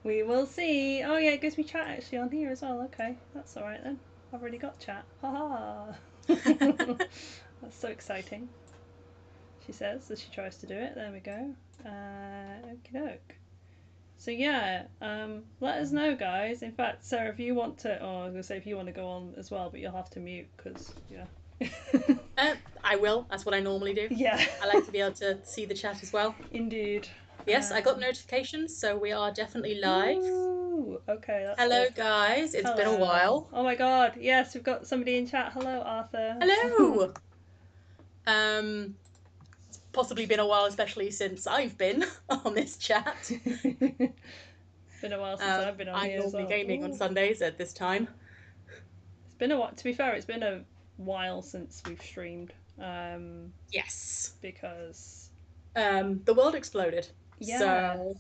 We will see. Oh yeah, it gives me chat actually on here as well. Okay, that's all right then. I've already got chat. Haha. That's so exciting. She says as she tries to do it. There we go. Okie doke. So yeah, let us know, guys. In fact, Sarah, if you want to, oh, I was gonna say if you want to go on as well, but you'll have to mute because yeah. I will. That's what I normally do. Yeah. I like to be able to see the chat as well. Indeed. Yes, I got notifications, so we are definitely live. Ooh, okay, that's Hello, good. guys. It's been a Hello. while. Oh my god, yes, we've got somebody in chat. Hello, Arthur. Hello. It's possibly been a while, especially since I've been on this chat. Been a while since I've been on I'm here as normally well. gaming on Ooh. Sundays at this time. It's been a while. To be fair, it's been a while since we've streamed. Yes. Because The world exploded. yeah, So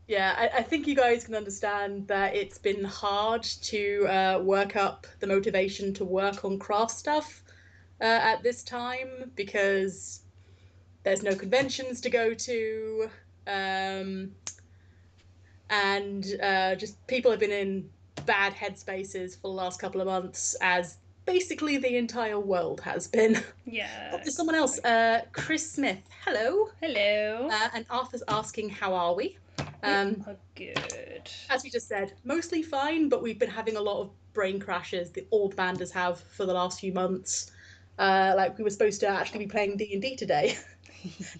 yeah, I think you guys can understand that it's been hard to work up the motivation to work on craft stuff at this time because there's no conventions to go to, um, and just people have been in bad headspaces for the last couple of months, as basically the entire world has been. Oh, yeah, there's someone else, exactly. Chris Smith. Hello. Hello. And Arthur's asking, how are we? We Um, are good. as we just said, mostly fine, but we've been having a lot of brain crashes that all the banders have for the last few months. Like we were supposed to actually be playing D&D today.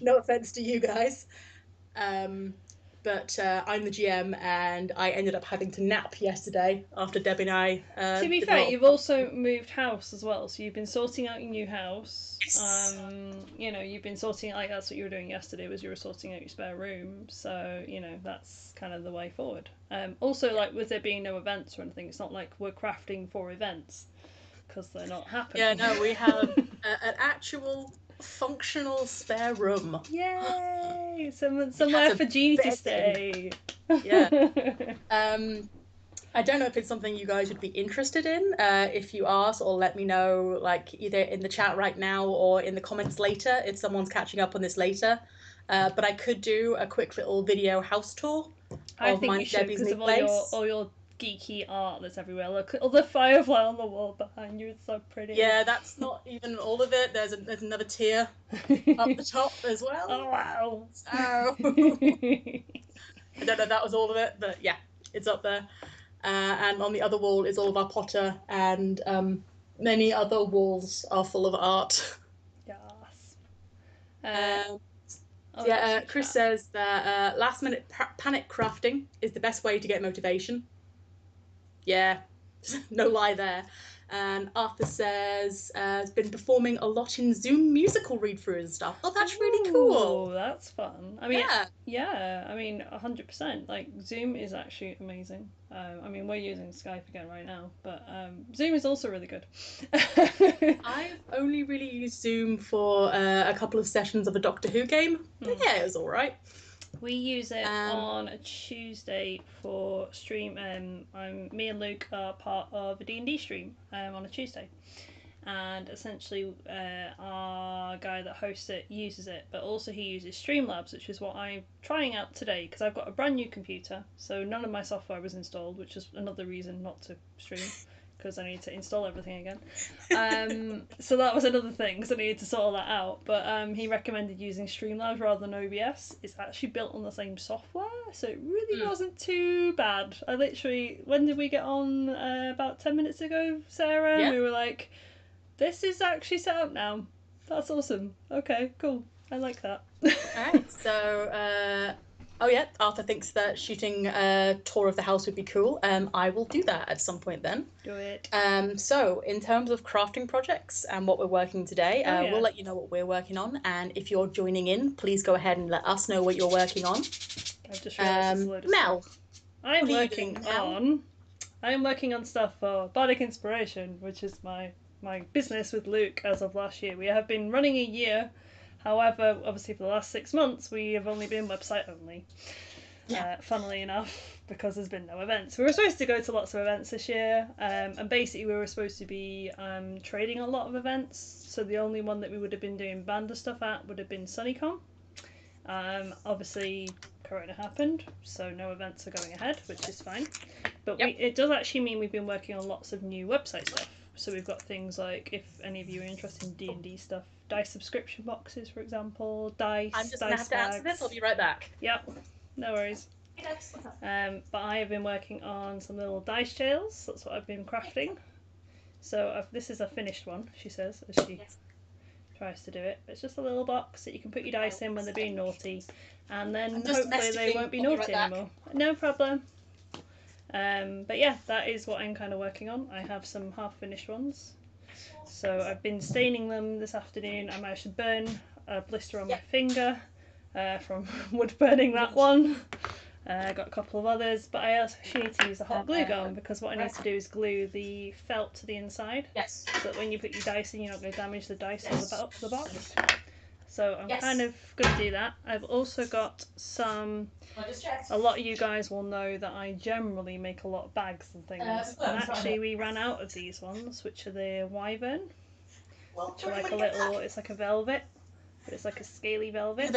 No offense to you guys. Um, but I'm the GM, and I ended up having to nap yesterday after Debbie and I To be did a fair, lot of you've crafting. also moved house as well, so you've been sorting out your new house. Yes. You've been sorting like that's what you were doing yesterday was you were sorting out your spare room. So that's kind of the way forward. Also, Yeah. like with there being no events or anything, it's not like we're crafting for events because they're not Yeah, happening. no, we have an actual functional spare room. Yay! It has Somewhere a for Jeannie to bed in. stay. Yeah. Um, I don't know if it's something you guys would be interested in. If you are, or let me know, like either in the chat right now or in the comments later, if someone's catching up on this later. But I could do a quick little video house tour I of think mine you and should Debbie's because new of place. all your geeky art that's everywhere. Look at all the firefly on the wall behind you. It's so pretty. Yeah, that's not even all of it. There's another tier up the top as well. Oh wow. So I don't know if that was all of it, but yeah, it's up there. And on the other wall is all of our Potter, and many other walls are full of art. Yes. Uh, Um, oh, we got yeah, some Chris chat. says that last minute panic crafting is the best way to get motivation. Yeah, no lie there. And Arthur says has been performing a lot in Zoom musical read through and stuff. Oh, that's really Ooh, cool. that's fun. I mean, Yeah. yeah, I mean, 100%. Like, Zoom is actually amazing. I mean, we're using Skype again right now, but Zoom is also really good. I've only really used Zoom for a couple of sessions of a Doctor Who game, but Hmm. yeah, it was all right. We use it Um, on a Tuesday for stream. Me and Luke are part of a D&D stream on a Tuesday, and essentially our guy that hosts it uses it, but also he uses Streamlabs, which is what I'm trying out today because I've got a brand new computer, so none of my software was installed, which is another reason not to stream because I need to install everything again. So that was another thing because I needed to sort all that out. But he recommended using Streamlabs rather than OBS. It's actually built on the same software, so it really mm, wasn't too bad. I literally, when did we get on? About 10 minutes ago, Sarah, and yeah. we were like, "This is actually set up now. That's awesome. Okay, cool. I like that." All right. So, oh yeah, Arthur thinks that shooting a tour of the house would be cool. I will do that at some point then. Do it. So in terms of crafting projects and what we're working today, Oh we'll yeah. let you know what we're working on. And if you're joining in, please go ahead and let us know what you're working on. I've just realised there's a load of stuff. Mel, I'm what are you working doing, Mel? on I'm working on stuff for Bardic Inspiration, which is my business with Luke as of last year. We have been running a year. However, obviously for the last 6 months, we have only been website only. Yeah. Funnily enough, because there's been no events. We were supposed to go to lots of events this year, and basically we were supposed to be trading a lot of events. So the only one that we would have been doing Banda stuff at would have been SunnyCon. Obviously, Corona happened, so no events are going ahead, which is fine. But Yep. it does actually mean we've been working on lots of new website stuff. So we've got things like, if any of you are interested in D&D stuff, dice subscription boxes, for example, dice, I'm just dice gonna have to answer this. I'll be right back. Yep, no worries. But I have been working on some little dice jails. That's what I've been crafting. So this is a finished one, she says, as she tries to do it. It's just a little box that you can put your dice in when they're being naughty, and then hopefully they won't be naughty anymore. No problem. But yeah, that is what I'm kind of working on. I have some half-finished ones. So I've been staining them this afternoon. I managed to burn a blister on my finger from wood burning that one. I got a couple of others, but I also need to use a hot glue gun, because what I need to do is glue the felt to the inside, so that when you put your dice in, you're not going to damage the dice on the box. So I'm kind of going to do that. I've also got a lot of you guys will know that I generally make a lot of bags and things, and actually we ran out of these ones, which are the wyvern, which are like a little, it's like a velvet, but it's like a scaly velvet.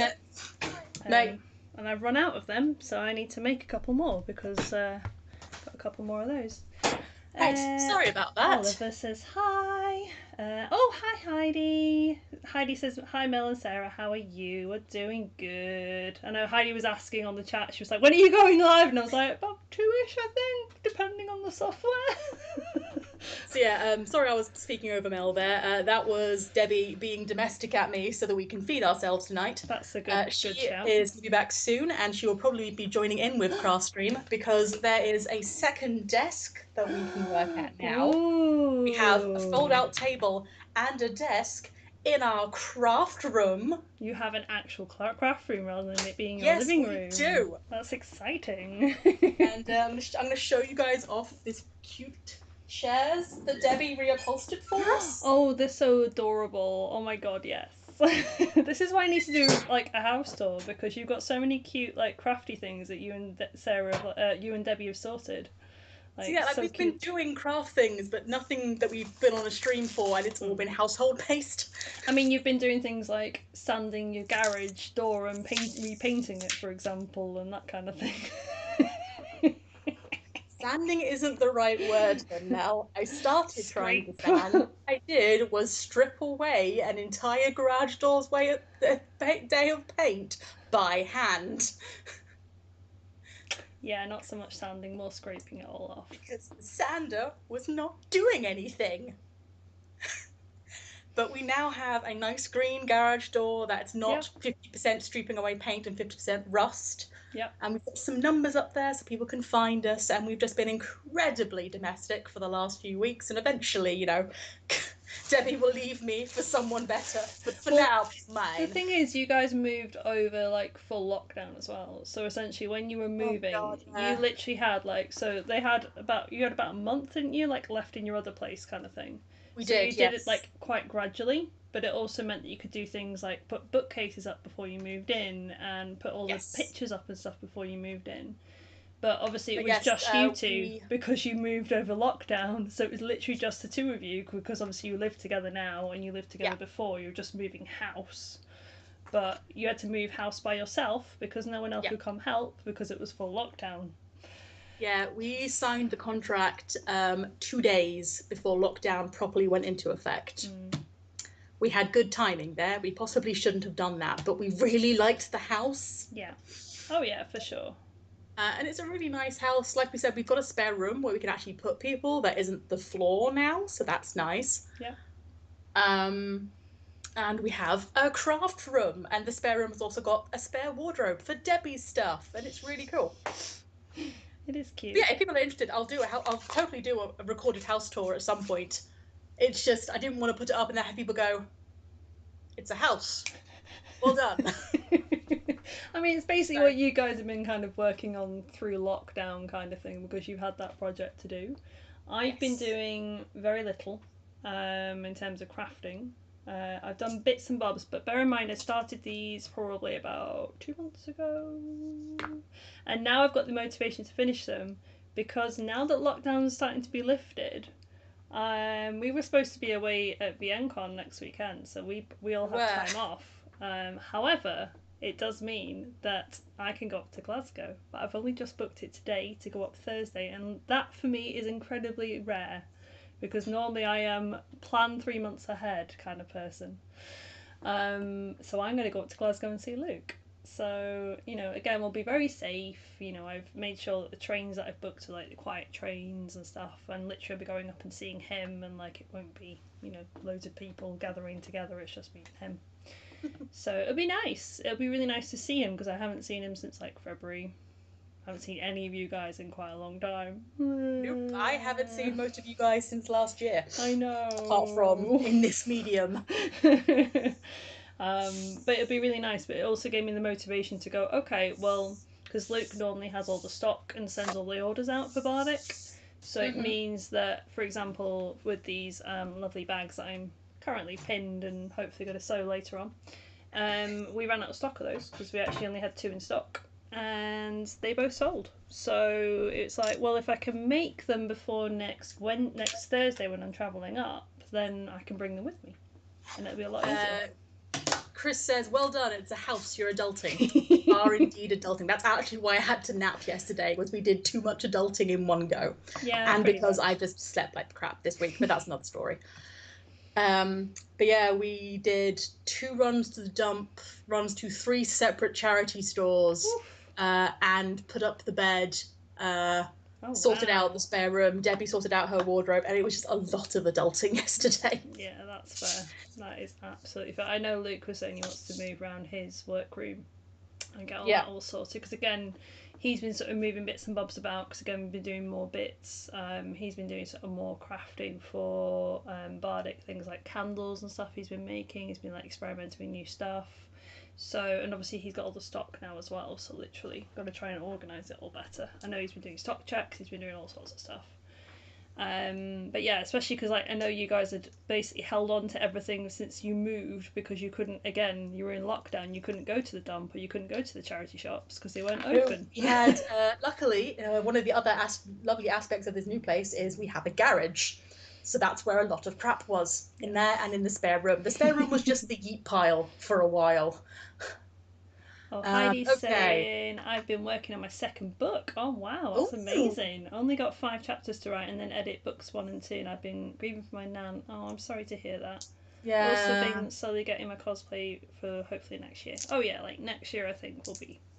And I've run out of them, so I need to make a couple more, because got a couple more of those. Sorry about that. Oliver says hi. Hi Heidi. Heidi says hi Mel and Sarah, how are you? We're doing good. I know Heidi was asking on the chat, she was like, when are you going live? And I was like, about 2ish I think, depending on the software. So yeah, sorry I was speaking over Mel there. That was Debbie being domestic at me so that we can feed ourselves tonight. That's a good She shout. is going to be back soon, and she will probably be joining in with Craftstream, because there is a second desk that we can work at now. Ooh. We have a fold-out table and a desk in our craft room. You have an actual craft room rather than it being your living room. Yes, we do. That's exciting. And I'm going to show you guys off this cute chairs that Debbie reupholstered for us. Oh, they're so adorable. Oh my god, yes. This is why I need to do like a house tour, because you've got so many cute like crafty things that you and Sarah, you and Debbie have sorted. Like, so yeah, like we've been doing craft things, but nothing that we've been on a stream for, and it's all been household based. I mean, you've been doing things like sanding your garage door and repainting it, for example, and that kind of thing. Sanding isn't the right word, Mel. I started trying to sand. What I did was strip away an entire garage door's day of paint by hand. Yeah, not so much sanding, more scraping it all off. Because the sander was not doing anything. But we now have a nice green garage door that's not 50% stripping away paint and 50% rust. Yep. And we've got some numbers up there so people can find us, and we've just been incredibly domestic for the last few weeks, and eventually, you know, Debbie will leave me for someone better, but for now, she's mine. The thing is, you guys moved over like full lockdown as well, so essentially when you were moving, you literally had like, so you had about a month, didn't you, like left in your other place kind of thing. We did, you did it like quite gradually, but it also meant that you could do things like put bookcases up before you moved in, and put all the pictures up and stuff before you moved in. But obviously it was just you two, because you moved over lockdown, so it was literally just the two of you, because obviously you live together now and you lived together before, you were just moving house. But you had to move house by yourself because no one else would come help because it was full lockdown. Yeah, we signed the contract 2 days before lockdown properly went into effect. We had good timing there. We possibly shouldn't have done that, but we really liked the house. Yeah. Oh yeah, for sure. And it's a really nice house. Like we said, we've got a spare room where we can actually put people. That isn't the floor now, so that's nice. Yeah. And we have a craft room, and the spare room has also got a spare wardrobe for Debbie's stuff, and it's really cool. It is cute. But yeah, if people are interested, I'll totally do a recorded house tour at some point. It's just I didn't want to put it up and then have people go, "It's a house. Well done." I mean, it's basically what you guys have been kind of working on through lockdown kind of thing, because you've had that project to do. I've been doing very little in terms of crafting. I've done bits and bobs, but bear in mind I started these probably about 2 months ago, and now I've got the motivation to finish them, because now that lockdown is starting to be lifted, we were supposed to be away at VNCon next weekend, so we all have time off. However, it does mean that I can go up to Glasgow, but I've only just booked it today to go up Thursday, and that for me is incredibly rare because normally I am plan 3 months ahead kind of person. So I'm going to go up to Glasgow and see Luke. So, again, we'll be very safe. I've made sure that the trains that I've booked are like the quiet trains and stuff, and literally I'll be going up and seeing him, and like it won't be, loads of people gathering together. It's just me and him. So it'll be nice. It'll be really nice to see him because I haven't seen him since like February. I haven't seen any of you guys in quite a long time. Nope, I haven't seen most of you guys since last year. I know. Apart from in this medium. But it'd be really nice. But it also gave me the motivation to go, okay, well, because Luke normally has all the stock and sends all the orders out for Bardic. So it means that, for example, with these lovely bags that I'm currently pinned and hopefully going to sew later on, we ran out of stock of those because we actually only had 2 in stock. And they both sold. So it's like, well, if I can make them before next Thursday when I'm travelling up, then I can bring them with me, and it'll be a lot easier. Chris says, well done, it's a house, you're adulting. You are indeed adulting. That's actually why I had to nap yesterday, was we did too much adulting in one go. Yeah, and because much. I just slept like crap this week, but that's another story. But yeah, we did 2 runs to the dump, runs to 3 separate charity stores, and put up the bed, sorted out the spare room. Debbie sorted out her wardrobe, and it was just a lot of adulting yesterday. Yeah, that's fair. That is absolutely fair. I know Luke was saying he wants to move around his workroom and get all that all sorted, because again, he's been sort of moving bits and bobs about, because again, we've been doing more bits. He's been doing sort of more crafting for Bardic, things like candles and stuff he's been making. He's been like experimenting with new stuff. So, and obviously he's got all the stock now as well, so literally got to try and organise it all better. I know he's been doing stock checks, he's been doing all sorts of stuff. But yeah, especially because like I know you guys had basically held on to everything since you moved, because you couldn't, again, you were in lockdown, you couldn't go to the dump or you couldn't go to the charity shops because they weren't open. We had, luckily, one of the other lovely aspects of this new place is we have a garage. So that's where a lot of crap was, in there and in the spare room. The spare room was just the yeet pile for a while. Oh, Heidi's saying, I've been working on my 2nd book. Oh, wow, that's amazing. Only got 5 chapters to write and then edit books 1 and 2, and I've been grieving for my nan. Oh, I'm sorry to hear that. Yeah. Also been slowly getting my cosplay for hopefully next year. Oh, yeah, like next year I think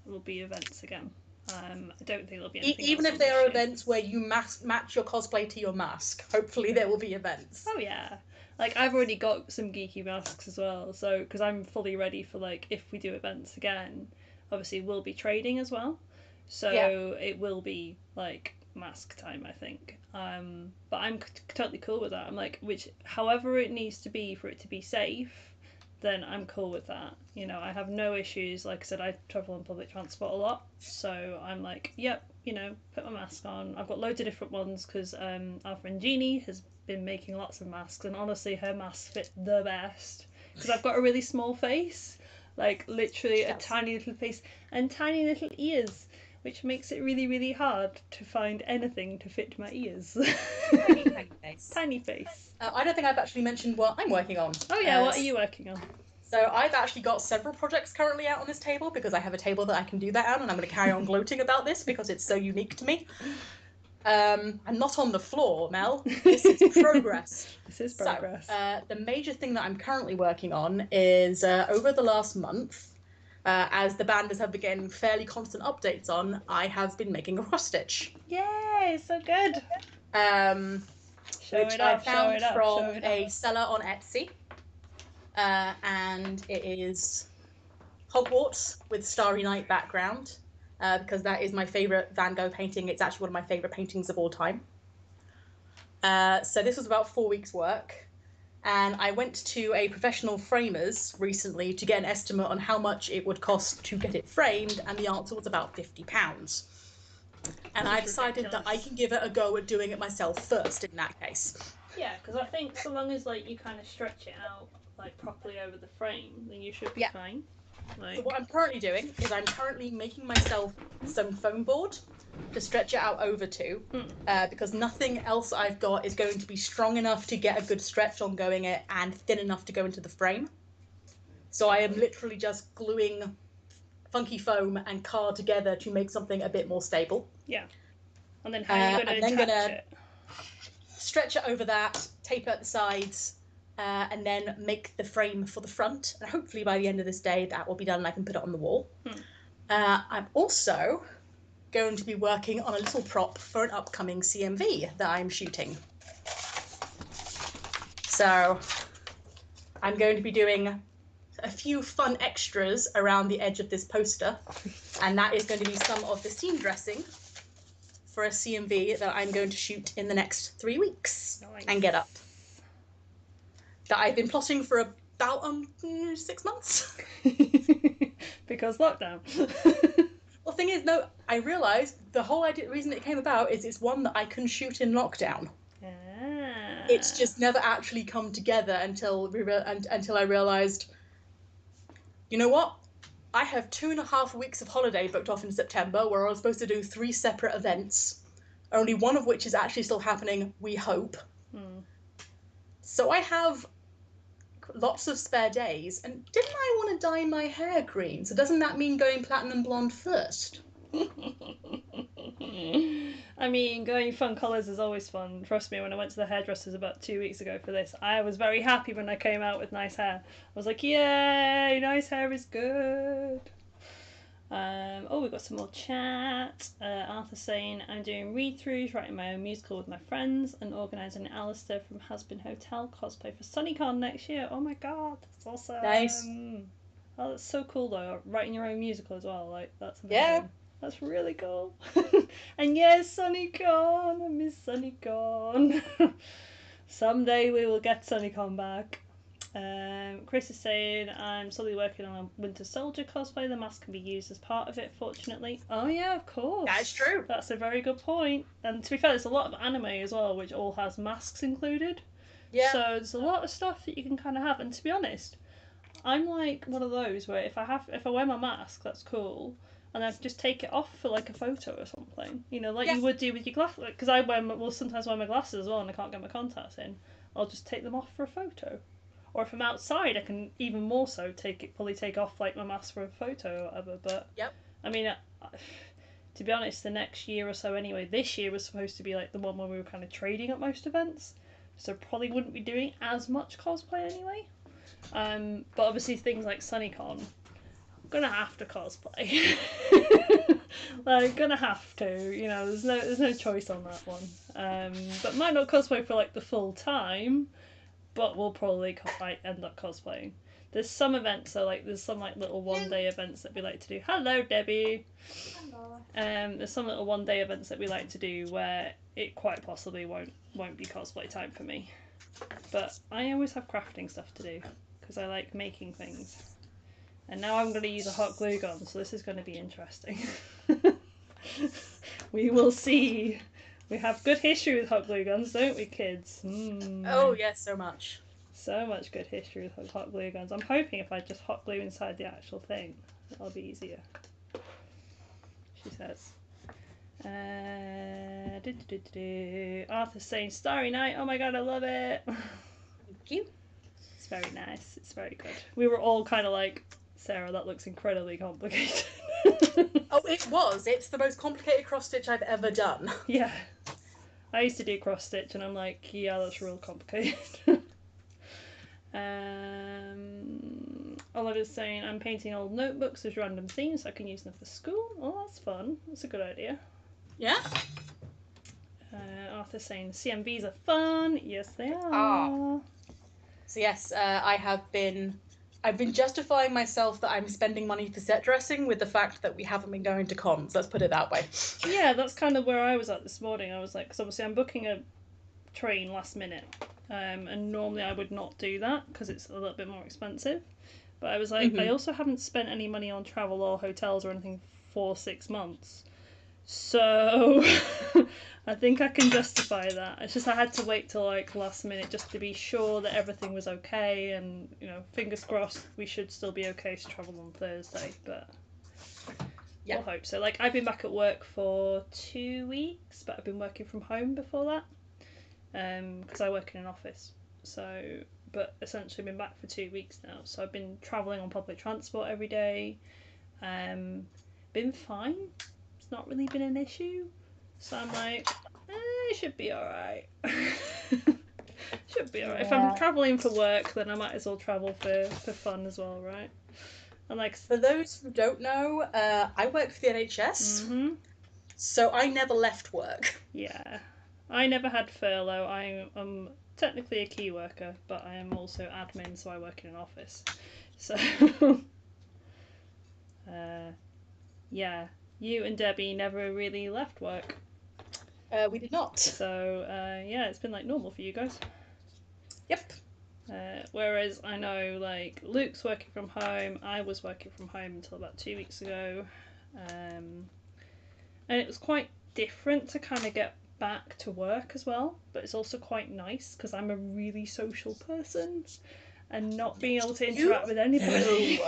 will be events again. I don't think there'll be anything even if there are events where you match your cosplay to your mask, hopefully there will be events. Oh yeah, like I've already got some geeky masks as well, so because I'm fully ready for like if we do events again, obviously we'll be trading as well, so it will be like mask time, I think. But I'm totally cool with that. I'm like, however it needs to be for it to be safe, then I'm cool with that. I have no issues. Like I said, I travel on public transport a lot, so I'm like, yep, put my mask on. I've got loads of different ones because our friend Jeannie has been making lots of masks, and honestly, her masks fit the best because I've got a really small face, like literally a tiny little face and tiny little ears, which makes it really, really hard to find anything to fit my ears. Tiny face. Tiny face. I don't think I've actually mentioned what I'm working on. Oh yeah, what are you working on? So I've actually got several projects currently out on this table because I have a table that I can do that on, and I'm going to carry on gloating about this because it's so unique to me. I'm not on the floor, Mel. This is progress. This is progress. So, the major thing that I'm currently working on is over the last month, as the Banders have been getting fairly constant updates on, I have been making a cross stitch. Yay, so good. Which I found from a seller on Etsy. And it is Hogwarts with Starry Night background, because that is my favourite Van Gogh painting. It's actually one of my favourite paintings of all time. So this was about 4 weeks' work. And I went to a professional framer's recently to get an estimate on how much it would cost to get it framed, and the answer was about £50. And I decided that I can give it a go at doing it myself first in that case. Yeah, because I think so long as like you kind of stretch it out like properly over the frame, then you should be fine. Like... So what I'm currently doing is I'm currently making myself some foam board to stretch it out over to, because nothing else I've got is going to be strong enough to get a good stretch on going it and thin enough to go into the frame. So I am literally just gluing funky foam and card together to make something a bit more stable. Yeah. And then how are you going to attach it? Stretch it over that, tape it at the sides, and then make the frame for the front. And hopefully by the end of this day, that will be done and I can put it on the wall. I'm also going to be working on a little prop for an upcoming CMV that I'm shooting. So I'm going to be doing a few fun extras around the edge of this poster, and that is going to be some of the scene dressing for a CMV that I'm going to shoot in the next 3 weeks and get up. That I've been plotting for about 6 months. Because lockdown. Well, the thing is, no, I realised the whole reason it came about is it's one that I can shoot in lockdown. It's just never actually come together until I realised, you know what? I have 2.5 weeks of holiday booked off in September where I was supposed to do 3 separate events, only one of which is actually still happening, we hope. So I have lots of spare days, and didn't I want to dye my hair green? So doesn't that mean going platinum blonde first? I mean, going fun colours is always fun. Trust me, when I went to the hairdressers about 2 weeks ago for this, I was very happy when I came out with nice hair. I was like, yay, nice hair is good. We've got some more chat. Arthur saying, I'm doing read-throughs, writing my own musical with my friends, and organising Alistair from Has-Been Hotel cosplay for SunnyCon next year. Oh my god, that's awesome. Nice. Oh, that's so cool though. Writing your own musical as well, like, that's amazing. Yeah. That's really cool. And yes, SunnyCon, I miss SunnyCon. Someday we will get SunnyCon back. Chris is saying, I'm slowly working on a Winter Soldier cosplay. The mask can be used as part of it, fortunately. Oh yeah, of course. That's true. That's a very good point. And to be fair, there's a lot of anime as well, which all has masks included. Yeah. So there's a lot of stuff that you can kind of have. And to be honest, I'm like one of those where if I wear my mask, that's cool. And I just take it off for like a photo or something, you know, like you would do with your glasses. Because I sometimes wear my glasses as well, and I can't get my contacts in. I'll just take them off for a photo. Or if I'm outside, I can even more so fully take off like my mask for a photo or whatever. But I mean, to be honest, the next year or so anyway. This year was supposed to be like the one where we were kind of trading at most events, so probably wouldn't be doing as much cosplay anyway. But obviously things like SunnyCon, I'm gonna have to cosplay. Like, gonna have to, you know, there's no choice on that one. But might not cosplay for like the full time, but we'll probably end up cosplaying. There's some events, so like there's some like little one-day events that we like to do. Hello, Debbie. Hello. There's some little one-day events that we like to do where it quite possibly won't be cosplay time for me. But I always have crafting stuff to do because I like making things. And now I'm going to use a hot glue gun, so this is going to be interesting. We will see. We have good history with hot glue guns, don't we, kids? Oh, yes, so much. So much good history with hot glue guns. I'm hoping if I just hot glue inside the actual thing, that'll be easier. She says. Arthur's saying Starry Night. Oh my god, I love it. Thank you. It's very nice. It's very good. We were all kind of like, Sarah, that looks incredibly complicated. Oh, it was. It's the most complicated cross stitch I've ever done. Yeah. I used to do cross stitch and I'm like, yeah, that's real complicated. Oliver's saying, I'm painting old notebooks as random themes so I can use them for school. Oh, that's fun. That's a good idea. Yeah. Arthur's saying, CMVs are fun. Yes, they are. So yes, I've been justifying myself that I'm spending money for set dressing with the fact that we haven't been going to cons. Let's put it that way. Yeah, that's kind of where I was at this morning. I was like, because obviously I'm booking a train last minute. And normally I would not do that because it's a little bit more expensive. But I was like, I also haven't spent any money on travel or hotels or anything for 6 months. So I think I can justify that. It's just I had to wait till like last minute just to be sure that everything was okay, and you know, fingers crossed we should still be okay to travel on Thursday, but we'll hope so. Like, I've been back at work for 2 weeks, but I've been working from home before that. Because I work in an office, but essentially been back for 2 weeks now. So I've been travelling on public transport every day. Been fine. It's not really been an issue. So I'm like, it should be alright. Should be alright. If I'm travelling for work, then I might as well travel for fun as well, right? And like, for those who don't know, I work for the NHS, so I never left work. Yeah, I never had furlough. I'm technically a key worker, but I am also admin, so I work in an office. So, yeah, you and Debbie never really left work. We did not. So, yeah, it's been like normal for you guys. Yep. Whereas I know, like, Luke's working from home. I was working from home until about 2 weeks ago. And it was quite different to kind of get back to work as well. But it's also quite nice because I'm a really social person. And not being able to interact with anybody.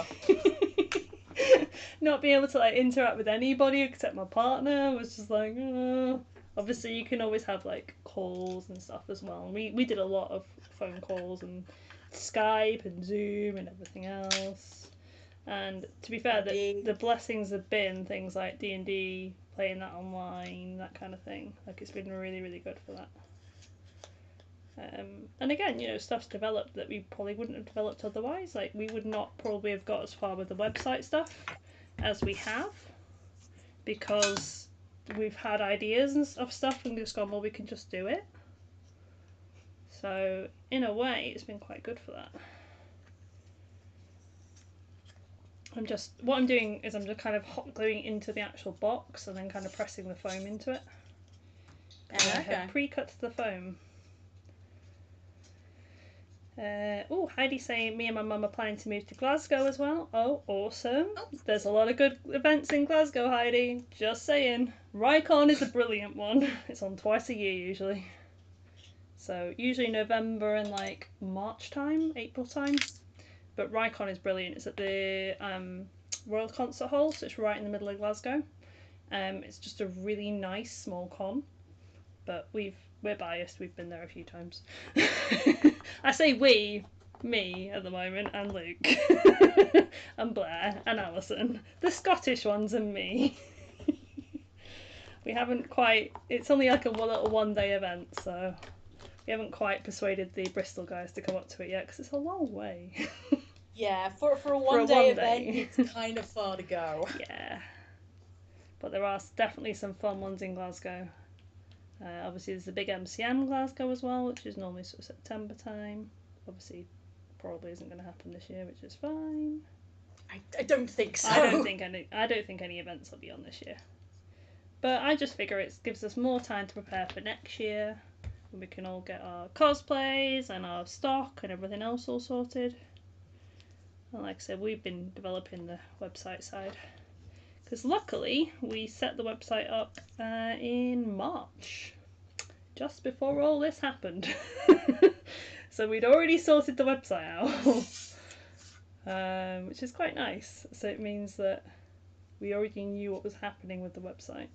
Not being able to, like, interact with anybody except my partner was just like, oh. Obviously, you can always have, like, calls and stuff as well. And we did a lot of phone calls and Skype and Zoom and everything else. And to be fair, the blessings have been things like D&D, playing that online, that kind of thing. Like, it's been really, really good for that. And again, you know, stuff's developed that we probably wouldn't have developed otherwise. Like, we would not probably have got as far with the website stuff as we have, because we've had ideas of stuff and just gone, well, we can just do it. So in a way, it's been quite good for that. What I'm doing is I'm just kind of hot gluing into the actual box and then kind of pressing the foam into it. And I have pre-cut the foam. Heidi's saying me and my mum are planning to move to Glasgow as well. Oh, awesome. There's a lot of good events in Glasgow, Heidi. Just saying. Rycon is a brilliant one. It's on twice a year usually. So usually November and like March time, April time. But Rycon is brilliant. It's at the Royal Concert Hall, so it's right in the middle of Glasgow. It's just a really nice small con. But we're biased, we've been there a few times. I say me at the moment, and Luke, and Blair, and Alison. The Scottish ones and me. We haven't quite, it's only like a little one-day event, so we haven't quite persuaded the Bristol guys to come up to it yet, because it's a long way. Yeah, for a one-day event, it's kind of far to go. Yeah. But there are definitely some fun ones in Glasgow. Obviously, there's the big MCM Glasgow as well, which is normally sort of September time. Obviously, probably isn't going to happen this year, which is fine. I don't think so. I don't think any events will be on this year. But I just figure it gives us more time to prepare for next year, when we can all get our cosplays and our stock and everything else all sorted. And like I said, we've been developing the website side. Because luckily, we set the website up in March, just before all this happened. So we'd already sorted the website out, which is quite nice. So it means that we already knew what was happening with the website.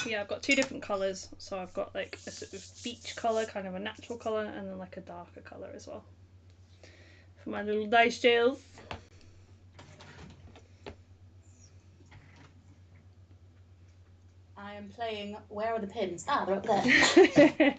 Yeah, I've got two different colours. So I've got like a sort of beach colour, kind of a natural colour, and then like a darker colour as well. For my little dice jails. I am playing. Where are the pins? Ah, they're up there.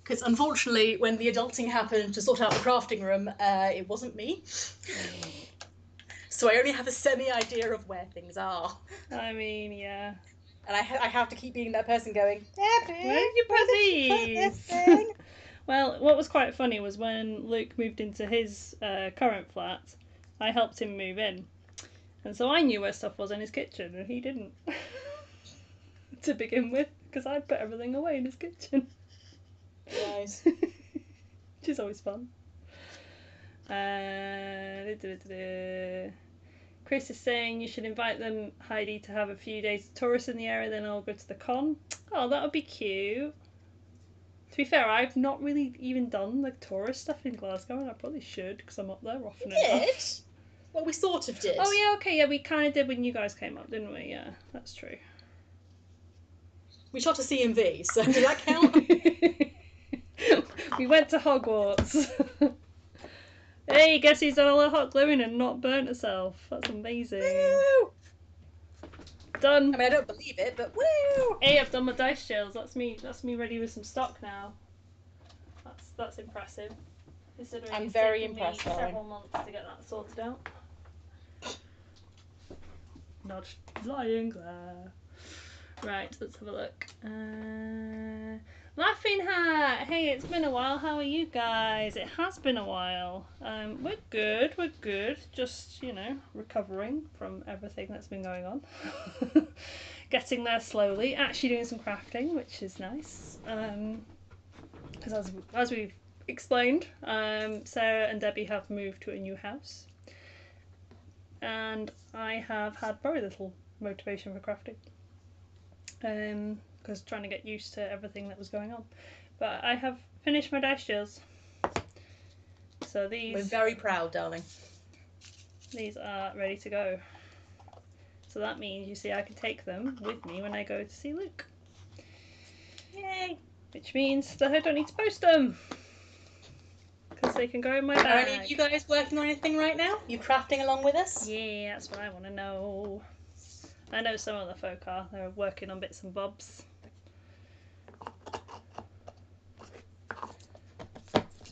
Because unfortunately, when the adulting happened to sort out the crafting room, it wasn't me. So I only have a semi-idea of where things are. I mean, yeah. And I have to keep being that person going, Debbie, where did you put these? Well, what was quite funny was when Luke moved into his current flat, I helped him move in. And so I knew where stuff was in his kitchen, and he didn't. To begin with, because I'd put everything away in his kitchen. Nice. Which is always fun. Chris is saying you should invite them, Heidi, to have a few days of tourists in the area, then I'll go to the con. Oh, that would be cute. To be fair, I've not really even done the tourist stuff in Glasgow, and I probably should, because I'm up there often enough. Well, we sort of did. Oh, yeah, okay, yeah, we kind of did when you guys came up, didn't we? Yeah, that's true. We shot a CMV, so does that count? We went to Hogwarts. Hey, guess who's done all the hot gluing and not burnt herself? That's amazing. Woo! Done. I mean, I don't believe it, but woo! Hey, I've done my dice shells. That's me ready with some stock now. That's impressive. Considering I'm it's very taken impressed, me darling. several months to get that sorted out. Not lying there. Right, let's have a look. Laughing Hat! Hey, it's been a while. How are you guys? It has been a while. We're good, we're good. Just, you know, recovering from everything that's been going on. Getting there slowly. Actually doing some crafting, which is nice. Because as we've explained, Sarah and Debbie have moved to a new house. And I have had very little motivation for crafting. Because trying to get used to everything that was going on. But I have finished my dice shells. So We're very proud, darling. These are ready to go. So that means, you see, I can take them with me when I go to see Luke. Yay! Which means that I don't need to post them. Because they can go in my bag. Are any of you guys working on anything right now? You crafting along with us? Yeah, that's what I want to know. I know some of the folk are. They're working on bits and bobs.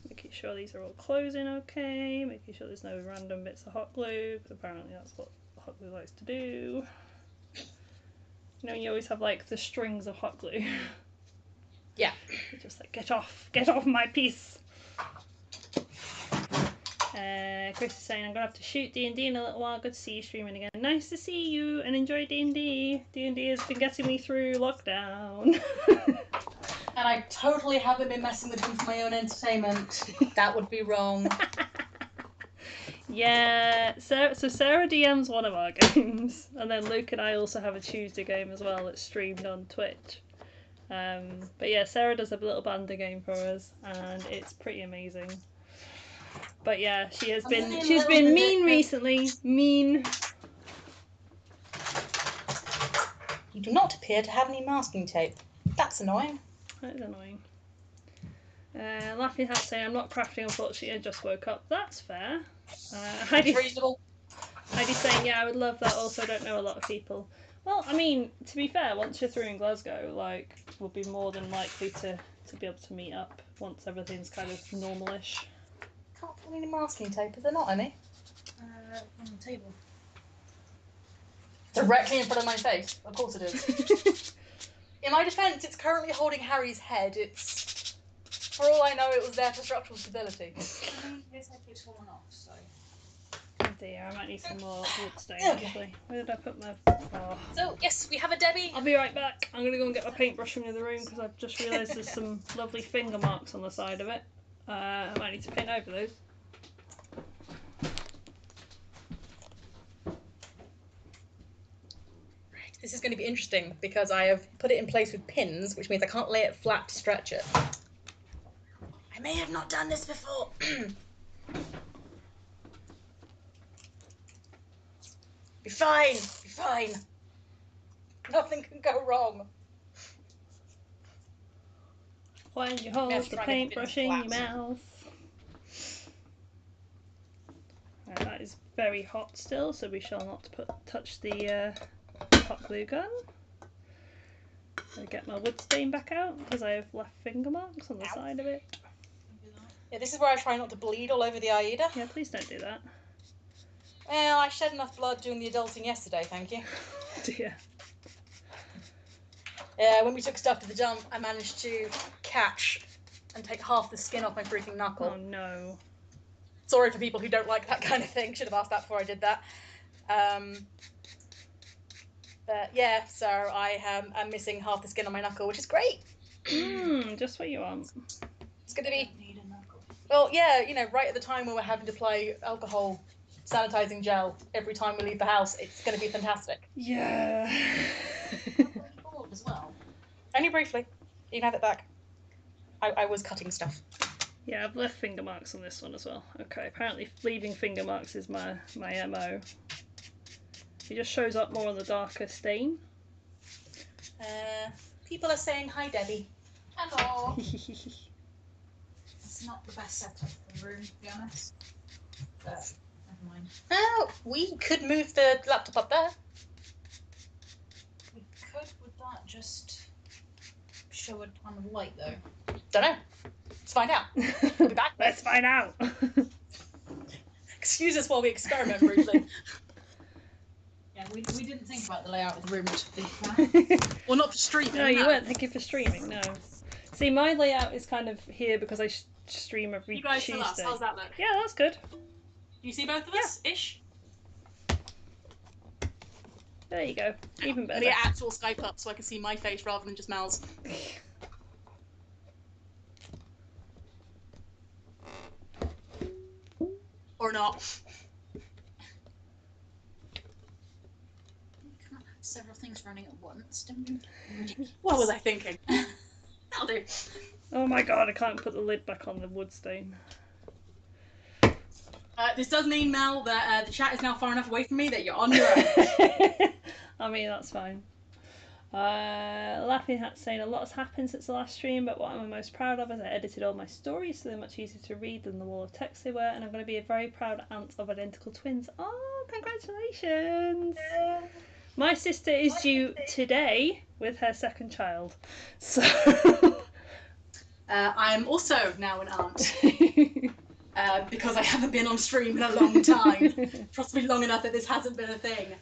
Making sure these are all closing okay. Making sure there's no random bits of hot glue. Because apparently that's what hot glue likes to do. You know, you always have like the strings of hot glue. Yeah. You're just like, get off my piece. Chris is saying, I'm going to have to shoot D&D in a little while. Good to see you streaming again. Nice to see you and enjoy D&D. D&D has been getting me through lockdown. And I totally haven't been messing with them for my own entertainment. That would be wrong. Yeah, so Sarah DMs one of our games. And then Luke and I also have a Tuesday game as well that's streamed on Twitch. But yeah, Sarah does a little Bandu game for us and it's pretty amazing. But yeah, she's been mean recently. Mean. You do not appear to have any masking tape. That's annoying. That is annoying. Laughing Hat saying, I'm not crafting, unfortunately, I just woke up. That's fair. That's reasonable. Heidi's saying, yeah, I would love that, also I don't know a lot of people. Well, I mean, to be fair, once you're through in Glasgow, like, we'll be more than likely to be able to meet up once everything's kind of normalish. Can't find any masking tape, is there not any? On the table. Directly in front of my face. Of course it is. In my defence, it's currently holding Harry's head. It's, for all I know, it was there for structural stability. This head's fallen off, so. Oh dear, I might need some more wood stain actually. Where did I put my... Oh. So, yes, we have a Debbie. I'll be right back. I'm going to go and get my paintbrush from the other room because I've just realised there's some lovely finger marks on the side of it. I might need to paint over those. This is going to be interesting because I have put it in place with pins, which means I can't lay it flat to stretch it. I may have not done this before. Be fine, be fine. Nothing can go wrong. When you hold the paintbrush in your mouth. Right, that is very hot still, so we shall not touch the hot glue gun. I'll get my wood stain back out because I have left finger marks on the side of it. Yeah, this is where I try not to bleed all over the Aida. Yeah, please don't do that. Well, I shed enough blood doing the adulting yesterday, thank you. Dear. When we took stuff to the dump, I managed to catch and take half the skin off my freaking knuckle. Oh no. Sorry for people who don't like that kind of thing. Should have asked that before I did that. But yeah, so I am missing half the skin on my knuckle, which is great. Just what you want. It's going to be... Well, yeah, you know, right at the time when we're having to apply alcohol sanitizing gel every time we leave the house, it's going to be fantastic. Yeah. As well. Only briefly. You can have it back. I was cutting stuff. Yeah, I've left finger marks on this one as well. Okay, apparently leaving finger marks is my MO. It just shows up more on the darker stain. People are saying hi, Debbie. Hello. It's not the best setup for the room, to be honest. But never mind. Oh, we could move the laptop up there. We could, would that just show a ton of light though? Don't know. Let's find out. We'll be back. Let's find out. Excuse us while we experiment briefly. Yeah, we didn't think about the layout of the room, to be fair. Well, not for streaming. No, you weren't thinking for streaming, no. See, my layout is kind of here because I stream every You guys Tuesday. tell us. How's that look? Yeah, that's good. You see both of us? Ish? There you go. Even I better. need actual Skype up so I can see my face rather than just Mel's. Or not. You can't have several things running at once, don't you? What was I thinking? That'll do. Oh my god, I can't put the lid back on the wood stain. This does mean, Mel, that the chat is now far enough away from me that you're on your own. I mean, that's fine. Laughing Hat saying a lot has happened since the last stream, but what I'm most proud of is I edited all my stories so they're much easier to read than the wall of text they were, and I'm going to be a very proud aunt of identical twins. Oh, congratulations! My sister is due today with her second child, so I'm also now an aunt. Because I haven't been on stream in a long time. Possibly long enough that this hasn't been a thing.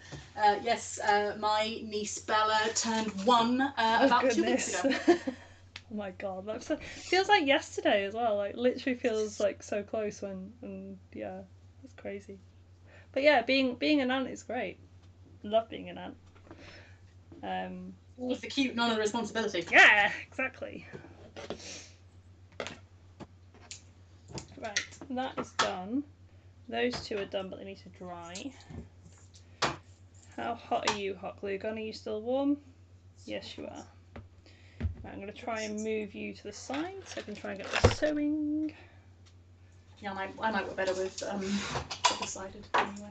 Yes, my niece Bella turned 1 about 2 weeks ago. Oh my god, that feels like yesterday as well. Like literally feels like so close when yeah, it's crazy. But yeah, being an aunt is great. Love being an aunt. All of the cute, none of the responsibility. Yeah, exactly. Right, that is done. Those two are done, but they need to dry. How hot are you, Hot Glue Gun? Are you still warm? Yes, you are. Right, I'm going to try and move you to the side so I can try and get the sewing. Yeah, I might work better with double-sided anyway.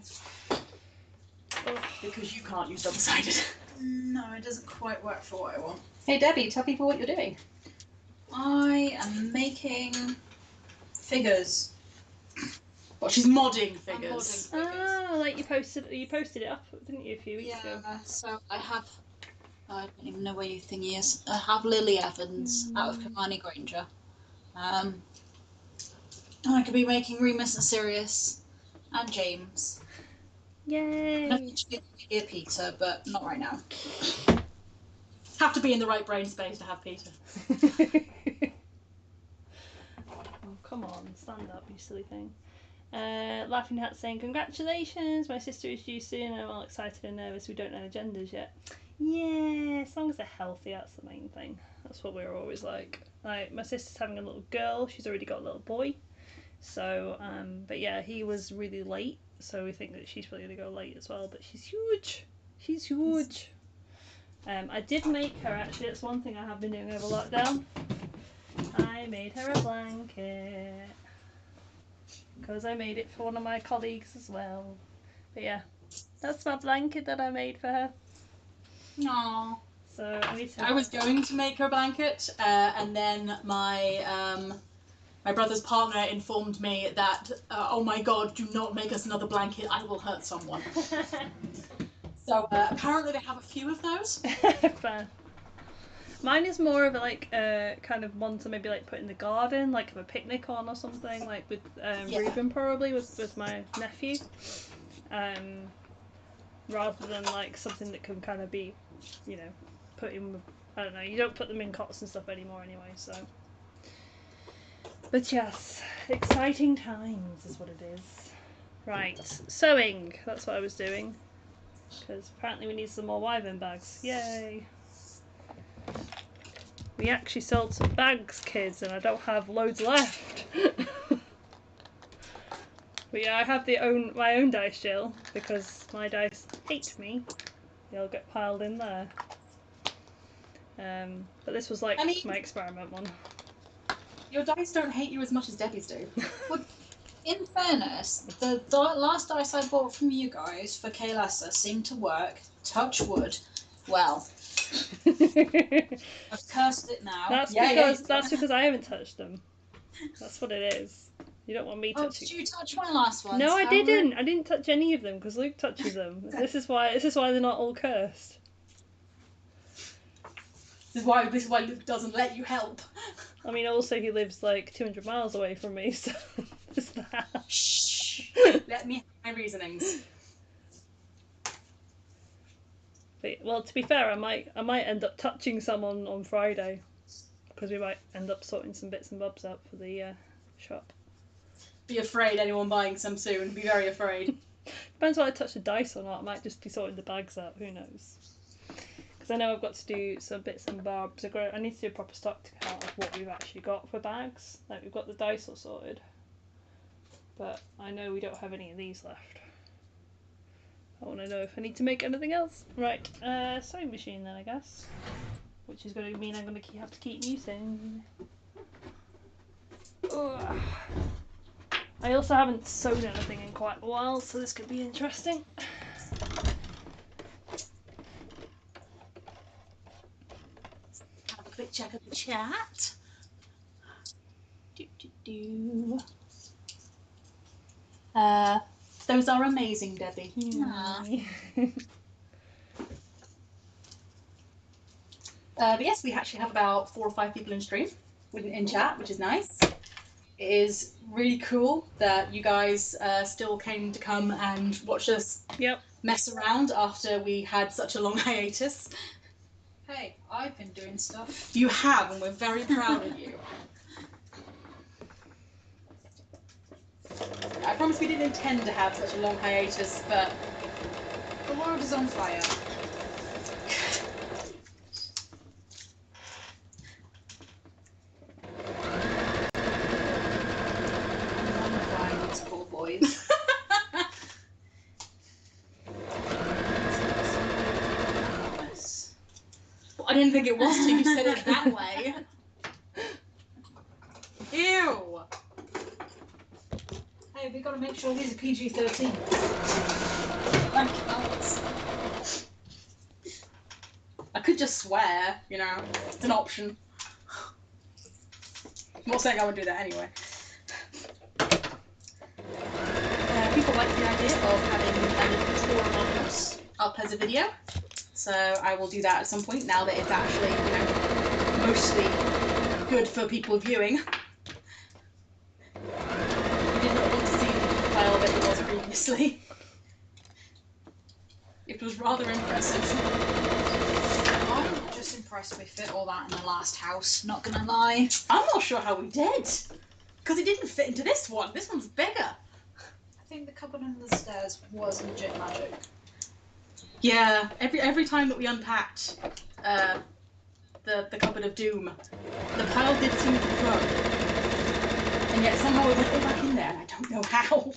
Oh. Because you can't use double-sided. No, it doesn't quite work for what I want. Hey Debbie, tell people what you're doing. I am making figures. Well, she's modding I'm figures. modding figures. Ah, like you posted it up, didn't you, a few weeks ago? Yeah, so I have, I don't even know where your thingy is. I have Lily Evans out of Hermione Granger. And I could be making Remus and Sirius and James. Yay! And eventually maybe a Peter, but not right now. Have to be in the right brain space to have Peter. Oh, come on, stand up, you silly thing. Laughing Hat saying, congratulations, my sister is due soon and I'm all excited and nervous, we don't know the genders yet. Yeah, as long as they're healthy, that's the main thing. That's what we're always like. Like, my sister's having a little girl, she's already got a little boy. So, but yeah, he was really late, so we think that she's probably going to go late as well, but she's huge. She's huge. I did make her, actually, that's one thing I have been doing over lockdown. I made her a blanket. Because I made it for one of my colleagues as well. But yeah, that's my blanket that I made for her. Aww. So I was going to make her a blanket, and then my brother's partner informed me that, oh my god, do not make us another blanket, I will hurt someone. So apparently they have a few of those. Fair. Mine is more of a kind of one to maybe like put in the garden, like a picnic on or something, like with Ruben probably with my nephew, rather than like something that can kind of be, you know, put in. I don't know. You don't put them in cots and stuff anymore anyway. So, but yes, exciting times is what it is. Right, sewing. That's what I was doing. Because apparently we need some more wyvern bags. Yay! We actually sold some bags, kids, and I don't have loads left. But yeah, I have my own dice jail because my dice hate me. They'll get piled in there. But this was like my experiment one. Your dice don't hate you as much as Debbie's do. Well, in fairness, the last dice I bought from you guys for Kaylessa seemed to work. Touch wood. Well, I've cursed it now. That's because I haven't touched them. That's what it is. You don't want me Oh, touching. did you touch my last one? No, I didn't. I didn't touch any of them because Luke touches them. This is why they're not all cursed. This is why Luke doesn't let you help. I mean, also he lives like 200 miles away from me, so there's that. Shh. Let me have my reasonings. But, well, to be fair, I might end up touching some on Friday because we might end up sorting some bits and bobs out for the shop. Be afraid anyone buying some soon. Be very afraid. Depends whether I touch the dice or not. I might just be sorting the bags out. Who knows? Because I know I've got to do some bits and bobs. I need to do a proper stock count of what we've actually got for bags. Like, we've got the dice all sorted, but I know we don't have any of these left. I want to know if I need to make anything else. Right, sewing machine then, I guess. Which is going to mean I'm going to have to keep using. Ugh. I also haven't sewn anything in quite a while, so this could be interesting. Have a quick check of the chat. Those are amazing, Debbie. But yes, we actually have about 4 or 5 people in stream in chat, which is nice. It is really cool that you guys still came to come and watch us mess around after we had such a long hiatus. Hey, I've been doing stuff. You have, and we're very proud of you. I promise we didn't intend to have such a long hiatus, but The world is on fire. I'm crying, these poor boys. Well, I didn't think it was till you said it that way. Ew! Hey, we've got to make sure these are PG-13. Thank you, Alex. I could just swear, you know, it's an option. I'm not saying I would do that anyway. People like the idea of having a little tour of us up as a video, so I will do that at some point now that it's actually, you know, mostly good for people viewing. I did not want to see the file that it was previously. It was rather impressive. I'm just impressed we fit all that in the last house, not gonna lie. I'm not sure how we did, because it didn't fit into this one. This one's bigger. I think the cupboard under the stairs was legit magic. Yeah, every time that we unpacked the cupboard of doom, the pile did seem to grow, and yet somehow it went all back in there, and I don't know how.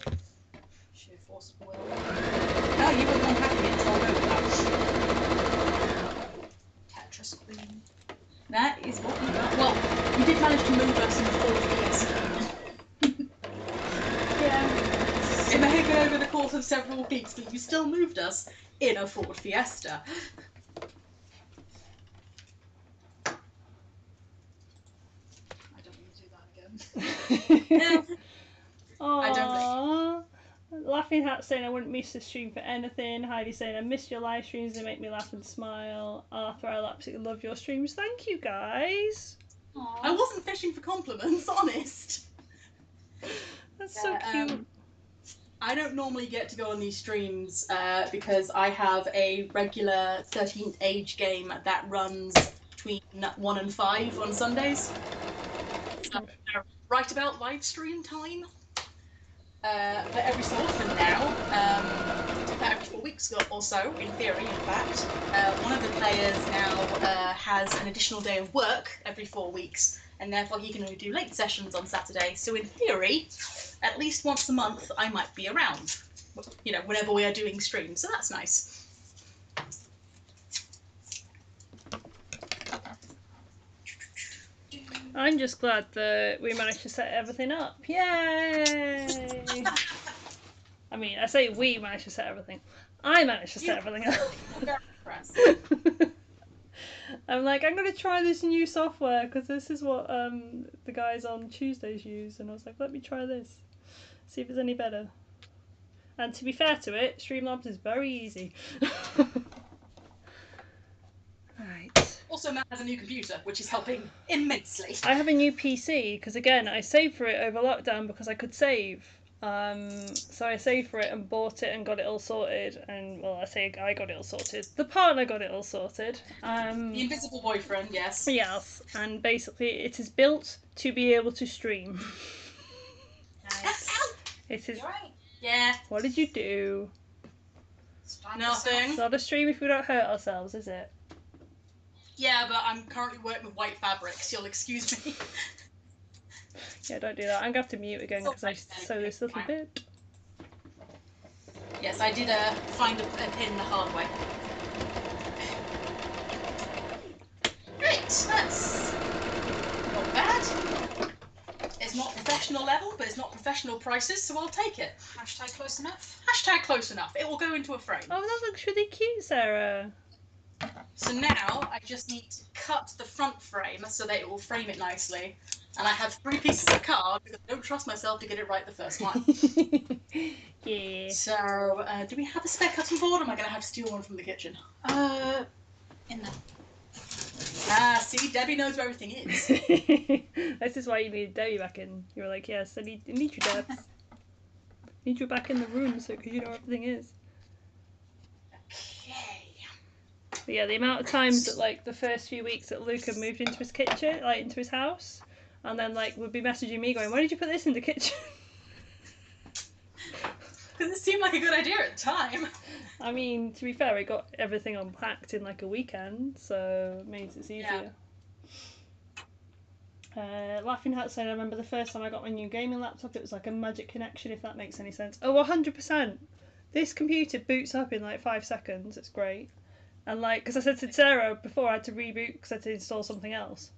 Sheer force of will. No, you were unpacking it, so I'll go with that. Tetris Queen. That is what we got. Well, you did manage to move us in the 4 years. Yeah. It may have been over the course of several weeks, but you still moved us in a Ford Fiesta. I don't want to do that again. I don't Laughing Hat saying I wouldn't miss the stream for anything. Heidi saying I missed your live streams, they make me laugh and smile. Arthur, I absolutely love your streams. Thank you guys. Aww. I wasn't fishing for compliments, honest. That's so cute. I don't normally get to go on these streams because I have a regular 13th age game that runs between 1 and 5 on Sundays. So, right about live stream time. But every so often now, about every 4 weeks or so, in theory, in fact, one of the players now has an additional day of work every 4 weeks, and therefore he can only do late sessions on Saturday. So in theory, at least once a month, I might be around, you know, whenever we are doing streams. So that's nice. I'm just glad that we managed to set everything up. Yay! I mean, I say we managed to set everything. I managed to set everything up. I'm very impressed. I'm like, I'm going to try this new software because this is what the guys on Tuesdays use. And I was like, let me try this. See if it's any better. And to be fair to it, Streamlabs is very easy. Right. Also, Matt has a new computer, which is helping immensely. I have a new PC because, again, I saved for it over lockdown because I could save. So I saved for it and bought it and got it all sorted. And, well, I say I got it all sorted. The partner got it all sorted. The invisible boyfriend, yes. Yes. And basically, it is built to be able to stream. Nice. It is. You're right. Yeah. What did you do? Nothing. It's not a stream if we don't hurt ourselves, is it? Yeah, but I'm currently working with white fabrics. You'll excuse me. Yeah, don't do that. I'm going to have to mute again because I sew this little bit. Yes, I did find a pin the hard way. Great, that's not bad. It's not professional level, but it's not professional prices, so I'll take it. Hashtag close enough. Hashtag close enough. It will go into a frame. Oh, that looks really cute, Sarah. So now I just need to cut the front frame so that it will frame it nicely. And I have 3 pieces of card because I don't trust myself to get it right the first time. Yeah. So, do we have a spare cutting board, or am I going to have to steal one from the kitchen? In there. Ah, see, Debbie knows where everything is. This is why you need Debbie back in. You were like, yes, I need you, Debs. I need you back in the room so because you know where everything is. Okay. But yeah, the amount of times that like the first few weeks that Luke had moved into his kitchen, like into his house, and then like would be messaging me going, "Why did you put this in the kitchen?" Because it seemed like a good idea at the time. I mean, to be fair, it got everything unpacked in like a weekend, so it makes it easier. Yeah. Laughing Hat saying, I remember the first time I got my new gaming laptop, it was like a magic connection, if that makes any sense. Oh, 100%. This computer boots up in like 5 seconds. It's great. And like, because I said to Sarah before, I had to reboot because I had to install something else.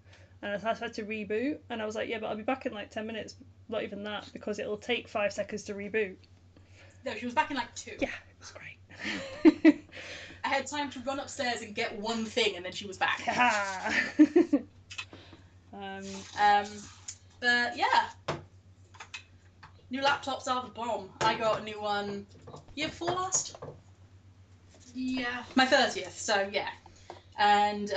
And I had to reboot, and I was like, yeah, but I'll be back in like 10 minutes. Not even that, because it'll take 5 seconds to reboot. No, she was back in like 2. Yeah, it was great. I had time to run upstairs and get one thing, and then she was back. But yeah, new laptops are the bomb. I got a new one year before last. Yeah. My 30th. So yeah, and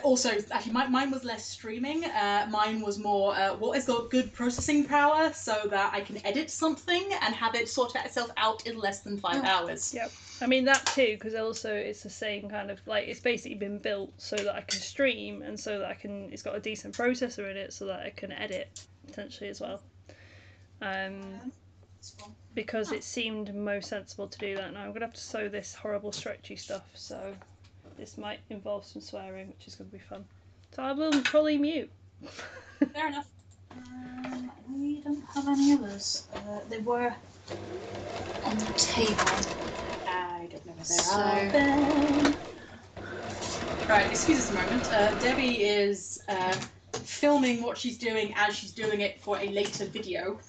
also, actually, mine was less streaming. Mine was more what has got good processing power so that I can edit something and have it sort itself out in less than 5 hours. Yep. I mean, that too, because also it's the same kind of, like, it's basically been built so that I can stream and so that I can, it's got a decent processor in it so that I can edit, potentially, as well. Because it seemed most sensible to do that. Now I'm going to have to sew this horrible stretchy stuff, so this might involve some swearing, which is going to be fun. So I will probably mute. Fair enough. We don't have any others. They were on the table. I don't know where they are. Right, excuse us a moment. Debbie is filming what she's doing as she's doing it for a later video.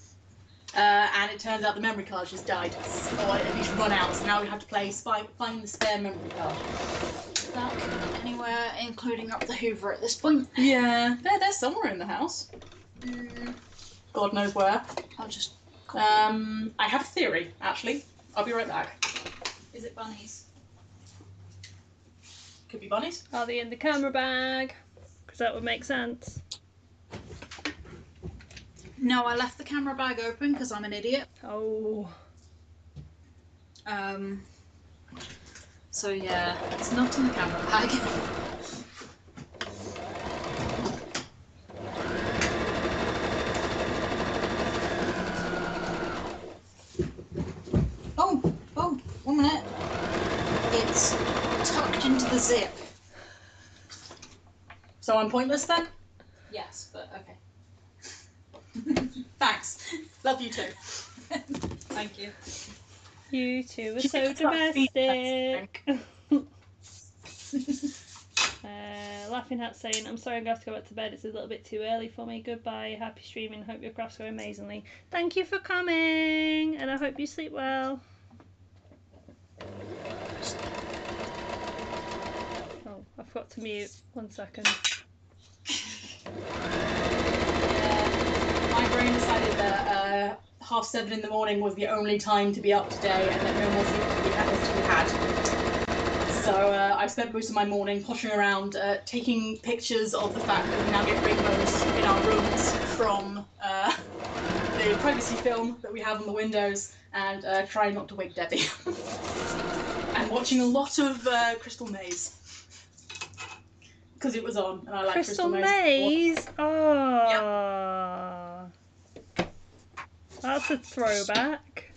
And it turns out the memory card just died. Or at least run out, so now we have to play find the spare memory card. That could be anywhere, including up the Hoover at this point. Yeah, they're somewhere in the house. God knows where. I'll just... I have a theory, actually. I'll be right back. Is it bunnies? Could be bunnies. Are they in the camera bag? Because that would make sense. No, I left the camera bag open because I'm an idiot. Oh. So yeah, it's not in the camera bag. Oh, 1 minute. It's tucked into the zip. So I'm pointless then? Yes, but okay. Thanks. Love you too. Thank you. You two are so domestic. Laughing Hat saying, I'm sorry I'm going to have to go back to bed. It's a little bit too early for me. Goodbye. Happy streaming. Hope your crafts go amazingly. Thank you for coming. And I hope you sleep well. I've got to mute. 1 second. My brain decided that 7:30 in the morning was the only time to be up today, and that no more sleep was to be had. So I spent most of my morning pottering around, taking pictures of the fact that we now get rainbows in our rooms from the privacy film that we have on the windows, and trying not to wake Debbie. And watching a lot of Crystal Maze. Because it was on, and I like Crystal Maze? Oh. Yep. That's a throwback.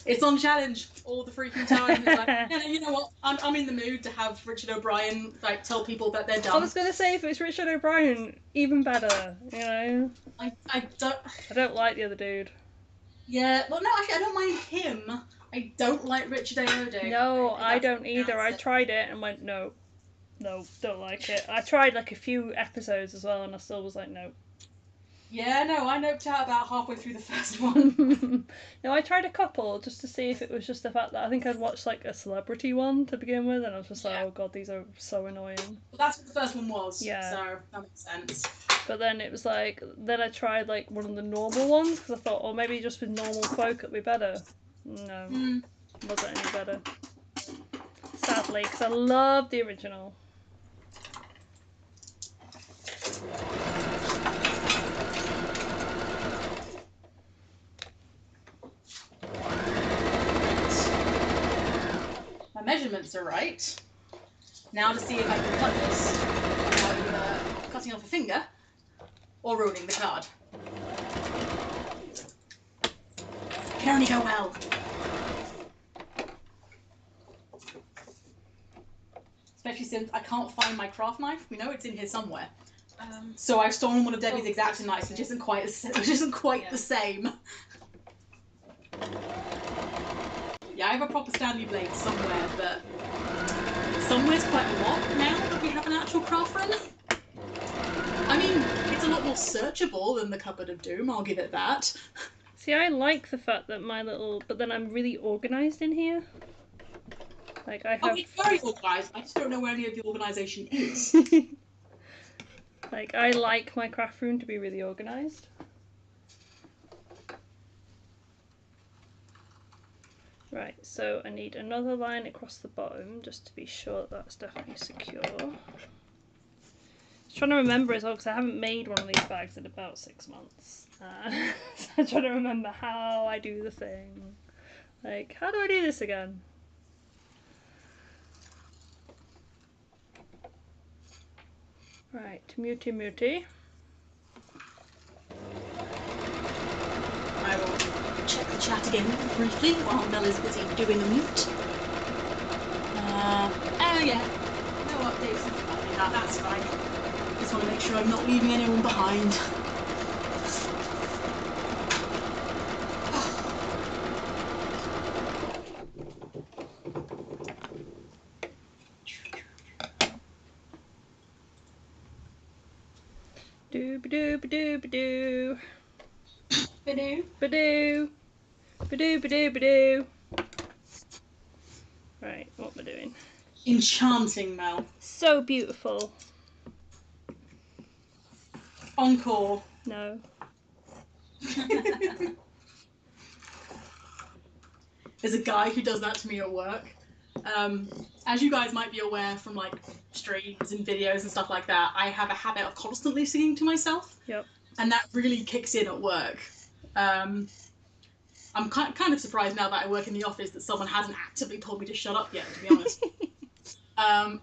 It's on challenge all the freaking time. It's like, yeah, you know what? I'm in the mood to have Richard O'Brien like tell people that they're dumb. I was gonna say if it's Richard O'Brien, even better. You know. I don't like the other dude. Yeah, well, no, actually, I don't mind him. I don't like Richard Ayoade. No, I don't either. I tried it and went no, don't like it. I tried like a few episodes as well, and I still was like no. Yeah, no, I noped out about halfway through the first one. No, I tried a couple just to see if it was just the fact that I think I'd watched like a celebrity one to begin with, and I was just like, oh god, these are so annoying. Well, that's what the first one was. Yeah. So that makes sense. But then it was like, then I tried like one of the normal ones because I thought, oh, maybe just with normal folk it'd be better. No, wasn't any better. Sadly, because I love the original. My measurements are right. Now to see if I can cut this without cutting off a finger or ruining the card. Can only go well. Especially since I can't find my craft knife. We know it's in here somewhere. So I've stolen one of Debbie's X-Acto knives, which isn't quite the same. Yeah, I have a proper Stanley blade somewhere, but somewhere's quite a lot now that we have an actual craft room. I mean, it's a lot more searchable than the Cupboard of Doom, I'll give it that. See, I like the fact that but then I'm really organised in here. Like I have... Oh, it's very organised, I just don't know where any of the organisation is. Like, I like my craft room to be really organised. Right, so I need another line across the bottom just to be sure that that's definitely secure. Just trying to remember as well because I haven't made one of these bags in about 6 months. So I'm trying to remember how I do the thing. Like, how do I do this again? Right, muty. I will check the chat again briefly while Mel is busy doing a mute. Yeah. No updates. That's fine. Just want to make sure I'm not leaving anyone behind. Doo-ba-doo-ba-doo-ba-doo. Ba-doo. Ba-doo. Ba-doo-ba-doo-ba-doo. Right, what am I doing? Enchanting, Mel. So beautiful. Encore. No. There's a guy who does that to me at work. As you guys might be aware from like streams and videos and stuff like that, I have a habit of constantly singing to myself. Yep. And that really kicks in at work. I'm kind of surprised now that I work in the office that someone hasn't actively told me to shut up yet, to be honest.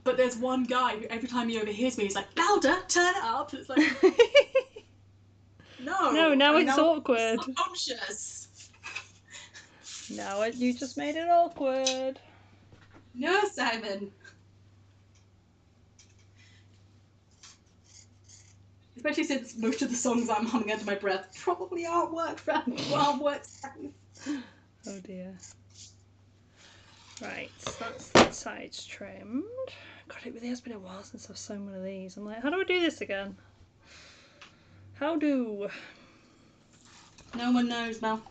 But there's one guy who every time he overhears me, he's like, louder, turn it up. It's like, no, now it's awkward. Subconscious. Now you just made it awkward. No, Simon. Especially since most of the songs I'm humming under my breath probably aren't work songs. Oh dear. Right, so that's the sides trimmed. God, it really has been a while since I've sewn one of these. I'm like, how do I do this again? How do? No one knows, Mel.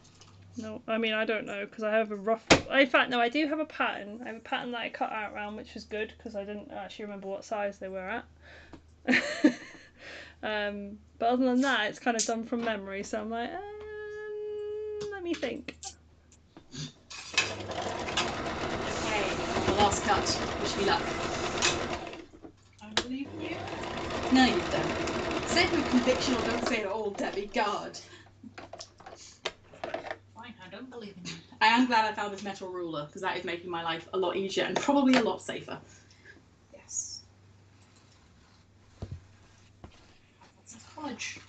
No, I mean, I don't know, because I have a rough... In fact, no, I do have a pattern. I have a pattern that I cut out round, which was good, because I didn't actually remember what size they were at. But other than that, it's kind of done from memory, so I'm like, let me think. Okay, the last cut. Wish me luck. I believe in you. No, you don't. Say it with conviction or don't say it at all, Debbie. God. Fine, I don't believe in you. I am glad I found this metal ruler, because that is making my life a lot easier and probably a lot safer. Yes. Since college.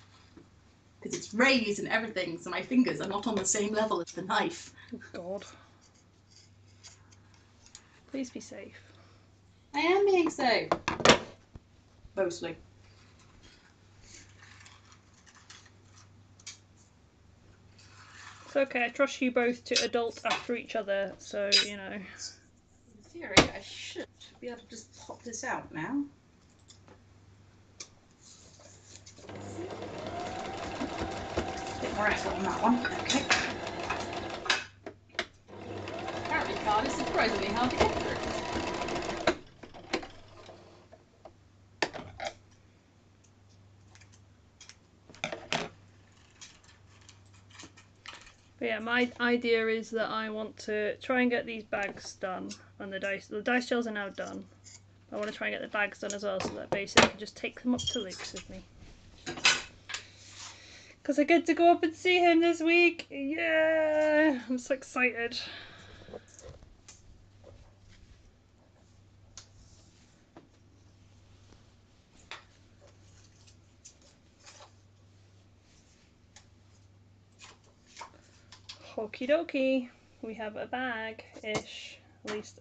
Because it's raised and everything, so my fingers are not on the same level as the knife. Oh, God. Please be safe. I am being safe. Mostly. It's okay, I trust you both to adult after each other, so, you know. In theory, I should be able to just pop this out now. Bit more effort on that one. Okay. Apparently, card is surprisingly hard to get through. But yeah, my idea is that I want to try and get these bags done, and the dice shells are now done. I want to try and get the bags done as well, so that basically I can just take them up to Luke's with me. Because I get to go up and see him this week! Yeah! I'm so excited. Okie dokie. We have a bag-ish, at least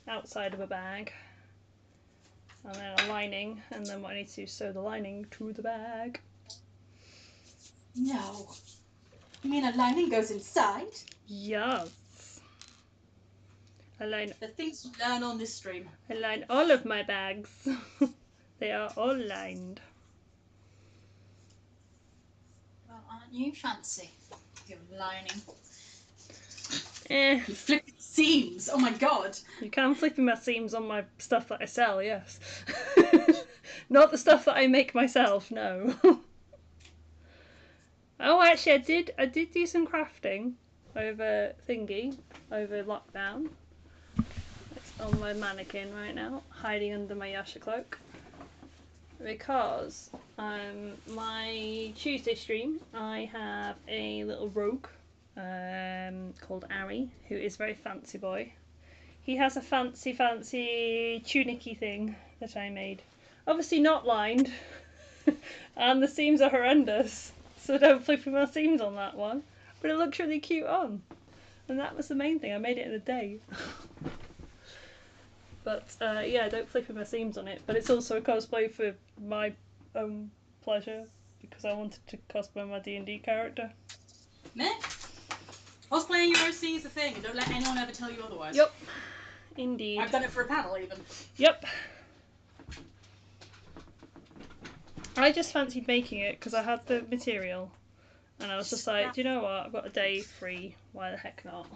outside of a bag. And then a lining, and then what I need to do is sew the lining to the bag. No. You mean a lining goes inside? Yes. I line The things you learn on this stream. I line all of my bags. They are all lined. Well, aren't you fancy? Your lining. Eh. You flip the seams. Oh my god. You can flip my seams on my stuff that I sell, yes. Not the stuff that I make myself, no. Oh, actually, I did do some crafting over lockdown. It's on my mannequin right now, hiding under my Yasha cloak. Because my Tuesday stream, I have a little rogue called Ari, who is very fancy boy. He has a fancy tunicky thing that I made. Obviously not lined, and the seams are horrendous, so don't flip my seams on that one. But it looks really cute on, and that was the main thing. I made it in a day. But yeah, don't flip my seams on it. But it's also a cosplay for my own pleasure, because I wanted to cosplay my D&D character. Meh. Cosplaying your OC is a thing, and don't let anyone ever tell you otherwise. Yep, indeed. I've done it for a panel even. Yep. I just fancied making it because I had the material, and I was just like, do you know what? I've got a day free. Why the heck not?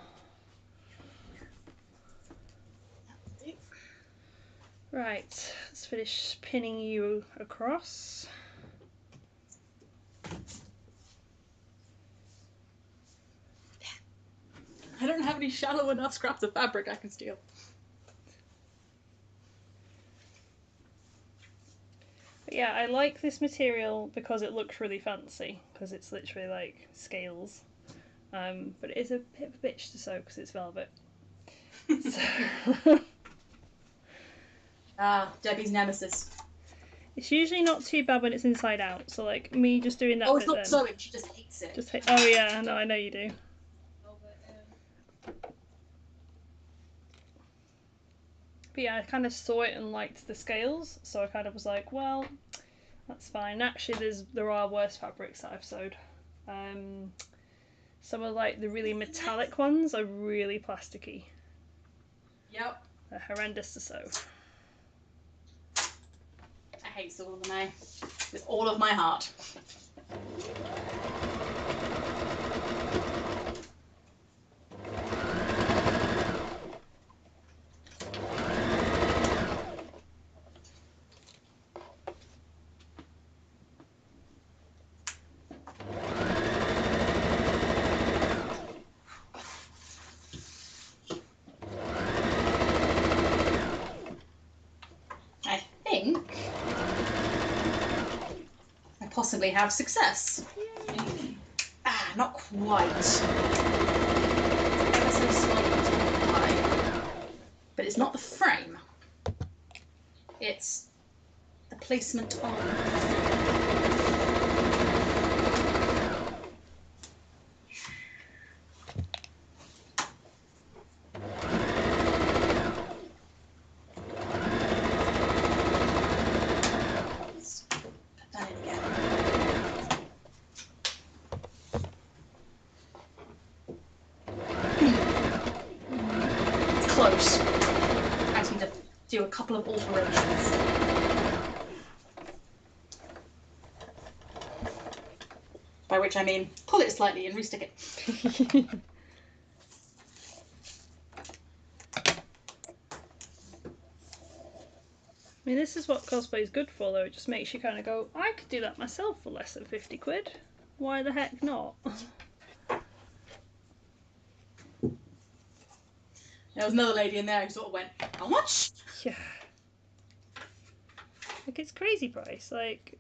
Right, let's finish pinning you across. I don't have any shallow enough scraps of fabric I can steal. But yeah, I like this material because it looks really fancy, because it's literally like scales. But it is a bit of a bitch to sew because it's velvet. So Debbie's nemesis. it's usually not too bad when it's inside out. So like me just doing that. Oh, it's bit not then, sewing. She just hates it. oh yeah, no, I know you do. But yeah, I kind of saw it and liked the scales, so I kind of was like, well, that's fine. Actually, there are worse fabrics that I've sewed. Some of like the really metallic ones are really plasticky. Yep. They're horrendous to sew. I hate sewing them, eh? With all of my heart. possibly have success. Yay. Ah, not quite. Ever so slightly too high. But it's not the frame. It's the placement on. Let's put that in again. It's close. I just need to do a couple of alterations. By which I mean pull it slightly and restick it. I mean, this is what cosplay is good for, though. It just makes you kind of go, I could do that myself for less than 50 quid. Why the heck not? There was another lady in there who sort of went, how much? Yeah. Like, it's crazy price. Like,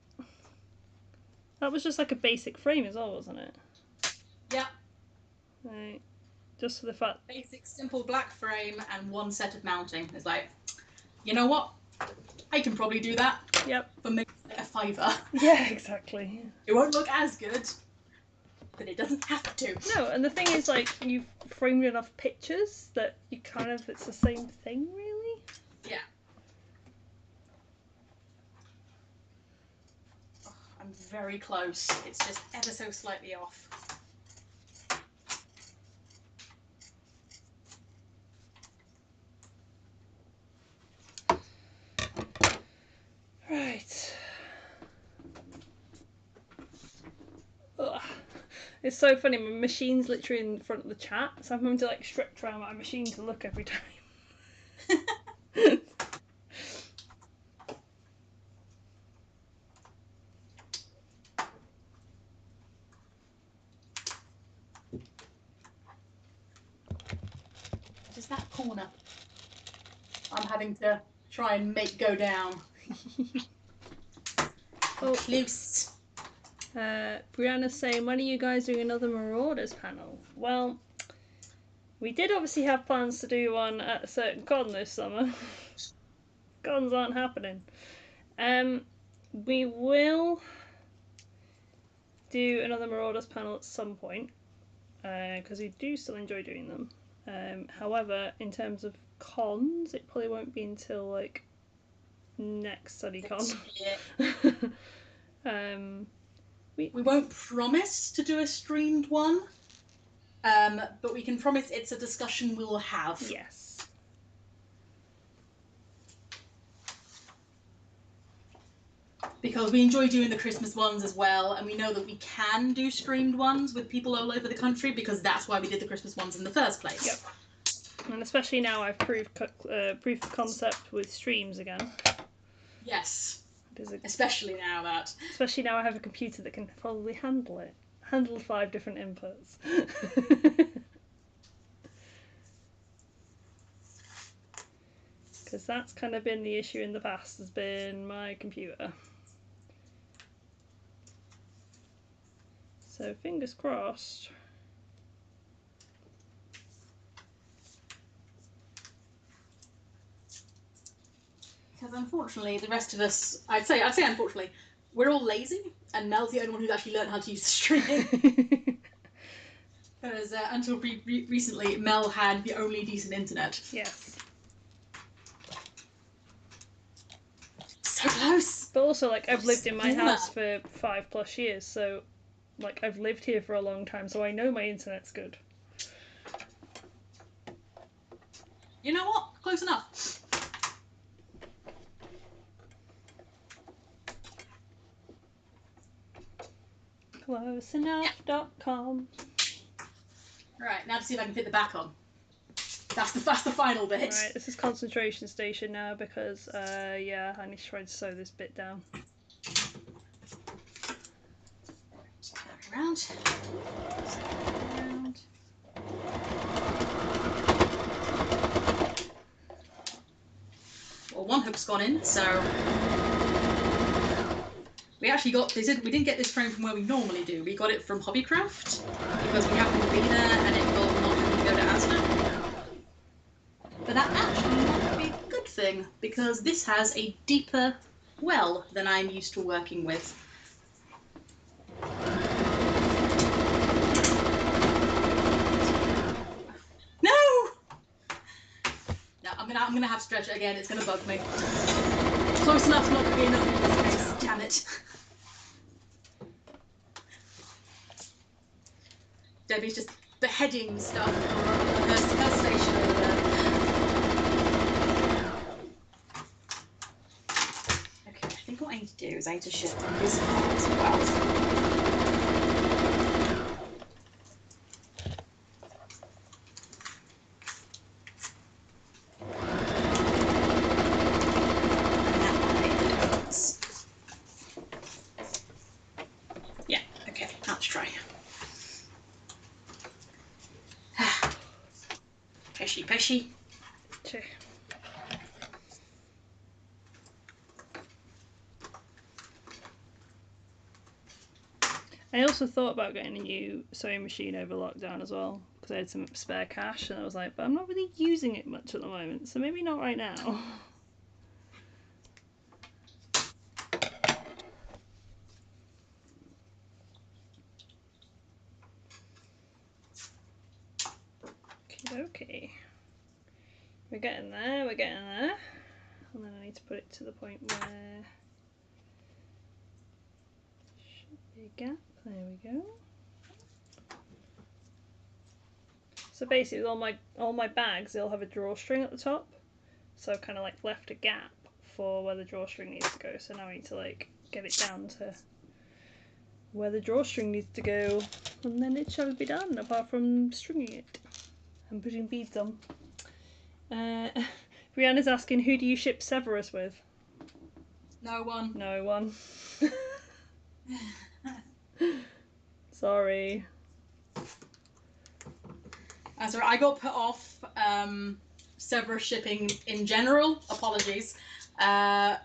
that was just like a basic frame as well, wasn't it? Yeah. Like, just for the fact. Basic, simple black frame and one set of mounting. It's like, you know what? I can probably do that. Yep. For maybe like a £5. Yeah, exactly. It won't look as good, but it doesn't have to. No, and the thing is, like, you've framed enough pictures that you kind of, it's the same thing, really. Yeah. Oh, I'm very close. It's just ever so slightly off. Right. Ugh. It's so funny, my machine's literally in front of the chat, so I'm having to like stretch around my machine to look every time. Just that corner. I'm having to try and make go down. Oh, Loose. Brianna's saying, when are you guys doing another Marauders panel? Well, we did obviously have plans to do one at a certain con this summer. Cons aren't happening. We will do another Marauders panel at some point, because we do still enjoy doing them. However, in terms of cons, it probably won't be until like next study con. We won't promise to do a streamed one, but we can promise it's a discussion we'll have. Yes. Because we enjoy doing the Christmas ones as well, and we know that we can do streamed ones with people all over the country, because that's why we did the Christmas ones in the first place. Yep. And especially now I've proof of concept with streams again. Yes. Especially now that. Especially now I have a computer that can probably handle it. Handle 5 different inputs. Because that's kind of been the issue in the past, has been my computer. So fingers crossed. Because unfortunately, the rest of us, I'd say unfortunately, we're all lazy, and Mel's the only one who's actually learned how to use streaming. Because until recently, Mel had the only decent internet. Yes. So close! But also, like, I've lived in my house for 5+ years, so, like, I've lived here for a long time, so I know my internet's good. You know what? Close enough. Closeenough.com. Right, now to see if I can fit the back on. That's the final bit. Right, this is concentration station now because, yeah, I need to try and sew this bit down. Around. Well, one hook's gone in, so We actually got this. We didn't get this frame from where we normally do. We got it from Hobbycraft because we happened to be there, and it will not happen to go to Asda. But that actually might be a good thing because this has a deeper well than I'm used to working with. No! No, I'm gonna have to stretch it again. It's gonna bug me. Close enough's not gonna be enough in this case. Damn it. Debbie's just beheading stuff on her station over there. Okay, I think what I need to do is I need to shift this part as well. Yeah, okay, let's try. Peshy, peshy. Sure. I also thought about getting a new sewing machine over lockdown as well because I had some spare cash and I was like, but I'm not really using it much at the moment, so maybe not right now. Okay. We're getting there, and then I need to put it to the point where should be a gap. There we go. So basically all my bags, they'll have a drawstring at the top, so I've kind of like left a gap for where the drawstring needs to go. So now I need to like get it down to where the drawstring needs to go, and then it shall be done, apart from stringing it and putting beads on. Brianna's asking, who do you ship Severus with? No one. No one. Sorry. Sorry, I got put off Severus shipping in general, apologies, by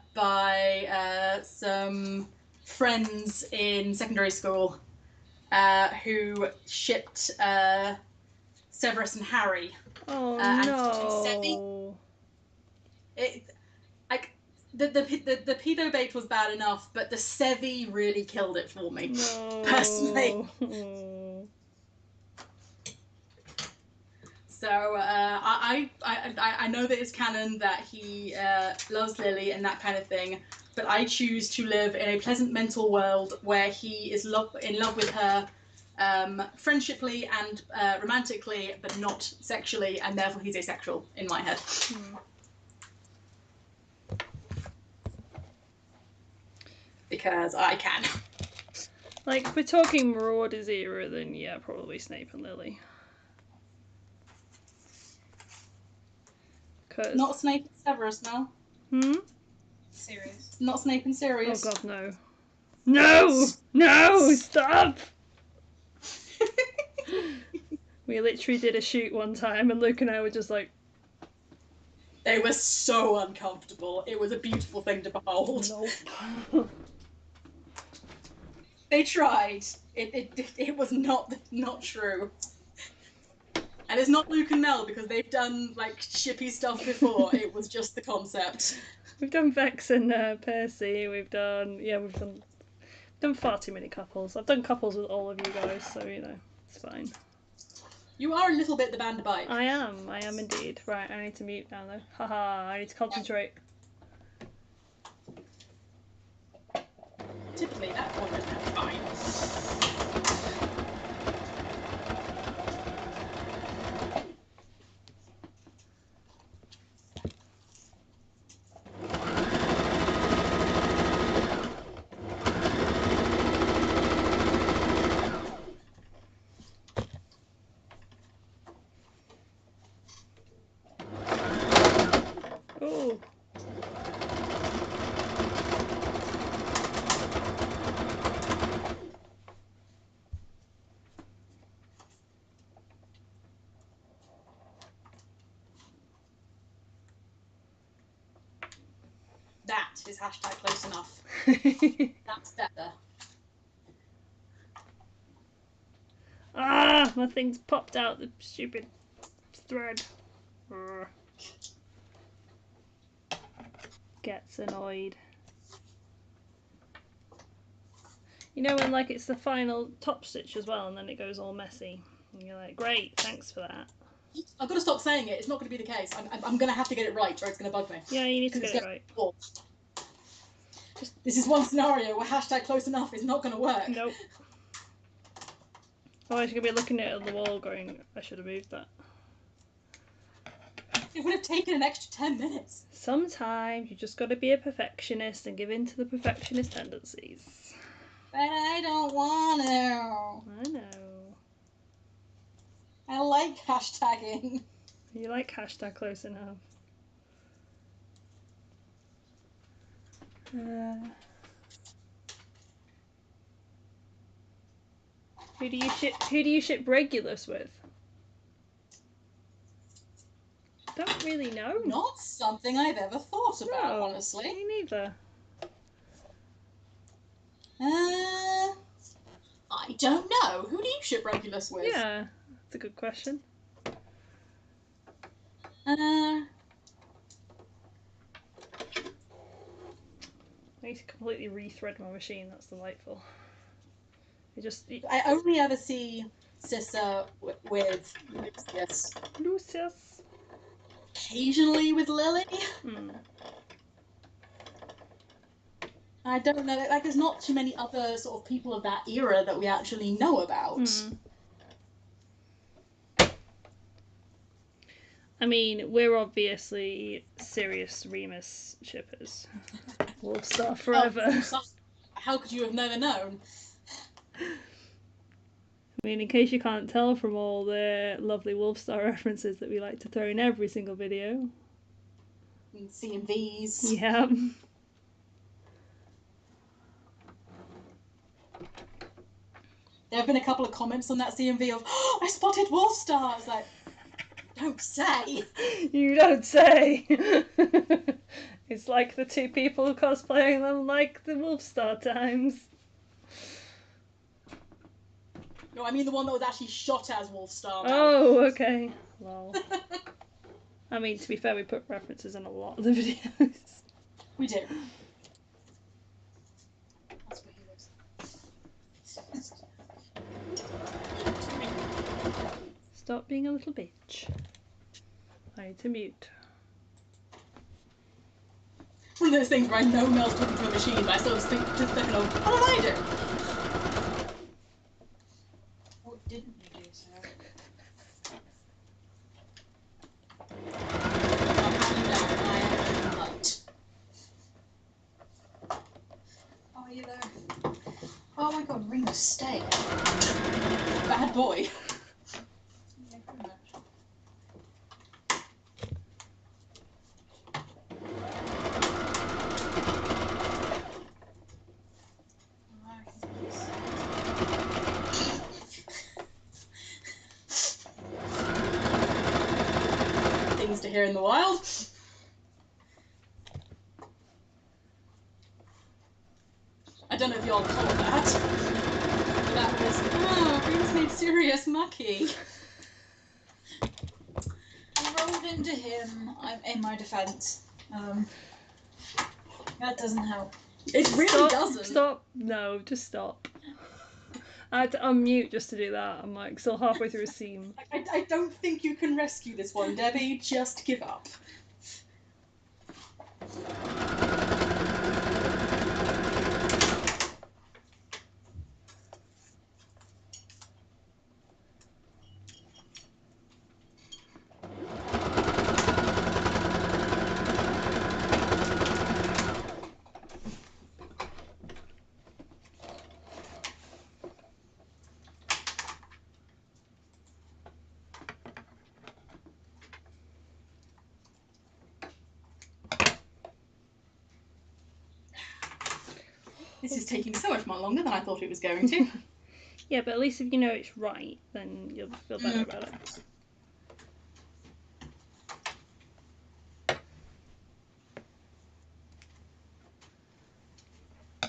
some friends in secondary school who shipped Severus and Harry. Oh no! The pedo bait was bad enough, but the Sevi really killed it for me. No. Personally. So I know that it's canon that he loves Lily and that kind of thing, but I choose to live in a pleasant mental world where he is in love with her friendshiply and romantically, but not sexually, and therefore he's asexual in my head. Because I can. Like, if we're talking Marauders era, then yeah, probably Snape and Lily. Cause... Not Snape and Severus, no? Sirius. Not Snape and Sirius. Oh god, no. No! No! Stop! We literally did a shoot one time and Luke and I were just like... They were so uncomfortable. It was a beautiful thing to behold. Nope. They tried. It was not true. And it's not Luke and Mel because they've done like shippy stuff before. It was just the concept. We've done Vex and Percy. We've done far too many couples. I've done couples with all of you guys, so you know it's fine. You are a little bit the Bandurbite. I am indeed. Right, I need to mute now though. Haha, I need to concentrate. Typically, that point is fine. Oh. That is hashtag close enough. That's Ah, my thing's popped out the stupid thread. Urgh. Gets annoyed. You know when like it's the final top stitch as well and then it goes all messy. And you're like, great, thanks for that. I've got to stop saying it. It's not going to be the case. I'm going to have to get it right or it's going to bug me. Yeah, you need to get it right. This is one scenario where hashtag close enough is not going to work. Nope. Otherwise you're going to be looking at it on the wall going, I should have moved that. It would have taken an extra 10 minutes. Sometimes you just got to be a perfectionist and give in to the perfectionist tendencies. But I don't want I to. know. I like hashtagging. You like hashtag close enough. Who do you ship Regulus with? Don't really know. Not something I've ever thought about, No, honestly. Me neither. I don't know. Who do you ship Regulus with? Yeah, that's a good question. I need to completely rethread my machine. That's delightful. I only ever see Sissa with Lucius. Lucius. Occasionally with Lily. I don't know. Like, there's not too many other sort of people of that era that we actually know about. I mean, we're obviously serious Remus shippers. Wolfstar forever. Oh, how could you have never known? I mean, in case you can't tell from all the lovely Wolfstar references that we like to throw in every single video. CMVs. Yeah. There have been a couple of comments on that CMV of, oh, I spotted Wolfstar. I was like, don't say. You don't say. It's like the two people cosplaying them like the Wolfstar times. No, I mean the one that was actually shot as Wolfstar. Oh, okay. Well, I mean, to be fair, we put references in a lot of the videos. We do. That's where he lives. Stop being a little bitch. I need to mute. One of those things where I know Mel's talking to a machine, but I still just thinking of, what did I do? What didn't you do, Sarah? Oh, are you there? Oh my god, Ringo, stay. Bad boy. Yeah, pretty much. Things to hear in the wild. I don't know if y'all caught that. But that was, oh, Green's made serious mucky. I rolled into him, in my defence. That doesn't help. It really doesn't. Stop. No, just stop. I had to unmute just to do that. I'm like still halfway through a seam. I don't think you can rescue this one, Debbie. Just give up. This is taking so much more longer than I thought it was going to. Yeah, but at least if you know it's right, then you'll feel better about it.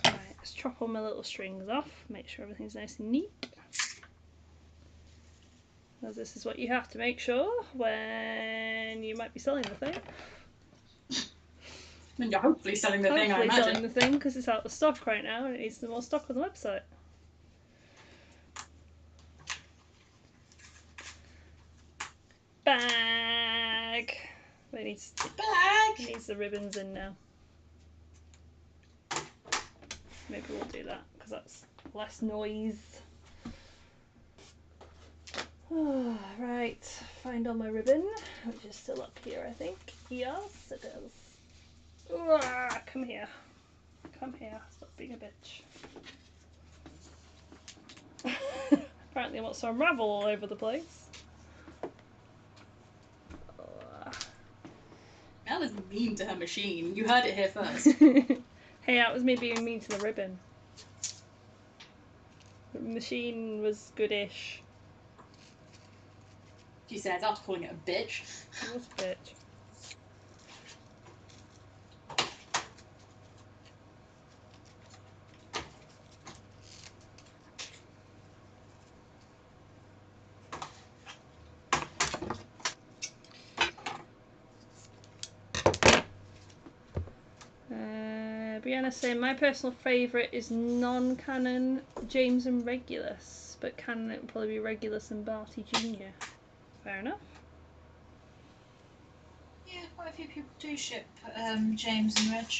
Right, let's chop all my little strings off, make sure everything's nice and neat. As this is what you have to make sure when you might be selling the thing. And you're hopefully selling the thing, I Hopefully imagine. selling the thing because it's out of stock right now and it needs some more stock on the website. Bag. It needs the ribbons in now. Maybe we'll do that because that's less noise. Oh, right, find all my ribbon, which is still up here, I think. Yes, it is. Come here. Come here. Stop being a bitch. Apparently I want to unravel all over the place. Mel is mean to her machine. You heard it here first. Hey, that was me being mean to the ribbon. The machine was goodish. She says after calling it a bitch. It was a bitch. Brianna saying my personal favourite is non-canon James and Regulus, but canon it would probably be Regulus and Barty Jr. Fair enough. Yeah, quite a few people do ship James and Reg,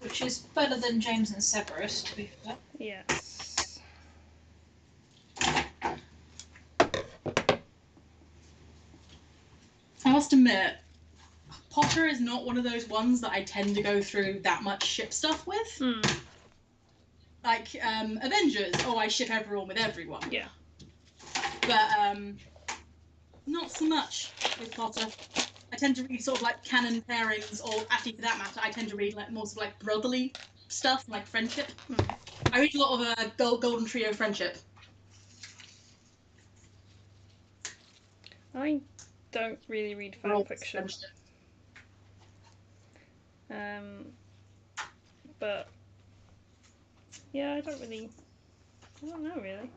which is better than James and Severus, to be fair. Yes. I must admit, Potter is not one of those ones that I tend to go through that much ship stuff with. Like, Avengers, I ship everyone with everyone. Yeah. But, not so much with Potter. I tend to read sort of like canon pairings, or actually for that matter, I tend to read like more sort of like brotherly stuff, like friendship. I read a lot of Golden Trio friendship. I don't really read fan fiction. But yeah, I don't know really.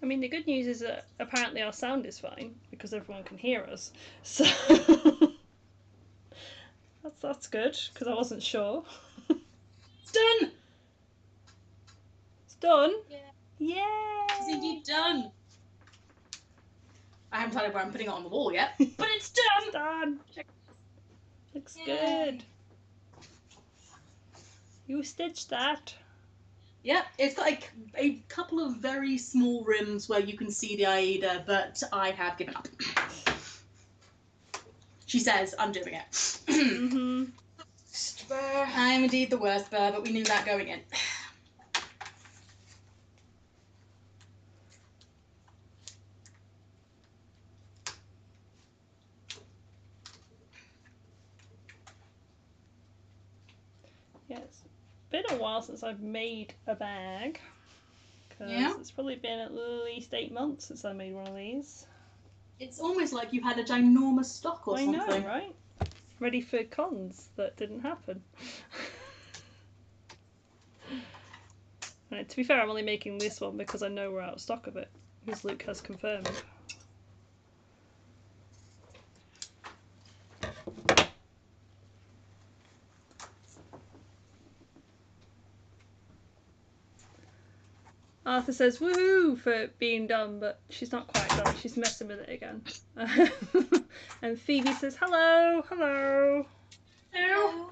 I mean, the good news is that apparently our sound is fine because everyone can hear us. So that's good because I wasn't sure. It's done. It's done. Yeah. Yay! It's indeed done. I haven't decided where I'm putting it on the wall yet, but it's done. It's done. Looks Yay. good. You stitched that. Yeah, it's got a couple of very small rims where you can see the Aida, but I have given up. She says, I'm doing it. Mm-hmm. I'm indeed the worst burr, but we knew that going in. Yeah, it's been a while since I've made a bag. Yeah. It's probably been at least 8 months since I made one of these. It's almost like you had a ginormous stock or something. I know, right? Ready for cons that didn't happen. Right, to be fair, I'm only making this one because I know we're out of stock of it, because Luke has confirmed. Arthur says woohoo for being done, but she's not quite done. She's messing with it again. And Phoebe says hello, hello. Hello.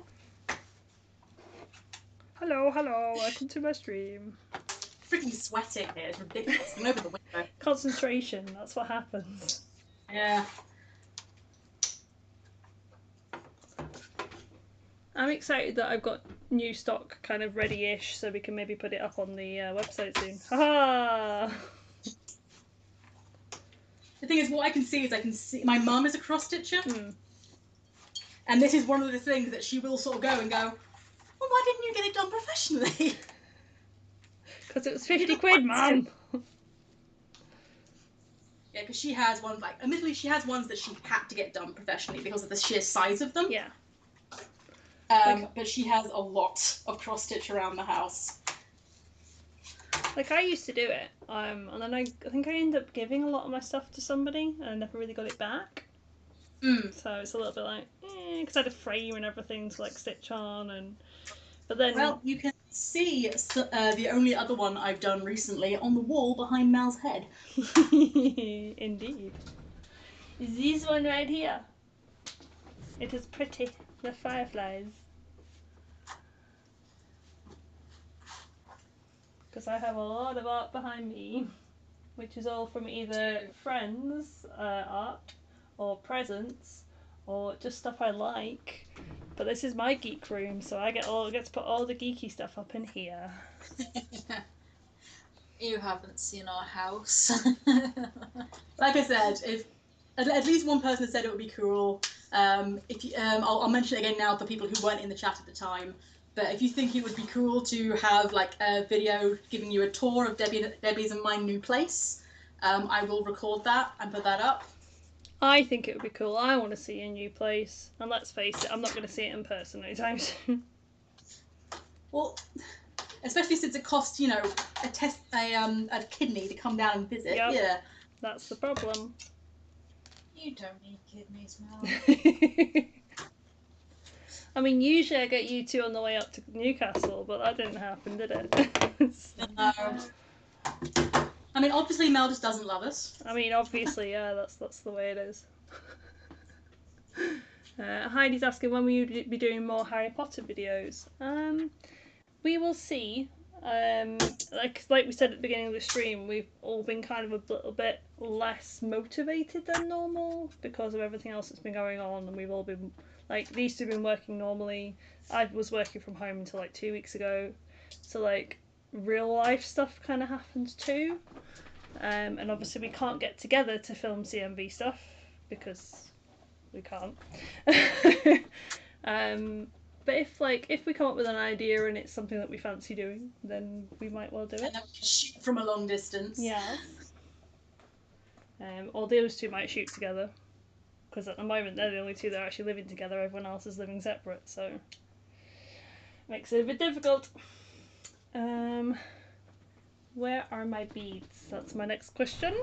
Hello, hello, welcome to my stream. Freaking sweating here, it's ridiculous. I'm over the window. Concentration, that's what happens. Yeah. I'm excited that I've got new stock kind of ready-ish, so we can maybe put it up on the website soon. Haha! The thing is, what I can see my mum is a cross stitcher, and this is one of the things that she will sort of go and go, well, why didn't you get it done professionally? Because it was 50 quid, Mum. Yeah, because she has ones, like, admittedly, she has ones that she had to get done professionally because of the sheer size of them. Yeah. But she has a lot of cross stitch around the house. Like, I used to do it, and then I think I ended up giving a lot of my stuff to somebody, and I never really got it back. So it's a little bit like, because I had a frame and everything to, like, stitch on, but then... Well, you can see the only other one I've done recently on the wall behind Mal's head. Indeed. This one right here. It is pretty. The fireflies. Because I have a lot of art behind me, which is all from either friends' art, or presents, or just stuff I like. But this is my geek room, so I get to put all the geeky stuff up in here. You haven't seen our house. Like I said, if at least one person said it would be cool. If you, I'll mention it again now for people who weren't in the chat at the time. But if you think it would be cool to have like a video giving you a tour of Debbie's and my new place, I will record that and put that up. I think it would be cool. I want to see a new place, and let's face it, I'm not going to see it in person anytime soon. Well, especially since it costs, you know, a kidney to come down and visit. Yep. Yeah. That's the problem. You don't need kidneys, Mel. I mean, usually I get you two on the way up to Newcastle, but that didn't happen, did it? No. I mean, obviously Mel just doesn't love us. I mean, obviously, yeah, that's the way it is. Heidi's asking when will you be doing more Harry Potter videos. We will see. Like we said at the beginning of the stream, we've all been kind of a little bit less motivated than normal because of everything else that's been going on, and we've all been like these two have been working normally. I was working from home until like 2 weeks ago, so like real life stuff kind of happened too. And obviously we can't get together to film CMV stuff because we can't. But if we come up with an idea and it's something that we fancy doing, then we might well do it. And then we can shoot from a long distance. Yes. Or those two might shoot together, because at the moment they're the only two that are actually living together. Everyone else is living separate, so makes it a bit difficult. Where are my beads? That's my next question.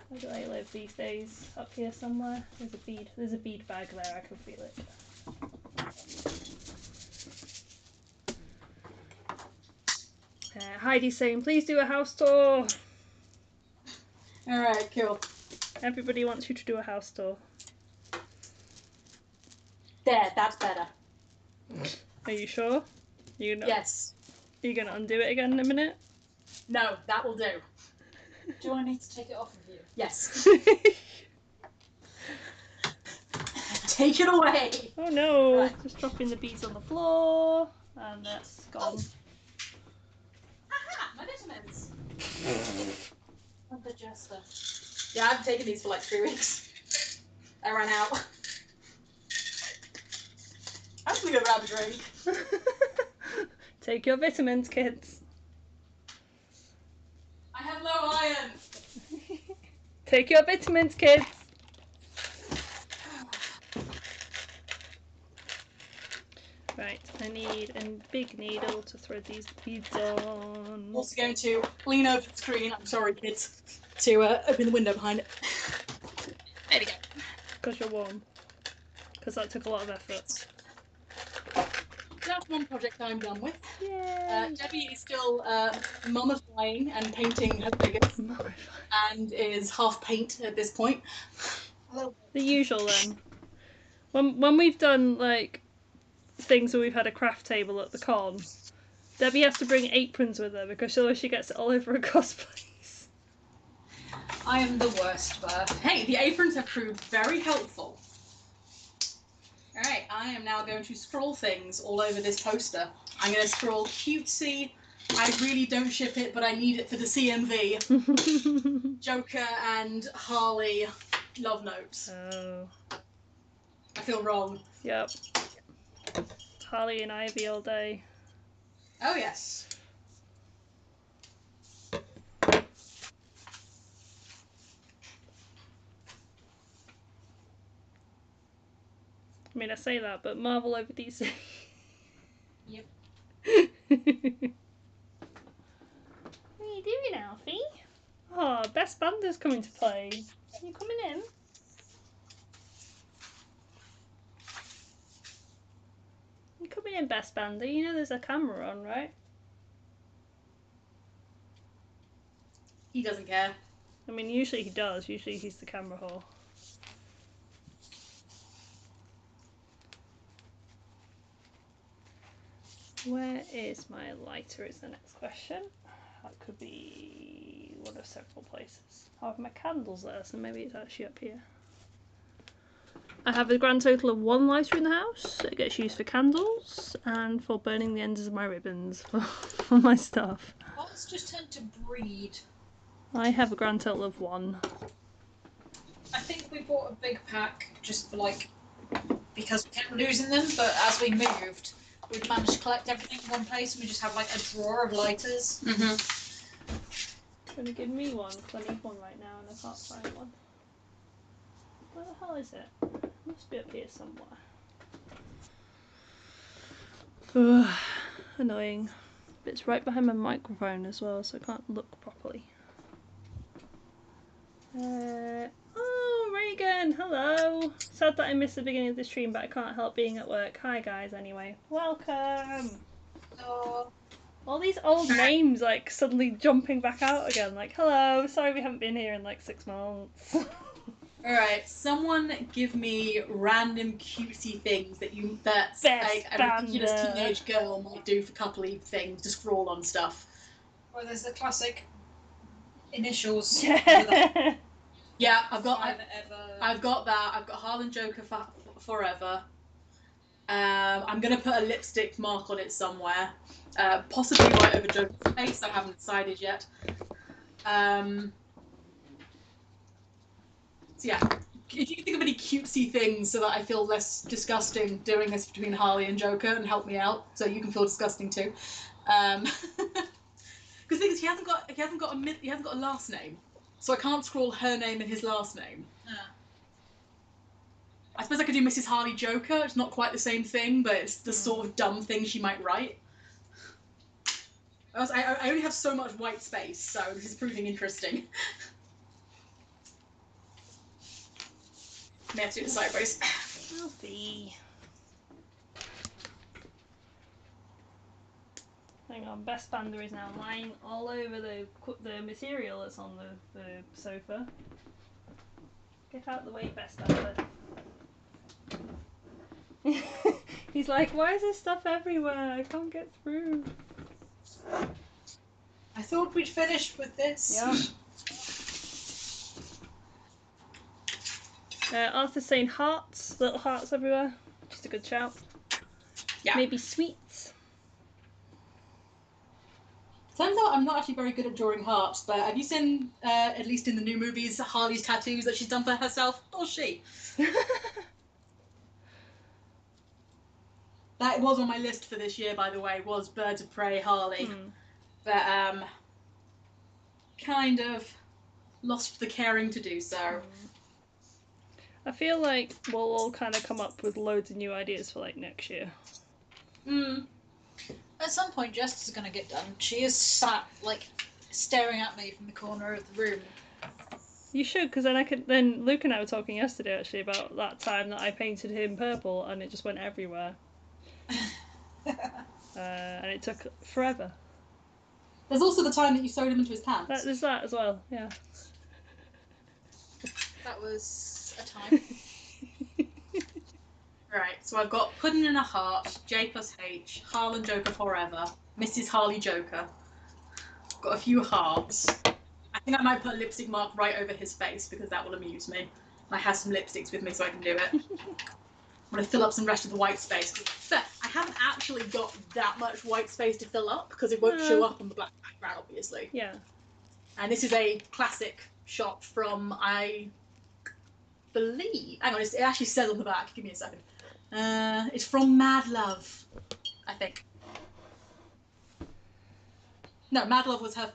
Where do I live these days? Up here somewhere? There's a bead bag there, I can feel it. Heidi's saying, please do a house tour. Alright, cool. Everybody wants you to do a house tour. There, that's better. Are you sure? Yes. Are you going to undo it again in a minute? No, that will do. Do I need to take it off of you? Yes. Take it away. Oh no, Right. Just dropping the beads on the floor, and that's gone. Aha, my vitamins. I'm the jester. Yeah, I've taken these for like 3 weeks. I ran out. I'm just gonna go grab a drink. Take your vitamins, kids. I have low iron. Take your vitamins, kids. Right, I need a big needle to thread these beads on. I'm also going to lean over the screen, I'm sorry kids, to open the window behind it. There we go. Because you're warm. Because that took a lot of effort. That's one project I'm done with. Yay! Debbie is still mummifying and painting her figures, and is half paint at this point. The usual then. When we've done like things where we've had a craft table at the con, Debbie has to bring aprons with her because otherwise she gets it all over her cosplays. I am the worst bird. Hey, the aprons have proved very helpful. Alright, I am now going to scroll things all over this poster. I'm going to scroll cutesy I really don't ship it, but I need it for the CMV. Joker and Harley love notes. Oh. I feel wrong. Yep. Harley and Ivy all day. Oh, yes. I mean, I say that, but Marvel over DC. Yep. What are you doing, Alfie? Oh, Best Bander's coming to play. Are you coming in? You coming in, Best Bander? You know there's a camera on, right? He doesn't care. I mean, usually he does. Usually he's the camera whore. Where is my lighter is the next question. That could be one of several places. I have my candles there, so maybe it's actually up here. I have a grand total of 1 lighter in the house. It gets used for candles and for burning the ends of my ribbons for my stuff. Let's just tend to breed. I have a grand total of 1. I think we bought a big pack just for because we kept losing them, but as we moved, we'd managed to collect everything in one place and we just have a drawer of lighters. Gonna give me one because I need one right now and I can't find one. Where the hell is it? It must be up here somewhere. Ugh, annoying. But it's right behind my microphone as well, so I can't look properly. Oh, Reagan, hello! Sad that I missed the beginning of the stream, but I can't help being at work. Hi guys, anyway. Welcome! Oh. All these old names, suddenly jumping back out again. Hello, sorry we haven't been here in 6 months. Alright, someone give me random cutesy things that a ridiculous teenage girl might do for coupley things to scroll on stuff. Well, there's the classic initials. Yeah, I've got that. I've got Harlan Joker forever. I'm gonna put a lipstick mark on it somewhere, possibly right over Joker's face. I haven't decided yet. So yeah, if you can think of any cutesy things so that I feel less disgusting doing this between Harley and Joker, and help me out so you can feel disgusting too. Because the thing is, he hasn't got a last name, so I can't scroll her name and his last name. I suppose I could do Mrs. Harley Joker. It's not quite the same thing, but it's the sort of dumb thing she might write. I only have so much white space, so this is proving interesting. May have to do it sideways. Alfie. Hang on, Best Bander is now lying all over the material that's on the sofa. Get out the way, Best Bander. He's like, why is there stuff everywhere? I can't get through. I thought we'd finished with this. Yeah. Arthur's saying hearts, little hearts everywhere. Just a good shout. Yeah. Maybe sweets. Turns out I'm not actually very good at drawing hearts, but have you seen, at least in the new movies, Harley's tattoos that she's done for herself? Or she? That was on my list for this year, by the way, was Birds of Prey Harley. But, kind of lost the caring to do so. I feel like we'll all kind of come up with loads of new ideas for next year. At some point, Jess is going to get done. She is sat staring at me from the corner of the room. You should, because then Luke and I were talking yesterday actually about that time that I painted him purple and it just went everywhere. And it took forever. There's also the time that you sewed him into his pants. There's that as well, yeah. That was a time. Right, so I've got Puddin' in a Heart, J plus H, Harlan Joker Forever, Mrs. Harley Joker. Got a few hearts. I think I might put a lipstick mark right over his face because that will amuse me. I have some lipsticks with me so I can do it. I'm going to fill up some rest of the white space. I haven't actually got that much white space to fill up because it won't show up on the black background, obviously. Yeah. And this is a classic shot from, I believe, hang on, it actually says on the back. Give me a second. It's from Mad Love, I think. No, Mad Love was her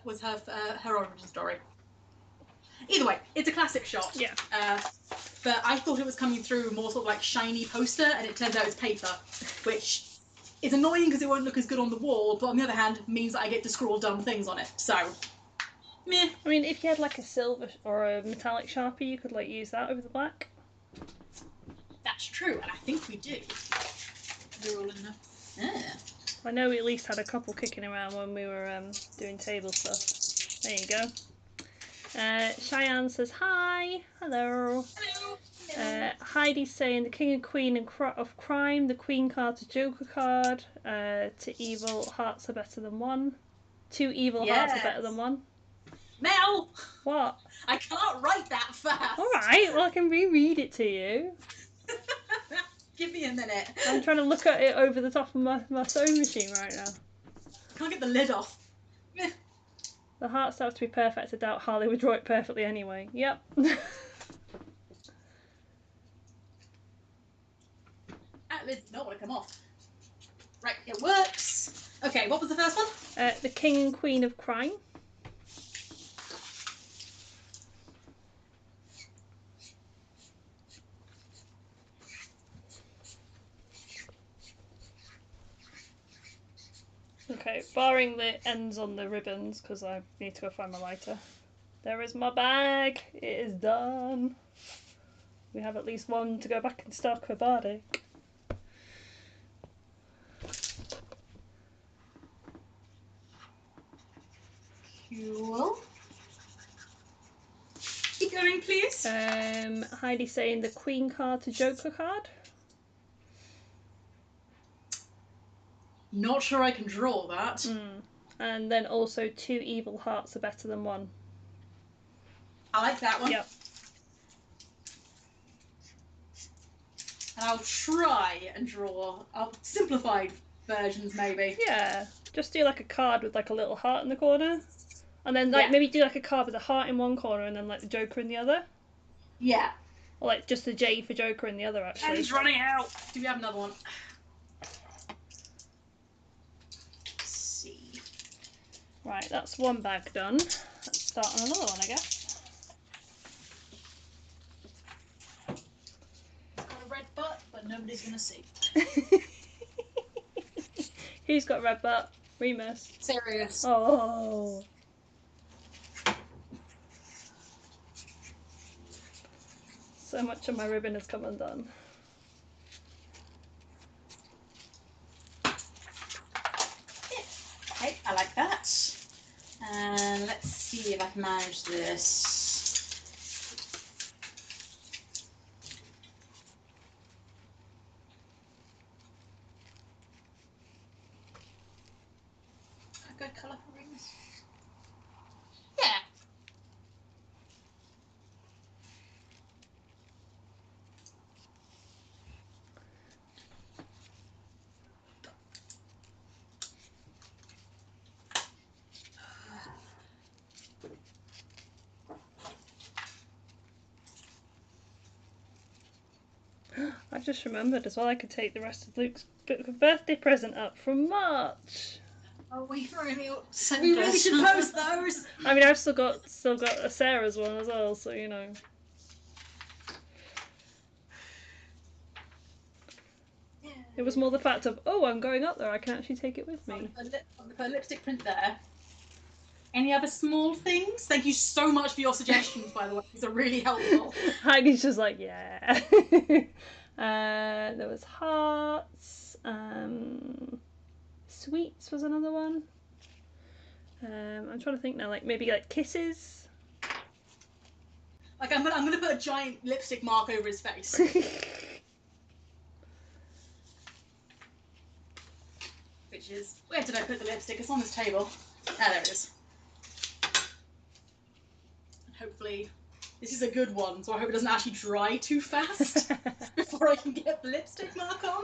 origin story. Either way, it's a classic shot. Yeah. But I thought it was coming through more sort of like shiny poster, and it turns out it's paper, which is annoying because it won't look as good on the wall, but on the other hand, means that I get to scrawl dumb things on it. So, meh. I mean, if you had like a silver or a metallic Sharpie, you could like use that over the black. That's true, and I think we do. They're all in there. Yeah. I know we at least had a couple kicking around when we were doing table stuff. There you go. Cheyenne says hi. Hello. Hello. Heidi's saying the king and queen of crime, the queen card to joker card, to evil hearts are better than one. Two evil hearts are better than one. Mel! What? I can't write that fast. Alright, well I can reread it to you. Give me a minute. I'm trying to look at it over the top of my sewing machine right now. Can't get the lid off. The hearts have to be perfect. I doubt Harley would draw it perfectly anyway. Yep. That lid did not want to come off. Right, it works. Okay, what was the first one? The king and queen of crime. Okay, barring the ends on the ribbons, because I need to go find my lighter. There is my bag. It is done. We have at least one to go back in stock for Bardic. Cool. Keep going, please. Heidi saying the queen card to joker card. Not sure I can draw that. And then also two evil hearts are better than one. I like that one. Yep. And I'll try and draw simplified versions, maybe. Yeah, just do like a card with like a little heart in the corner. And then like maybe do like a card with a heart in one corner and then like the joker in the other. Yeah. Or like just the J for joker in the other, actually. Pen's running out. Do we have another one? Right, that's one bag done. Let's start on another one, I guess. Got a red butt, but nobody's gonna see. Who's got red butt? Remus. Serious. Oh. So much of my ribbon has come undone. Okay, I like that. And let's see if I can manage this. A good colour for rings. Yeah. I just remembered as well I could take the rest of Luke's birthday present up from March. Oh, we really We really should post those. I mean, I've still got a Sarah's one as well, so you know. Yeah. It was more the fact of, oh, I'm going up there, I can actually take it with me. Put a lipstick print there. Any other small things? Thank you so much for your suggestions, by the way. These are really helpful. Heidi's just like, yeah. There was hearts. Sweets was another one. I'm trying to think now, like maybe like kisses. Like I'm gonna put a giant lipstick mark over his face. Which is, where did I put the lipstick? It's on this table. Ah, there it is. And hopefully, this is a good one, so I hope it doesn't actually dry too fast before I can get the lipstick mark on.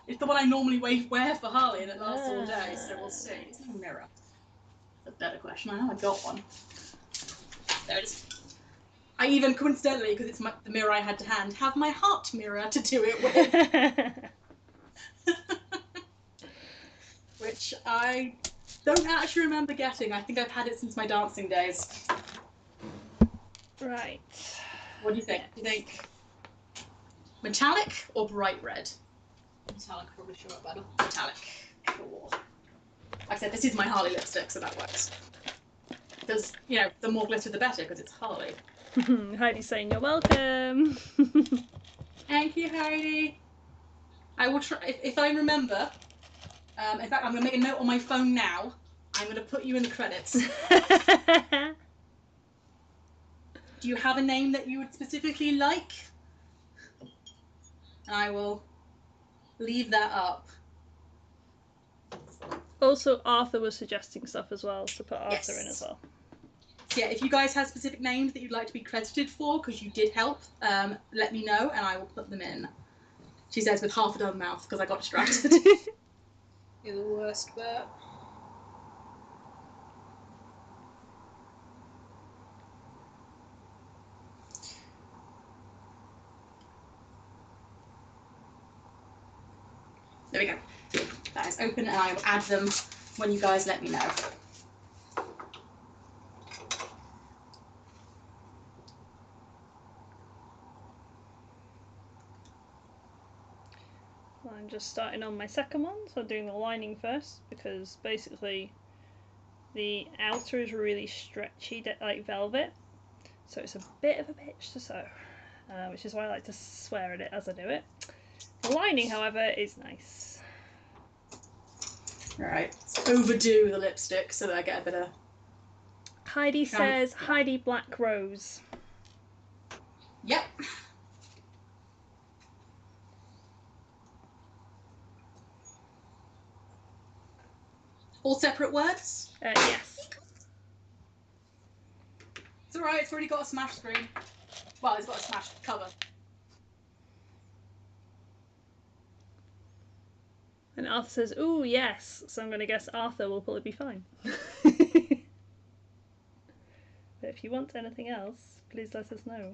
It's the one I normally wear for Harley, and it lasts all day, so we'll see. It's no mirror. That's a better question. I know I got one. There it is. I even, coincidentally, because it's the mirror I had to hand, have my heart mirror to do it with. Which I don't actually remember getting. I think I've had it since my dancing days. Right. What do you think? Do you think metallic or bright red? Metallic probably show up better. Metallic. Cool. Like I said, this is my Harley lipstick, so that works. Because, you know, the more glitter the better, because it's Harley. Heidi's saying you're welcome. Thank you, Heidi. I will try, if I remember, in fact, I'm going to make a note on my phone now. I'm going to put you in the credits. Do you have a name that you would specifically like? And I will leave that up. Also, Arthur was suggesting stuff as well, so put Arthur in as well. So yeah, if you guys have specific names that you'd like to be credited for, because you did help, let me know and I will put them in. She says with half a done mouth, because I got distracted. You're the worst bet. There we go. That is open and I will add them when you guys let me know. I'm just starting on my second one, so I'm doing the lining first, because basically the outer is really stretchy, like velvet, so it's a bit of a bitch to sew, which is why I like to swear at it as I do it. The lining, however, is nice. Alright, overdo the lipstick so that I get a bit of... Heidi says, Heidi Black Rose. Yep. All separate words? Yes. It's alright, it's already got a smash screen. Well, it's got a smash cover. And Arthur says, ooh, yes. So I'm going to guess Arthur will probably be fine. But if you want anything else, please let us know.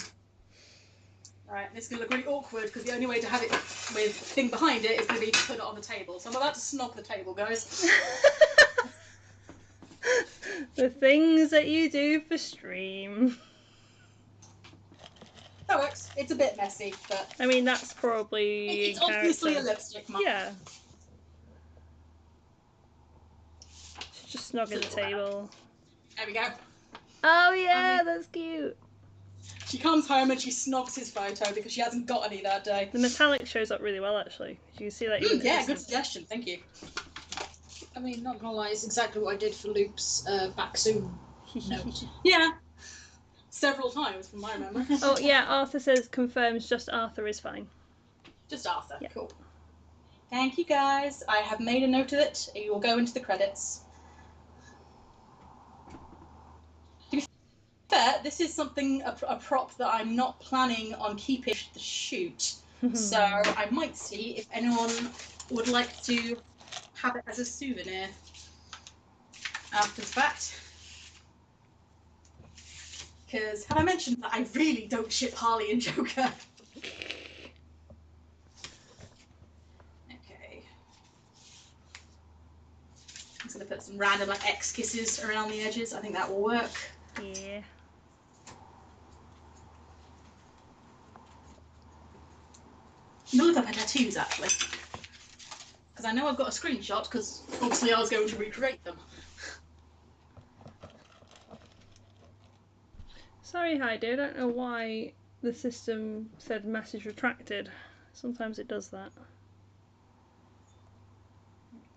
Right, this is going to look really awkward because the only way to have it with thing behind it is going to be to put it on the table. So I'm about to snog the table, guys. The things that you do for stream. That works. It's a bit messy, but... I mean, that's probably... It's obviously a lipstick mark. Yeah. Just snogging the table. There we go. Oh yeah, that's cute. She comes home and she snogs his photo because she hasn't got any that day. The metallic shows up really well, actually. You can see that. Yeah, good suggestion. Thank you. I mean, not gonna lie, it's exactly what I did for Luke's back soon note. Yeah. Several times from my memory. Oh yeah, Arthur says confirms just Arthur is fine. Just Arthur. Yeah. Cool. Thank you, guys. I have made a note of it. It will go into the credits. To be fair, this is something, a prop that I'm not planning on keeping the shoot. So I might see if anyone would like to have it as a souvenir after the fact. Because have I mentioned that I really don't ship Harley and Joker? Okay. I'm just going to put some random like X kisses around the edges. I think that will work. Yeah. I'm going to look up her tattoos actually. Because I know I've got a screenshot because obviously I was going to recreate them. Sorry, Heidi, I don't know why the system said message retracted. Sometimes it does that.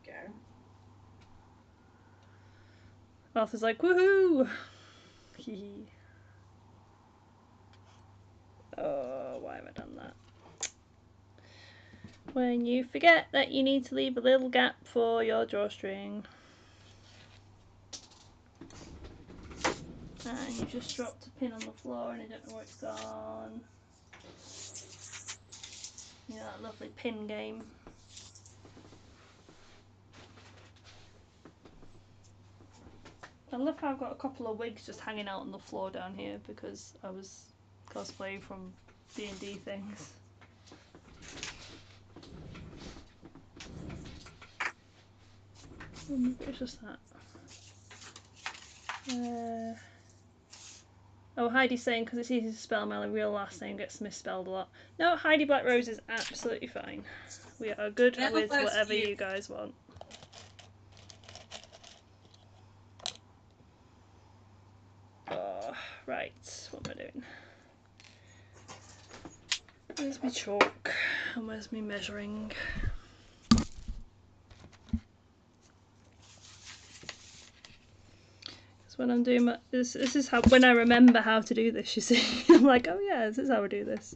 Go. Arthur's like, woohoo! Oh, why have I done that? When you forget that you need to leave a little gap for your drawstring. And you just dropped a pin on the floor and I don't know where it's gone. Yeah, that lovely pin game. I love how I've got a couple of wigs just hanging out on the floor down here because I was cosplaying from D&D things. It's just that. Oh, Heidi's saying because it's easy to spell, my real last name gets misspelled a lot. No, Heidi Black Rose is absolutely fine. We are good with whatever you guys want. Oh, right, what am I doing? Where's my chalk? And where's my measuring? When I'm doing this is how, when I remember how to do this, you see. I'm like, oh yeah, this is how I do this.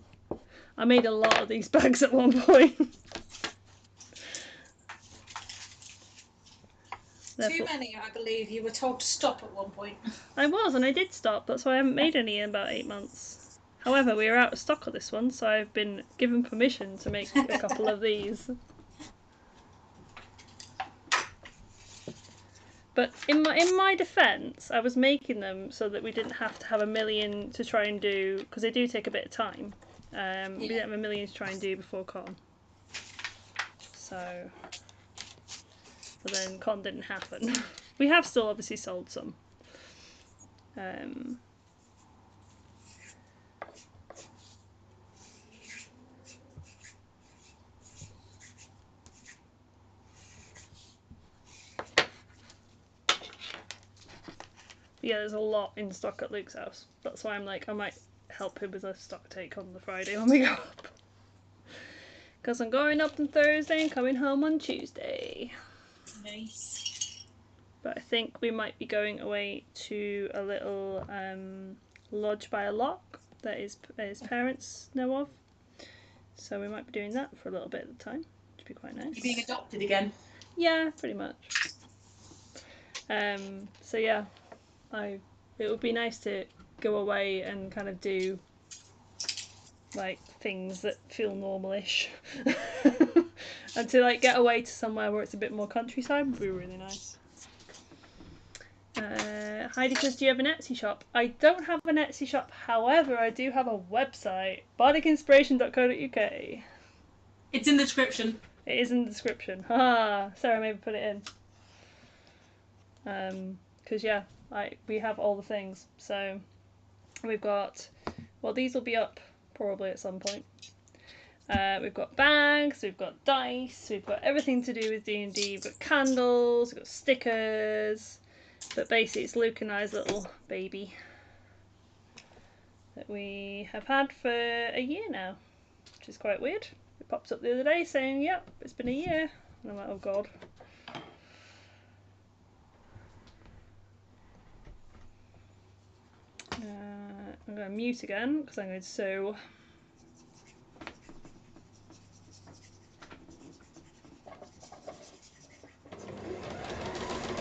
I made a lot of these bags at one point. Too many, I believe. You were told to stop at one point. I was, and I did stop. That's why I haven't made any in about 8 months. However, we are out of stock of this one, so I've been given permission to make a couple of these. But in my defence, I was making them so that we didn't have to have a million to try and do, because they do take a bit of time. We didn't have a million to try and do before con. So, but then con didn't happen. We have still obviously sold some. Yeah, there's a lot in stock at Luke's house. That's why I'm like, I might help him with a stock take on the Friday when we go up. Because I'm going up on Thursday and coming home on Tuesday. Nice. But I think we might be going away to a little lodge by a lock that his parents know of. So we might be doing that for a little bit at the time, which would be quite nice. You're being adopted again? Yeah, pretty much. So yeah, it would be nice to go away and kind of do like things that feel normalish. And to like get away to somewhere where it's a bit more countryside would be really nice. Heidi says, do you have an Etsy shop? I don't have an Etsy shop, however I do have a website, bardicinspiration.co.uk. It's in the description. It is in the description. Haha, Sarah maybe put it in. Because yeah, we have all the things. So we've got, well, these will be up probably at some point. We've got bags, we've got dice, we've got everything to do with D&D, we've got candles, we've got stickers, but basically it's Luke and I's little baby that we have had for a year now, which is quite weird. It popped up the other day saying, yep, it's been a year, and I'm like, oh god. I'm going to mute again because I'm going to sew.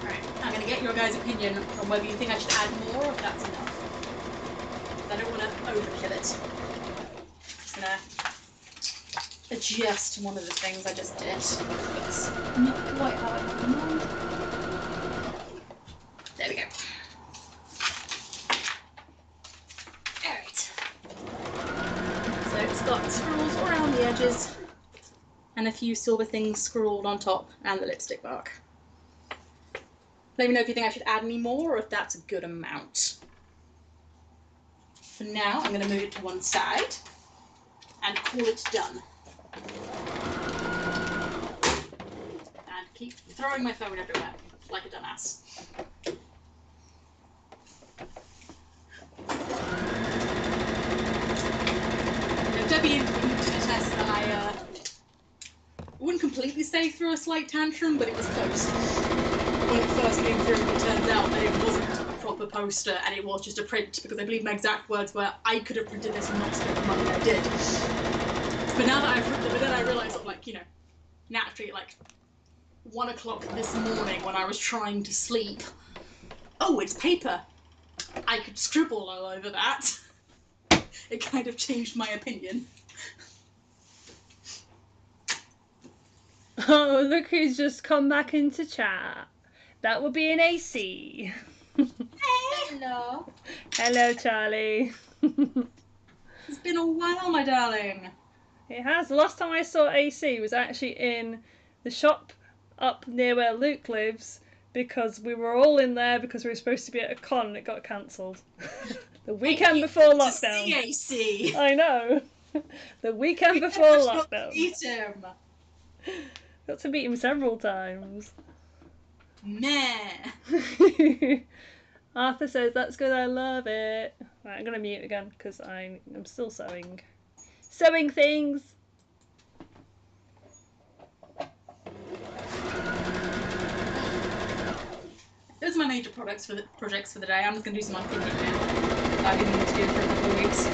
Right, I'm going to get your guys' opinion on whether you think I should add more or if that's enough. I don't want to overkill it. Just going to adjust one of the things I just did. It's not quite how I have in mind. There we go. Alright. So it's got scrolls around the edges and a few silver things scrawled on top and the lipstick mark. Let me know if you think I should add any more or if that's a good amount. For now, I'm going to move it to one side and call it done. And keep throwing my phone everywhere like a dumbass. Debbie can attest that I wouldn't completely say through a slight tantrum, but it was close. When it first came through, it turns out that it wasn't a proper poster and it was just a print, because I believe my exact words were, I could have printed this and not spent the money I did. But now that I've printed it, but then I realised, like, you know, naturally, like, 1 o'clock this morning when I was trying to sleep, oh, it's paper. I could scribble all over that. It kind of changed my opinion. Oh, look who's just come back into chat. That would be an AC. Hello. Hello, Charlie. It's been a while, my darling. It has. The last time I saw AC was actually in the shop up near where Luke lives because we were all in there because we were supposed to be at a con and it got cancelled. The weekend before lockdown. To see AC. I know. The weekend before lockdown. Meet him. Got to meet him several times. Meh. Arthur says, that's good, I love it. Right, I'm going to mute again because I'm still sewing. Sewing things! Those are my major projects for the day. I'm just going to do some unpicking now. I've been meaning to do for a couple of weeks.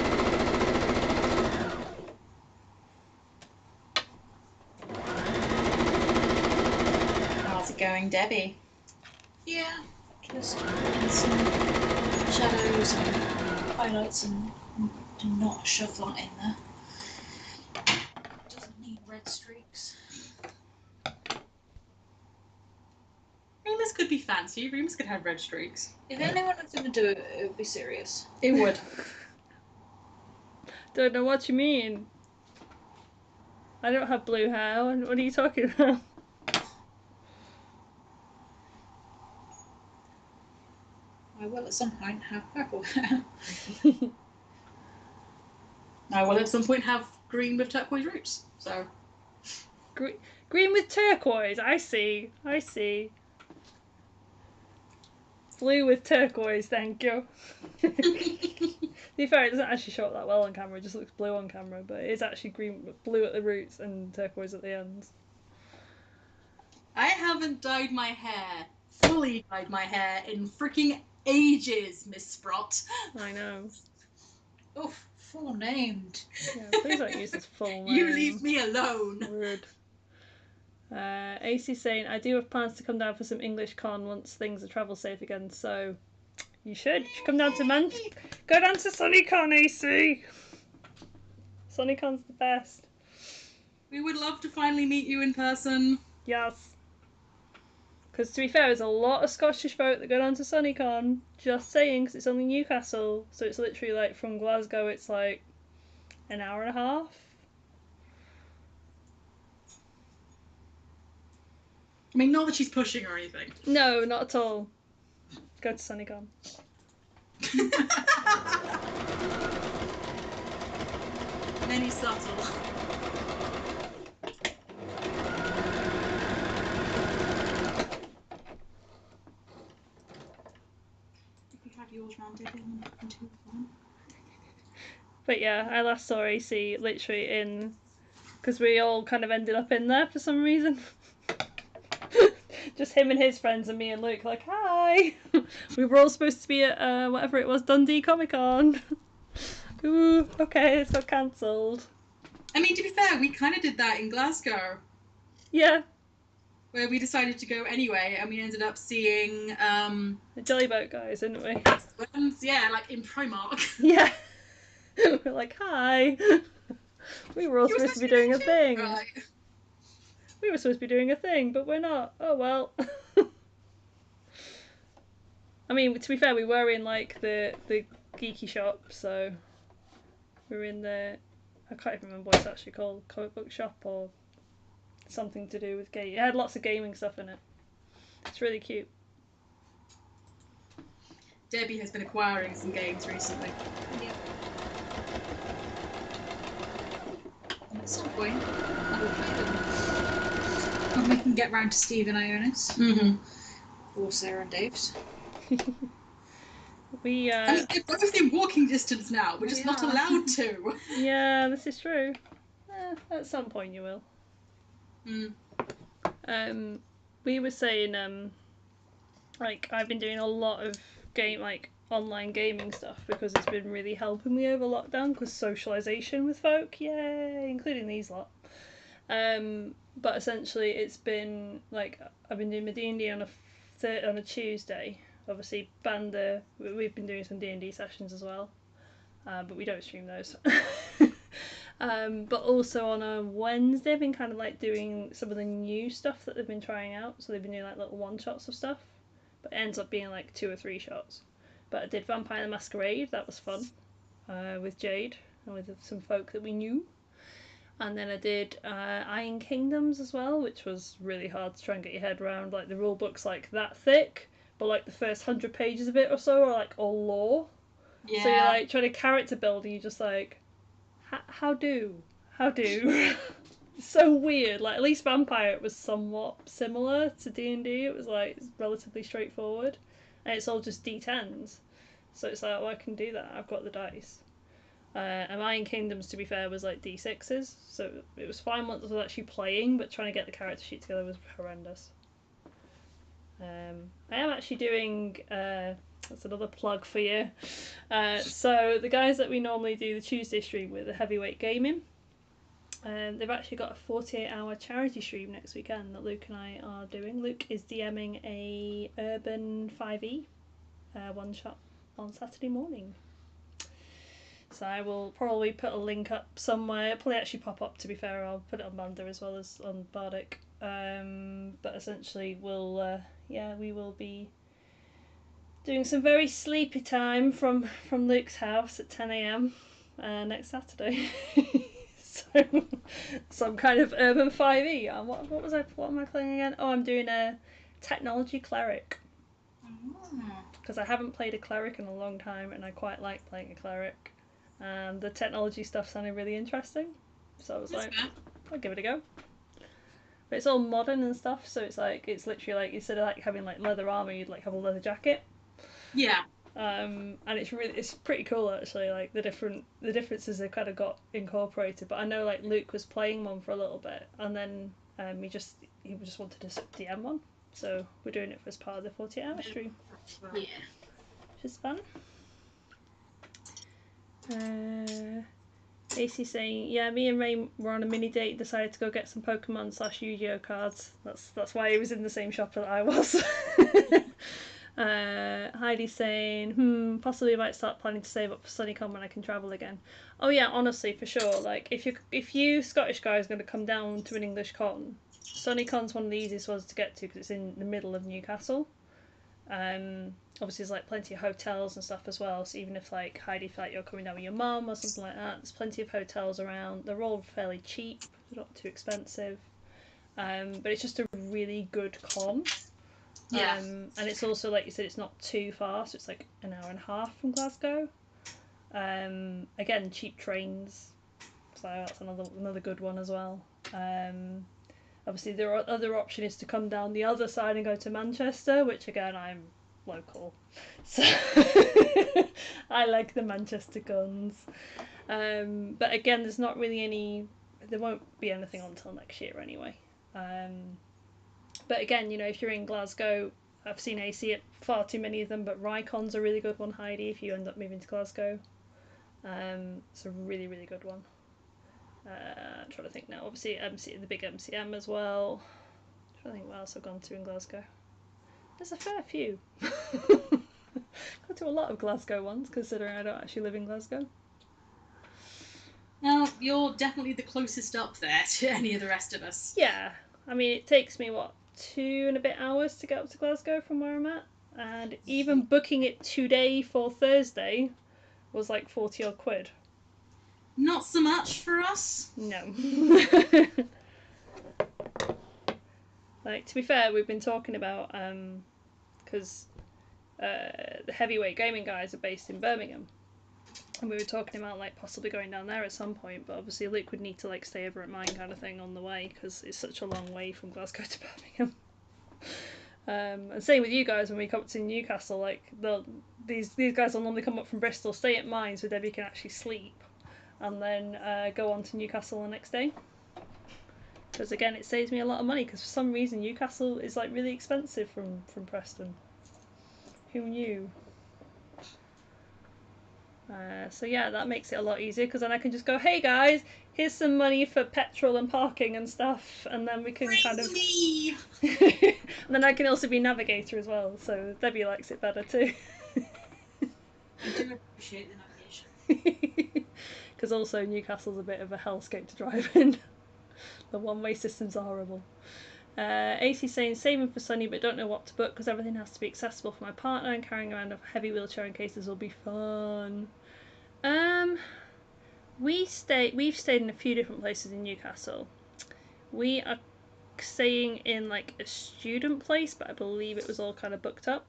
How's it going, Debbie? Yeah, just adding some shadows and highlights and do not shove that in there. Doesn't need red streaks. Remus could be fancy. Remus could have red streaks. If anyone was going to do it, it would be serious. It would. Don't know what you mean. I don't have blue hair. What are you talking about? I will at some point have purple hair. I will at some point have green with turquoise roots. So. Green with turquoise. I see. Blue with turquoise, thank you. To be fair, it doesn't actually show up that well on camera, it just looks blue on camera, but it is actually blue at the roots and turquoise at the ends. I haven't dyed my hair, fully dyed my hair, in freaking ages, Miss Sprott. I know. Oof, full named. Yeah, please don't use this full name. You leave me alone. Rude. AC saying, I do have plans to come down for some English con once things are travel safe again, so you should come down to go down to SunnyCon, AC. SunnyCon's the best. We would love to finally meet you in person. Yes. Because to be fair, there's a lot of Scottish folk that go down to SunnyCon. Just saying, because it's only Newcastle, so it's literally like from Glasgow, it's like an hour and a half. I mean, not that she's pushing or anything. No, not at all. Go to SunnyCon. Many subtle. If you have yours round, Debbie, until one. But yeah, I last saw AC literally in... Because we all kind of ended up in there for some reason. Just him and his friends and me and Luke, like, hi! We were all supposed to be at, whatever it was, Dundee Comic Con. Ooh, okay, it's got cancelled. I mean, to be fair, we kind of did that in Glasgow. Yeah. Where we decided to go anyway, and we ended up seeing, The Jelly Boat guys, didn't we? yeah, like in Primark. Yeah. We're like, hi! We were all supposed to be doing a thing. Right. We were supposed to be doing a thing, but we're not. Oh well. I mean, to be fair, we were in like the geeky shop, so we were in the... I can't even remember what it's actually called, comic book shop or something to do with game. It had lots of gaming stuff in it. It's really cute. Debbie has been acquiring some games recently. Yeah. And at some point, I will play them. When we can get round to Steve and Ionis. Mm-hmm. Or Sarah and Dave's. We I mean, they're both in walking distance now. We're just not Yeah. allowed to. Yeah, this is true. At some point you will. We were saying like I've been doing a lot of online gaming stuff because it's been really helping me over lockdown because socialization with folk, yay, including these lot. But essentially it's been like I've been doing my D&D on a Tuesday. Obviously we've been doing some D&D sessions as well, but we don't stream those. But also on a Wednesday I've been kind of like doing some of the new stuff that they've been trying out, so they've been doing like little one-shots of stuff, but it ends up being like 2 or 3 shots. But I did Vampire the Masquerade, that was fun, with Jade and with some folk that we knew. And then I did Iron Kingdoms as well, which was really hard to try and get your head around. Like the rule book's like that thick, but like the first 100 pages of it or so are like all lore. Yeah. So you're like trying to character build, and you're just like, how do? It's so weird. Like at least Vampire, it was somewhat similar to D&D. It was like relatively straightforward, and it's all just D10s. So it's like, oh, I can do that. I've got the dice. And Iron Kingdoms, to be fair, was like D6s, so it was fine once I was actually playing, but trying to get the character sheet together was horrendous. I am actually doing, that's another plug for you. So the guys that we normally do the Tuesday stream with, the Heavyweight Gaming, they've actually got a 48-hour charity stream next weekend that Luke and I are doing. Luke is DMing a Urban 5e one shot on Saturday morning. So I will probably put a link up somewhere. It'll probably actually pop up, to be fair. I'll put it on Banda as well as on Bardic. But essentially we will be doing some very sleepy time from Luke's house at 10 a.m. Next Saturday. So some kind of Urban 5e. What am I playing again? Oh, I'm doing a Technology Cleric. Because I haven't played a cleric in a long time, and I quite like playing a cleric. And the technology stuff sounded really interesting, so I was like, I'll give it a go. But it's all modern and stuff, so it's literally like, instead of like having like leather armor, you'd like have a leather jacket. Yeah. And it's pretty cool actually. Like the differences they've kind of got incorporated. But I know like Luke was playing one for a little bit, and then he just wanted to DM one, so we're doing it as part of the 48-hour stream. Yeah. Which is fun. AC saying, yeah, me and Ray were on a mini date, decided to go get some Pokemon / Yu-Gi-Oh cards. That's why he was in the same shop that I was. Heidi saying, possibly might start planning to save up for SunnyCon when I can travel again. Oh yeah, honestly, for sure. Like if you Scottish guys are going to come down to an English con, SunnyCon's one of the easiest ones to get to because it's in the middle of Newcastle. Obviously there's like plenty of hotels and stuff as well, so even if like Heidi felt like you're coming down with your mum or something like that, there's plenty of hotels around. They're all fairly cheap, they're not too expensive, but it's just a really good con. Yeah. And it's also, like you said, it's not too far, so it's like an hour and a half from Glasgow. Again, cheap trains, so that's another good one as well. Obviously, the other option is to come down the other side and go to Manchester, which again, I'm local, so I like the Manchester guns. But again, there's not really there won't be anything until next year anyway. But again, if you're in Glasgow, I've seen AC at far too many of them, but Rycon's a really good one, Heidi, if you end up moving to Glasgow. It's a really, really good one. I'm trying to think now. Obviously, the big MCM as well. I'm trying to think what else I've gone to in Glasgow. There's a fair few. Gone to a lot of Glasgow ones, considering I don't actually live in Glasgow. Well, you're definitely the closest up there to any of the rest of us. Yeah, I mean, it takes me 2 and a bit hours to get up to Glasgow from where I'm at, and even booking it today for Thursday was like 40 odd quid. Not so much for us. No. Like, to be fair, we've been talking about because the Heavyweight Gaming guys are based in Birmingham, and we were talking about like possibly going down there at some point, but obviously Luke would need to like stay over at mine kind of thing on the way because it's such a long way from Glasgow to Birmingham. And same with you guys when we come up to Newcastle, like these guys will normally come up from Bristol, stay at mine so Debbie can actually sleep, and then go on to Newcastle the next day. Because again, it saves me a lot of money because for some reason Newcastle is like really expensive from Preston. Who knew? So yeah, that makes it a lot easier because then I can just go, hey guys, here's some money for petrol and parking and stuff, and then we can kind of. And then I can also be navigator as well, so Debbie likes it better too. I do appreciate the navigation. Because also Newcastle's a bit of a hellscape to drive in. The one-way systems are horrible. AC saying saving for Sunny, but don't know what to book because everything has to be accessible for my partner, and carrying around a heavy wheelchair in cases will be fun. We've stayed in a few different places in Newcastle. We are staying in like a student place, but I believe it was all kind of booked up.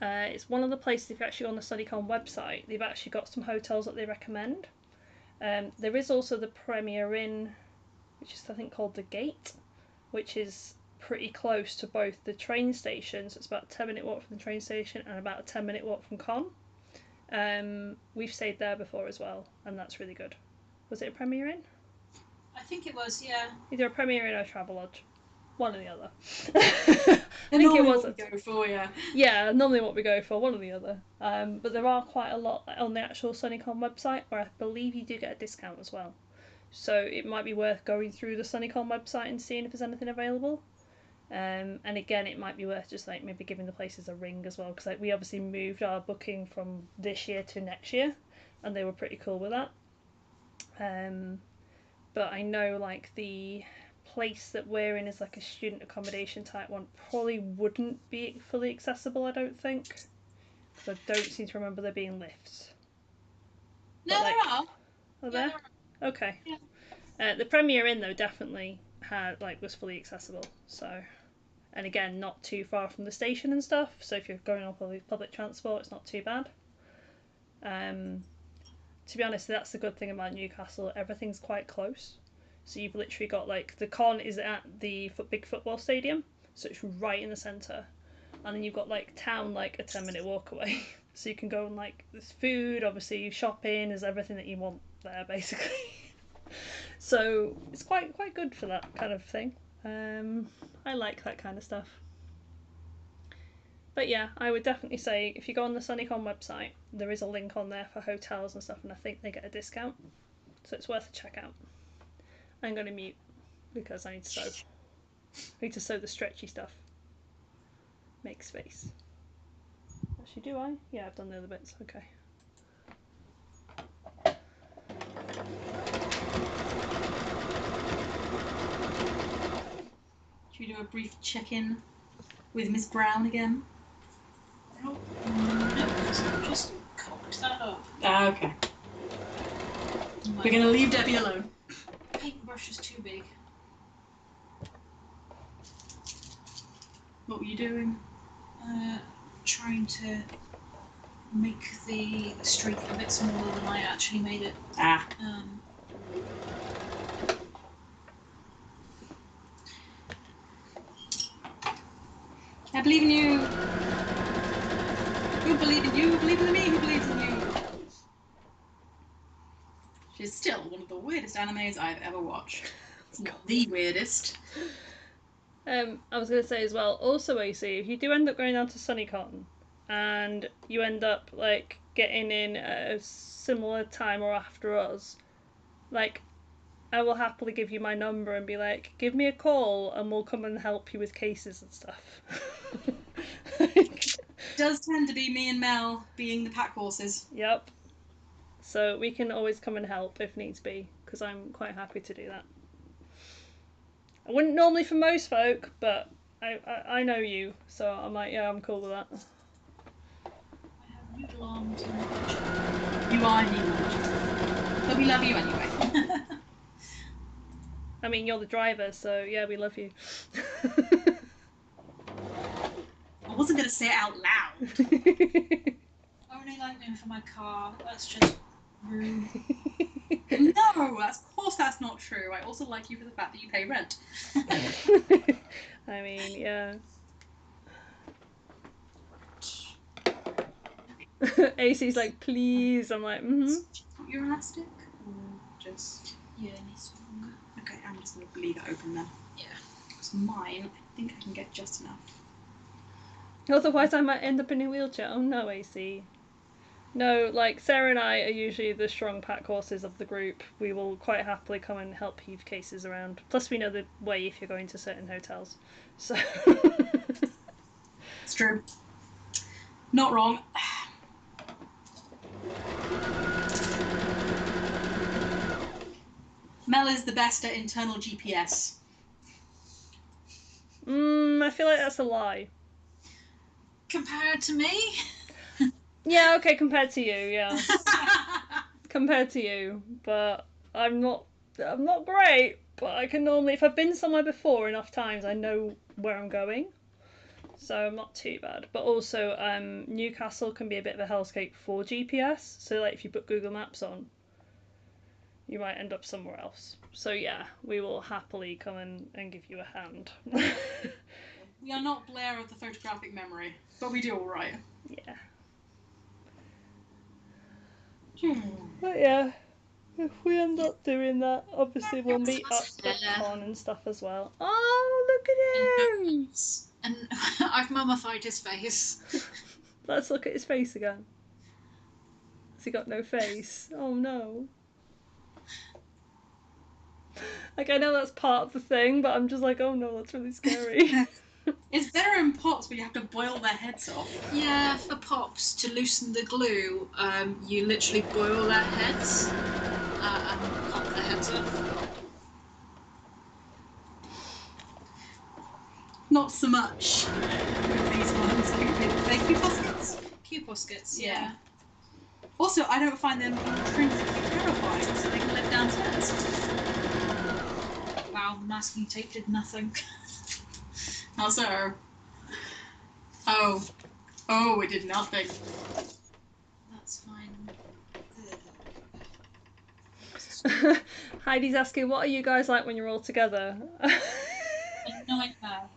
It's one of the places, if you actually go on the StudyCon website, they've actually got some hotels that they recommend. There is also the Premier Inn, which is I think called the Gate, which is pretty close to both the train stations. It's about a 10-minute walk from the train station and about a 10-minute walk from Con. We've stayed there before as well, and that's really good. Was it a Premier Inn? I think it was, yeah. Either a Premier Inn or a Travelodge. One or the other. I think it was. What we go for, yeah. Yeah, normally what we go for, one or the other. But there are quite a lot on the actual SunnyCon website, where I believe you do get a discount as well. So it might be worth going through the SunnyCon website and seeing if there's anything available. And again, it might be worth just like maybe giving the places a ring as well, because like we obviously moved our booking from this year to next year, and they were pretty cool with that. But I know like the place that we're in is like a student accommodation type one, probably wouldn't be fully accessible, I don't think, because I don't seem to remember there being lifts. No, like, there are. Are there? Are. Okay. Yeah. The Premier Inn though definitely was fully accessible. So, and again, not too far from the station and stuff. So if you're going on public transport, it's not too bad. To be honest, that's the good thing about Newcastle. Everything's quite close. So you've literally got like the con is at the big football stadium, so it's right in the centre, and then you've got like town like a 10-minute walk away. So you can go and like there's food, obviously shopping, there's everything that you want there basically. So it's quite good for that kind of thing. I like that kind of stuff. But yeah, I would definitely say if you go on the SunnyCon website, there is a link on there for hotels and stuff, and I think they get a discount, so it's worth a check out. I'm going to mute because I need to sew. I need to sew the stretchy stuff. Make space. Actually, do I? Yeah, I've done the other bits. Okay. Should we do a brief check-in with Miss Brown again? No, because I just cocked that up. Ah, okay. We're going to leave Debbie alone. Paintbrush is too big. What were you doing? Trying to make the streak a bit smaller than I actually made it. Ah. I believe in you. Who believe in you? Who believes in me? Who believes in you? She's still one of the weirdest animes I've ever watched. It's not the weirdest. I was going to say as well, also AC, if you do end up going down to SunnyCon and you end up like getting in at a similar time or after us, like I will happily give you my number and be like, give me a call and we'll come and help you with cases and stuff. It does tend to be me and Mel being the pack horses. Yep. So we can always come and help if needs be, because I'm quite happy to do that. I wouldn't normally for most folk, but I know you, so I'm like, yeah, I'm cool with that. I have noodle arms in the kitchen. You are new, but we love you anyway. I mean, you're the driver, so yeah, we love you. I wasn't going to say it out loud. I only like me for my car. That's just rude. No, of course that's not true. I also like you for the fact that you pay rent. I mean, yeah. AC's like, please. I'm like, Your elastic? Or just... Yeah, it needs to be longer. Okay, I'm just going to leave it open then. Yeah. Because mine, I think I can get just enough. Otherwise I might end up in a wheelchair. Oh no, AC. No, like Sarah and I are usually the strong pack horses of the group. We will quite happily come and help heave cases around. Plus we know the way if you're going to certain hotels. So It's true. Not wrong. Mel is the best at internal GPS. I feel like that's a lie. Compared to me? Yeah, okay, compared to you, yeah. Compared to you, but I'm not great, but I can normally, if I've been somewhere before enough times, I know where I'm going. So I'm not too bad. But also, Newcastle can be a bit of a hellscape for GPS. So like if you put Google Maps on, you might end up somewhere else. So yeah, we will happily come and give you a hand. We are not Blair of the photographic memory, but we do all right. Yeah. Hmm. But yeah, if we end up doing that, obviously we'll meet up at Yeah. con and stuff as well. Oh, look at him! And I've mummified his face. Let's look at his face again. Has he got no face? Oh no. Like, I know that's part of the thing, but I'm just like, oh no, that's really scary. It's better in pots where you have to boil their heads off. Yeah, for pops, to loosen the glue, you literally boil their heads and pop their heads off. Not so much with these ones. They Q-Poskets? Q-Poskets, Yeah. yeah. Also, I don't find them intrinsically terrifying, so they can live downstairs. Wow, masking tape did nothing. How so? Oh, it did nothing. That's fine. Heidi's asking, what are you guys like when you're all together? A nightmare.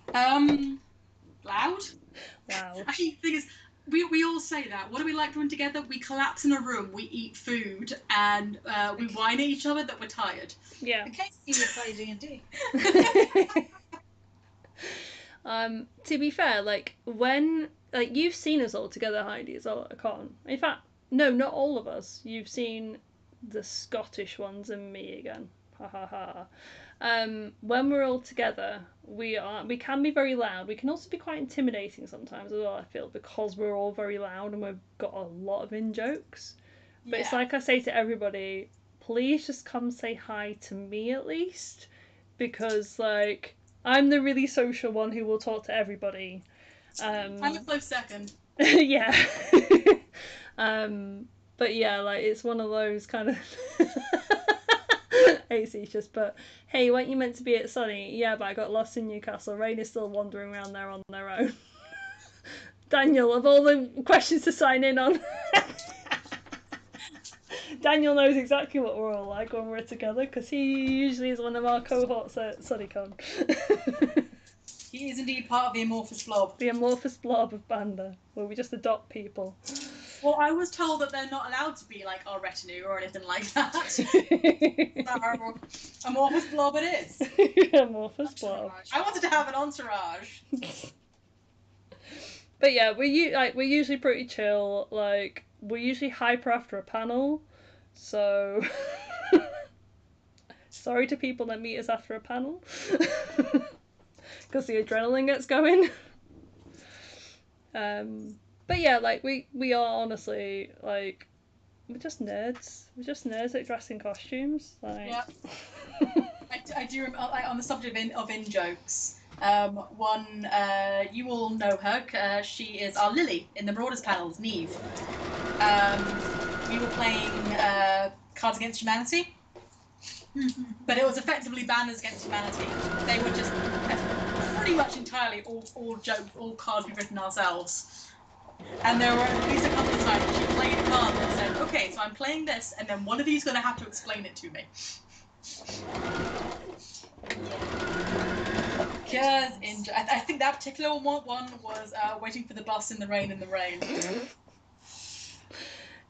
Loud? Wow. Actually, the thing is, we all say that. What do we like doing together? We collapse in a room, we eat food, and we whine at each other that we're tired. Yeah. Occasionally we play D&D. To be fair, like when you've seen us all together, Heidi, as well at a con. In fact, no, not all of us. You've seen the Scottish ones and me again. Ha ha ha. When we're all together, we can be very loud. We can also be quite intimidating sometimes as well, I feel, because we're all very loud and we've got a lot of in jokes. But it's like I say to everybody, please just come say hi to me at least, because like I'm the really social one who will talk to everybody. I'm a close second. Yeah. But yeah, like it's one of those kind of AC just but hey, weren't you meant to be at Sunny? Yeah, but I got lost in Newcastle. Rain is still wandering around there on their own. Daniel, of all the questions to sign in on, Daniel knows exactly what we're all like when we're together because he usually is one of our cohorts at SunnyCon. He is indeed part of the amorphous blob. The amorphous blob of Banda, where we just adopt people. Well, I was told that they're not allowed to be like our retinue or anything like that. So, amorphous blob it is. Amorphous blob. I wanted to have an entourage. But yeah, we're usually pretty chill. Like we're usually hyper after a panel, so sorry to people that meet us after a panel, because the adrenaline gets going. But yeah, like we are honestly like we're just nerds. We're just nerds at dressing costumes. Like. Yeah. I do on the subject of in jokes. One, you all know her. She is our Lily in the Broadest panels, Neve. We were playing Cards Against Humanity, but it was effectively Banners Against Humanity. They were just pretty much entirely all jokes, all cards we've written ourselves. And there were at least a couple of times she played a card that said, okay, so I'm playing this, and then one of you is going to have to explain it to me. Because I think that particular one was waiting for the bus in the rain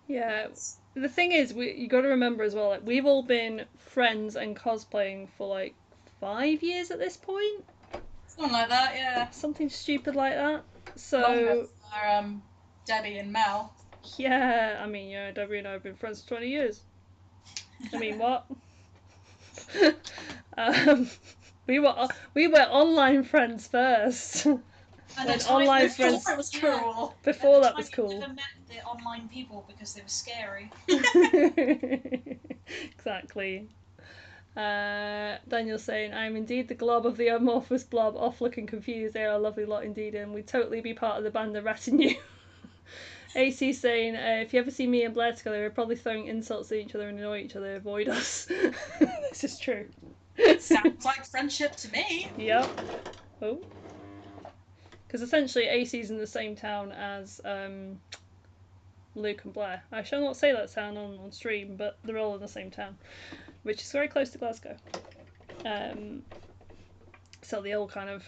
Yeah, the thing is, you got to remember as well, like we've all been friends and cosplaying for like 5 years at this point. Something like that, yeah. Something stupid like that. So Debbie and Mel. Yeah, I mean, yeah, Debbie and I have been friends for 20 years. I mean, what? We were online friends first. And online friends Before it was cool. Before that was cool. I never met the online people because they were scary. Exactly. Daniel's saying, I'm indeed the glob of the amorphous blob, off looking confused. They are a lovely lot indeed, and we'd totally be part of the band of retinue. AC saying, if you ever see me and Blair together, we're probably throwing insults at each other and annoy each other. Avoid us. This is true. Sounds like friendship to me. Yep. Oh. Because essentially AC's in the same town as Luke and Blair. I shall not say that town on stream, but they're all in the same town, which is very close to Glasgow. So they all kind of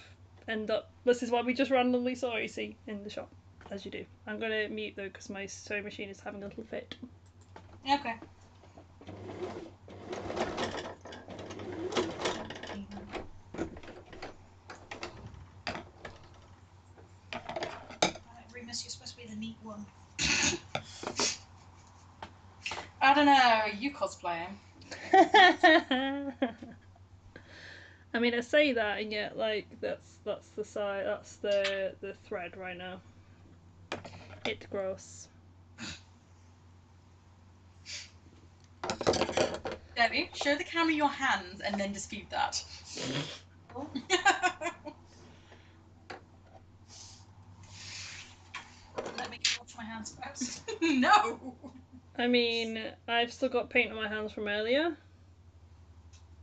end up. This is why we just randomly saw AC in the shop, as you do. I'm going to mute though because my sewing machine is having a little fit. Okay. Remus, you're supposed to be the neat one. I don't know. You cosplaying? I mean, I say that, and yet, like, that's the side, that's the thread right now. It's gross. Debbie, show the camera your hands and then dispute that. Let me wash my hands first. No! I mean, I've still got paint on my hands from earlier,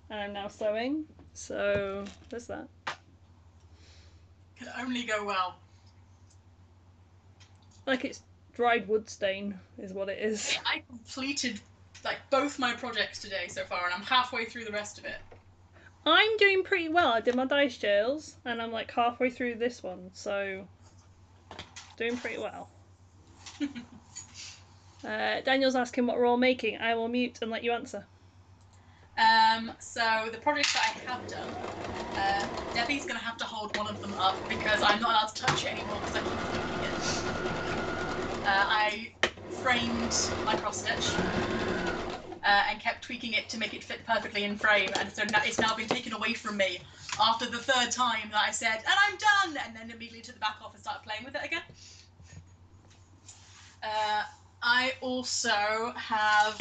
and I'm now sewing, so there's that. Can only go well. Like, it's dried wood stain, is what it is. I completed like both my projects today so far, and I'm halfway through the rest of it. I'm doing pretty well. I did my dice jails, and I'm like halfway through this one, so doing pretty well. Daniel's asking what we're all making. I will mute and let you answer. So the projects that I have done, Debbie's going to have to hold one of them up because I'm not allowed to touch it anymore because I keep tweaking it. I framed my cross stitch and kept tweaking it to make it fit perfectly in frame, and so now it's now been taken away from me after the third time that I said, and I'm done, and then immediately took the back off and started playing with it again. I also have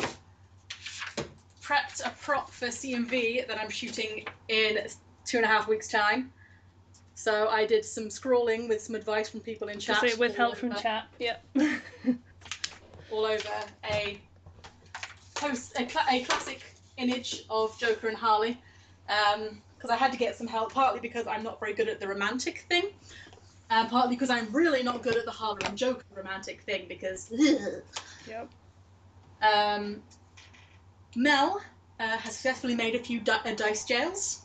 prepped a prop for CMV that I'm shooting in 2.5 weeks' time. So I did some scrolling with some advice from people in chat. Just with help from chat, yep. All over a classic image of Joker and Harley, because I had to get some help, partly because I'm not very good at the romantic thing, and partly because I'm really not good at the Harley and Joker romantic thing, because Yep. Mel has successfully made a few dice jails,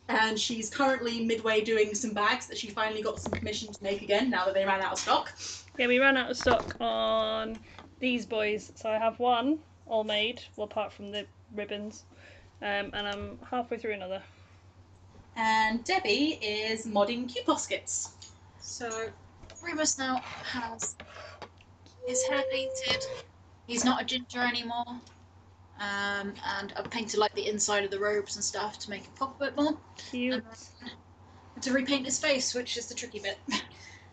and she's currently midway doing some bags that she finally got some permission to make again now that they ran out of stock. Yeah, we ran out of stock on these boys, so I have one all made, well, apart from the ribbons, and I'm halfway through another. And Debbie is modding Q-Poskets. So, Remus now has his hair painted. He's not a ginger anymore. And I've painted like the inside of the robes and stuff to make it pop a bit more. Cute. And to repaint his face, which is the tricky bit.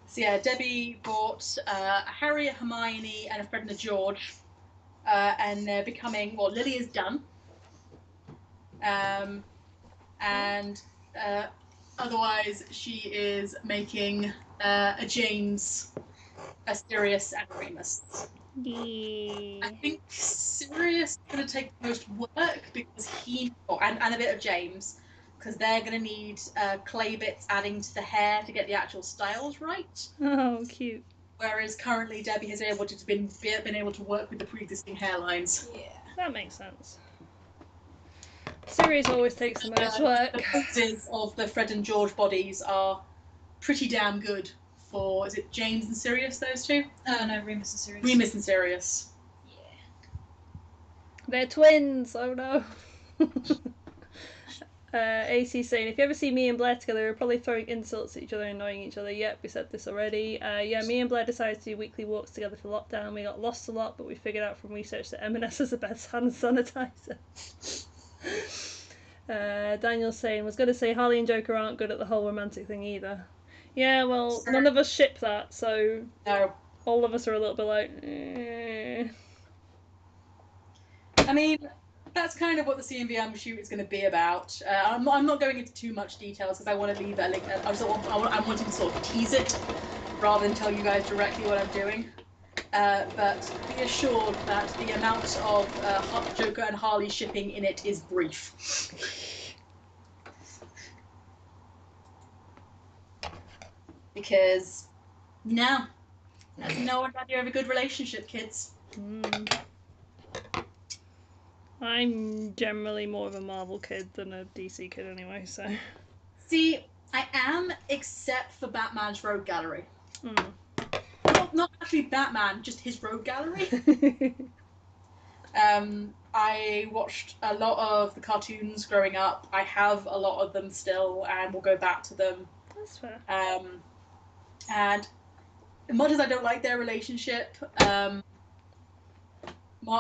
So yeah, Debbie bought a Harry, a Hermione, and a Fred and a George, and they're becoming, well, Lily is done, and otherwise she is making a James, a Sirius, and a Remus. Yeah. I think Sirius is going to take the most work because and a bit of James, because they're going to need clay bits adding to the hair to get the actual styles right. Oh, cute. Whereas currently Debbie has been able to work with the pre-existing hairlines. Yeah. That makes sense. Sirius always takes the most work. The poses of the Fred and George bodies are pretty damn good for, is it James and Sirius, those two? No, Remus and Sirius. Remus and Sirius. Yeah. They're twins, oh no. AC saying, if you ever see me and Blair together, we're probably throwing insults at each other and annoying each other. Yep, we said this already. Yeah, me and Blair decided to do weekly walks together for lockdown. We got lost a lot, but we figured out from research that M&S is the best hand sanitizer. Daniel's saying, was going to say Harley and Joker aren't good at the whole romantic thing either. Yeah, well, none of us ship that, so No. all of us are a little bit like, eh. I mean, that's kind of what the CMVM shoot is going to be about. I'm not going into too much details because I want to leave that. I'm wanting to sort of tease it rather than tell you guys directly what I'm doing. But be assured that the amount of Joker and Harley shipping in it is brief. Because no, that's no idea of a good relationship, kids. I'm generally more of a Marvel kid than a DC kid anyway, so. See, I am, except for Batman's Rogue Gallery. Not actually Batman, just his Rogue Gallery. I watched a lot of the cartoons growing up. I have a lot of them still, and we'll go back to them. That's fair. And as much as I don't like their relationship, Mark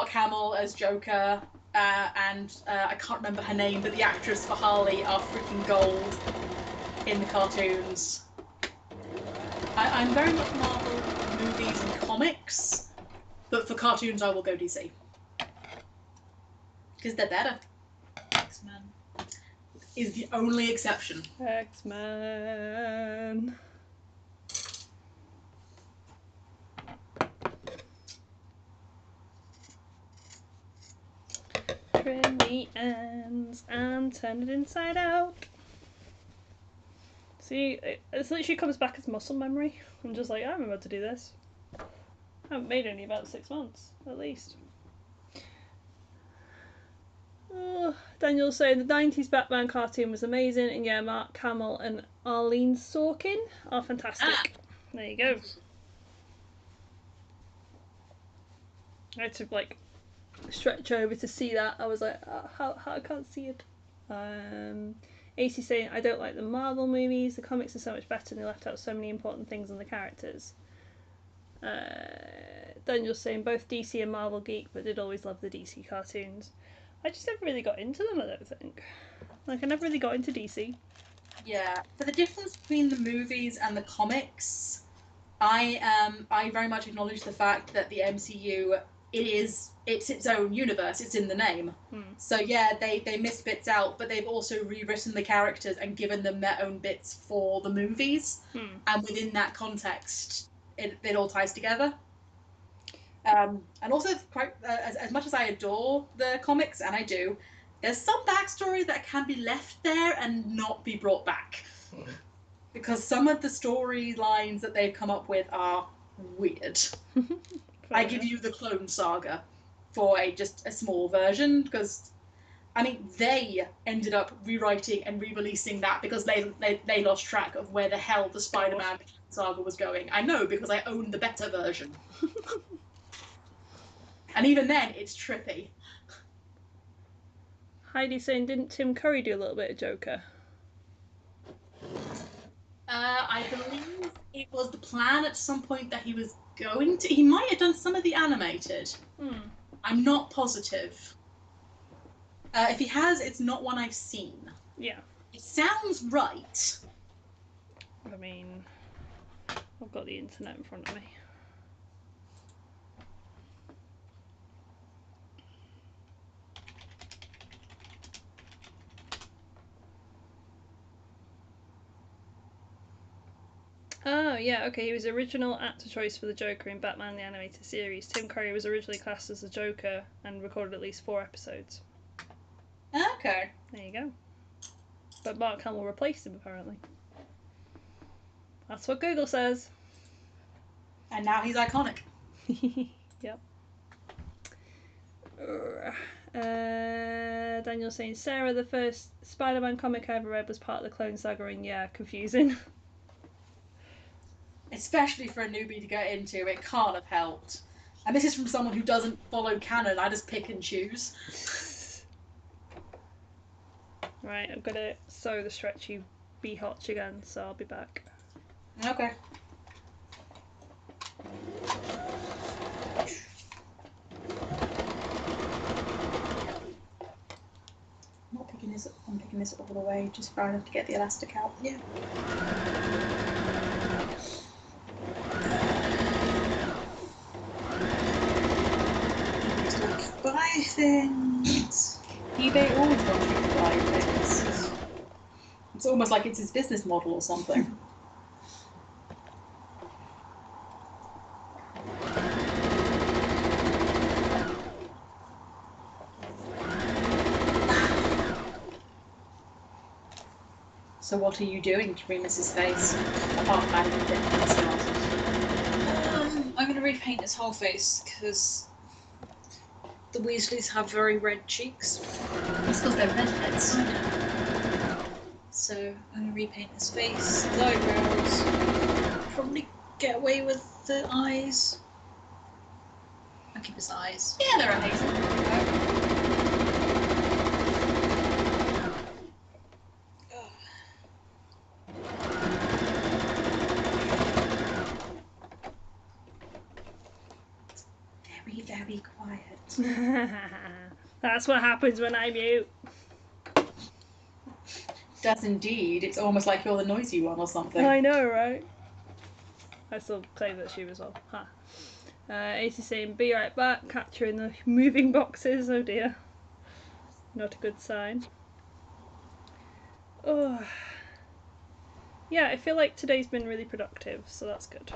Hamill as Joker, and I can't remember her name, but the actress for Harley are freaking gold in the cartoons. I'm very much Marvel movies and comics, but for cartoons I will go DC. Because they're better. X-Men is the only exception. X-Men. Trim the ends and turn it inside out. See, it literally comes back as muscle memory. I'm just like, I remember to do this. I haven't made any about 6 months, at least. Oh, Daniel's saying the 90s Batman cartoon was amazing, and yeah, Mark Hamill and Arlene Sorkin are fantastic. There you go. I had to like stretch over to see that. I was like, oh, how I can't see it. AC saying I don't like the Marvel movies. The comics are so much better, and they left out so many important things on the characters. Daniel's saying both DC and Marvel geek, but did always love the DC cartoons. I just never really got into them, I don't think. Like, I never really got into DC. Yeah, for the difference between the movies and the comics, I very much acknowledge the fact that the MCU, it's its own universe, it's in the name. So yeah, they missed bits out, but they've also rewritten the characters and given them their own bits for the movies. And within that context, it all ties together. And also, quite as much as I adore the comics, and I do, there's some backstory that can be left there and not be brought back. Because some of the storylines that they've come up with are weird. I give you the Clone Saga for just a small version, because, I mean, they ended up rewriting and re-releasing that because they lost track of where the hell the Spider-Man saga was going. I know, because I own the better version. And even then, it's trippy. Heidi saying, didn't Tim Curry do a little bit of Joker? I believe it was the plan at some point that he was going to. He might have done some of the animated. I'm not positive. If he has, it's not one I've seen. Yeah. It sounds right. I mean, I've got the internet in front of me. Oh, yeah, okay, he was original actor choice for the Joker in Batman the Animated Series. Tim Curry was originally cast as the Joker and recorded at least 4 episodes. Okay. There you go. But Mark Hamill replaced him, apparently. That's what Google says. And now he's iconic. Yep. Daniel's saying, Sarah, the first Spider-Man comic I ever read was part of the Clone Saga, and yeah, confusing. Especially for a newbie to get into, it can't have helped. And this is from someone who doesn't follow canon, I just pick and choose. Right, I'm gonna sew the stretchy bee hotch again, so I'll be back. Okay. I'm picking this up all the way, just far enough to get the elastic out. Yeah. Buy things. eBay always wants you to buy things. It's almost like it's his business model or something. So what are you doing to Remus's face? Apart from adding a bit of mascara. I'm going to repaint his whole face because the Weasleys have very red cheeks. It's because they're redheads. So I'm going to repaint his face, his eyebrows, probably get away with the eyes. I'll keep his eyes. Yeah, they're amazing. Very, very quiet. That's what happens when I mute. Does indeed. It's almost like you're the noisy one or something. I know, right? I still claim that's you as well. Ha. AC saying, be right back, catch her in the moving boxes. Oh dear. Not a good sign. Oh. Yeah, I feel like today's been really productive, so that's good.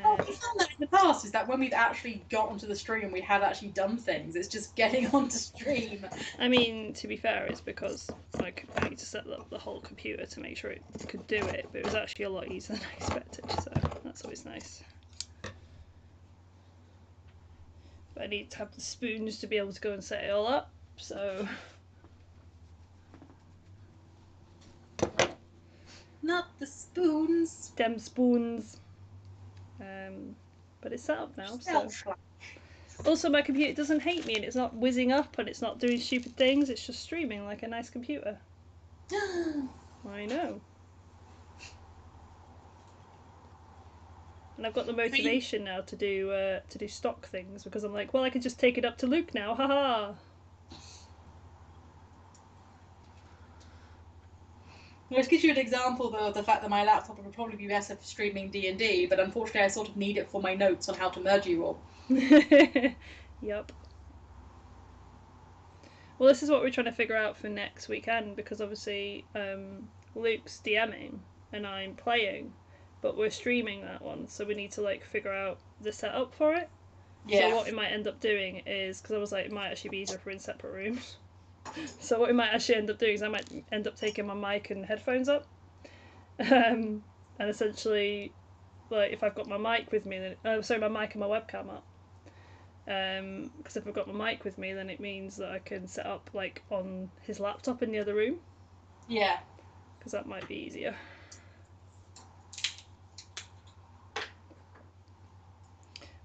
Oh, we found that in the past, is that when we've actually got onto the stream, we have actually done things. It's just getting onto stream. I mean, to be fair, it's because like I need to set up the whole computer to make sure it could do it, but it was actually a lot easier than I expected, so that's always nice. But I need to have the spoons to be able to go and set it all up, so... Not the spoons. Dem spoons. But it's set up now, so... Also, my computer doesn't hate me and it's not whizzing up and it's not doing stupid things, it's just streaming like a nice computer. I know. And I've got the motivation now to do stock things because I'm like, well, I could just take it up to Luke now, haha. Which gives you an example of the fact that my laptop would probably be better for streaming D&D, but unfortunately I sort of need it for my notes on how to merge you all. Yup. Well, this is what we're trying to figure out for next weekend because obviously Luke's DMing and I'm playing, but we're streaming that one, so we need to like figure out the setup for it. Yeah. So what we might end up doing is, because I was like, it might actually be easier if we're in separate rooms. So what we might actually end up doing is I might end up taking my mic and headphones up, and essentially, like if I've got my mic with me, then sorry, my mic and my webcam up. Because if I've got my mic with me, then it means that I can set up like on his laptop in the other room. Yeah. Because that might be easier.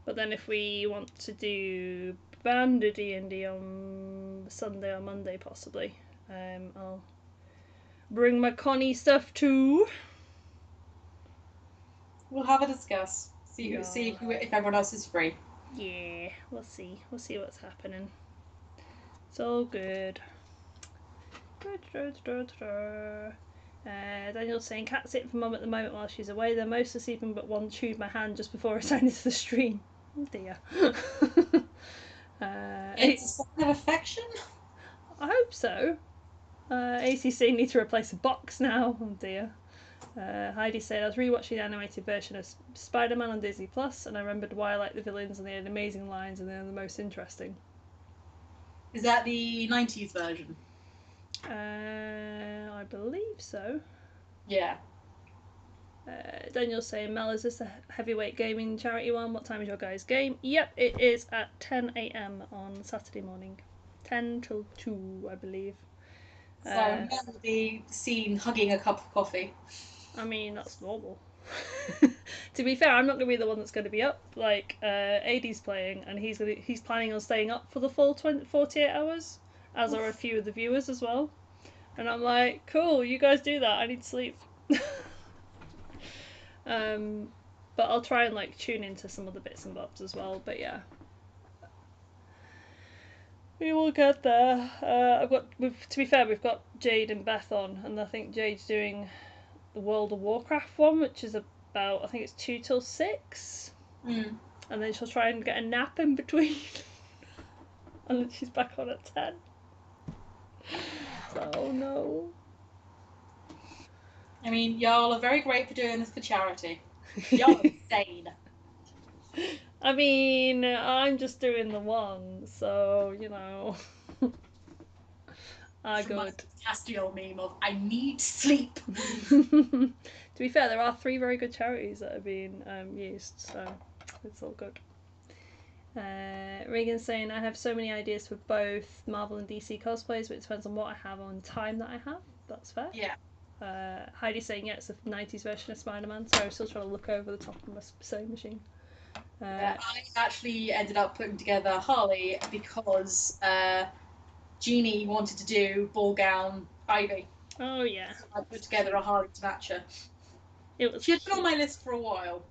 But then if we want to do Bandu D&D on Sunday or Monday possibly, I'll bring my Connie stuff too. We'll have a discuss. See if everyone else is free. Yeah, we'll see. We'll see what's happening. It's all good. Daniel's saying, cat sit for mum at the moment while she's away. They're mostly sleeping, but one chewed my hand just before I signed into the stream. Oh dear. It's a sign of affection? I hope so. ACC need to replace a box now. Oh dear. Heidi said, I was rewatching the animated version of Spider-Man on Disney Plus, and I remembered why I like the villains and they had amazing lines and they're the most interesting. Is that the 90s version? I believe so. Yeah. Daniel's saying, Mel, is this a heavyweight gaming charity one? What time is your guys' game? Yep, it is at 10 AM on Saturday morning. 10 till 2, I believe. So Mel will be seen hugging a cup of coffee. I mean, that's normal. To be fair, I'm not going to be the one that's going to be up. Like, AD's playing, and he's planning on staying up for the full 48 hours, as are a few of the viewers as well. And I'm like, cool, you guys do that, I need sleep. But I'll try and like tune into some of the bits and bobs as well. But yeah, we will get there. To be fair, we've got Jade and Beth on, and I think Jade's doing the World of Warcraft one, which is about, I think it's 2 till 6, and then she'll try and get a nap in between, and then she's back on at 10. Oh no. I mean, y'all are very great for doing this for charity. Y'all are insane. I mean, I'm just doing the one, so you know. From my Good. Castiel meme of I need sleep. To be fair, there are 3 very good charities that are being used, so it's all good. Regan's saying, I have so many ideas for both Marvel and DC cosplays, but it depends on what I have on time that I have. That's fair. Yeah. Heidi's saying, yeah, it's a 90s version of Spider-Man, so I'm still trying to look over the top of my sewing machine. I actually ended up putting together Harley because Jeannie wanted to do ball gown Ivy. Oh, yeah. So I put together a Harley to match her. It was She had been on my list for a while.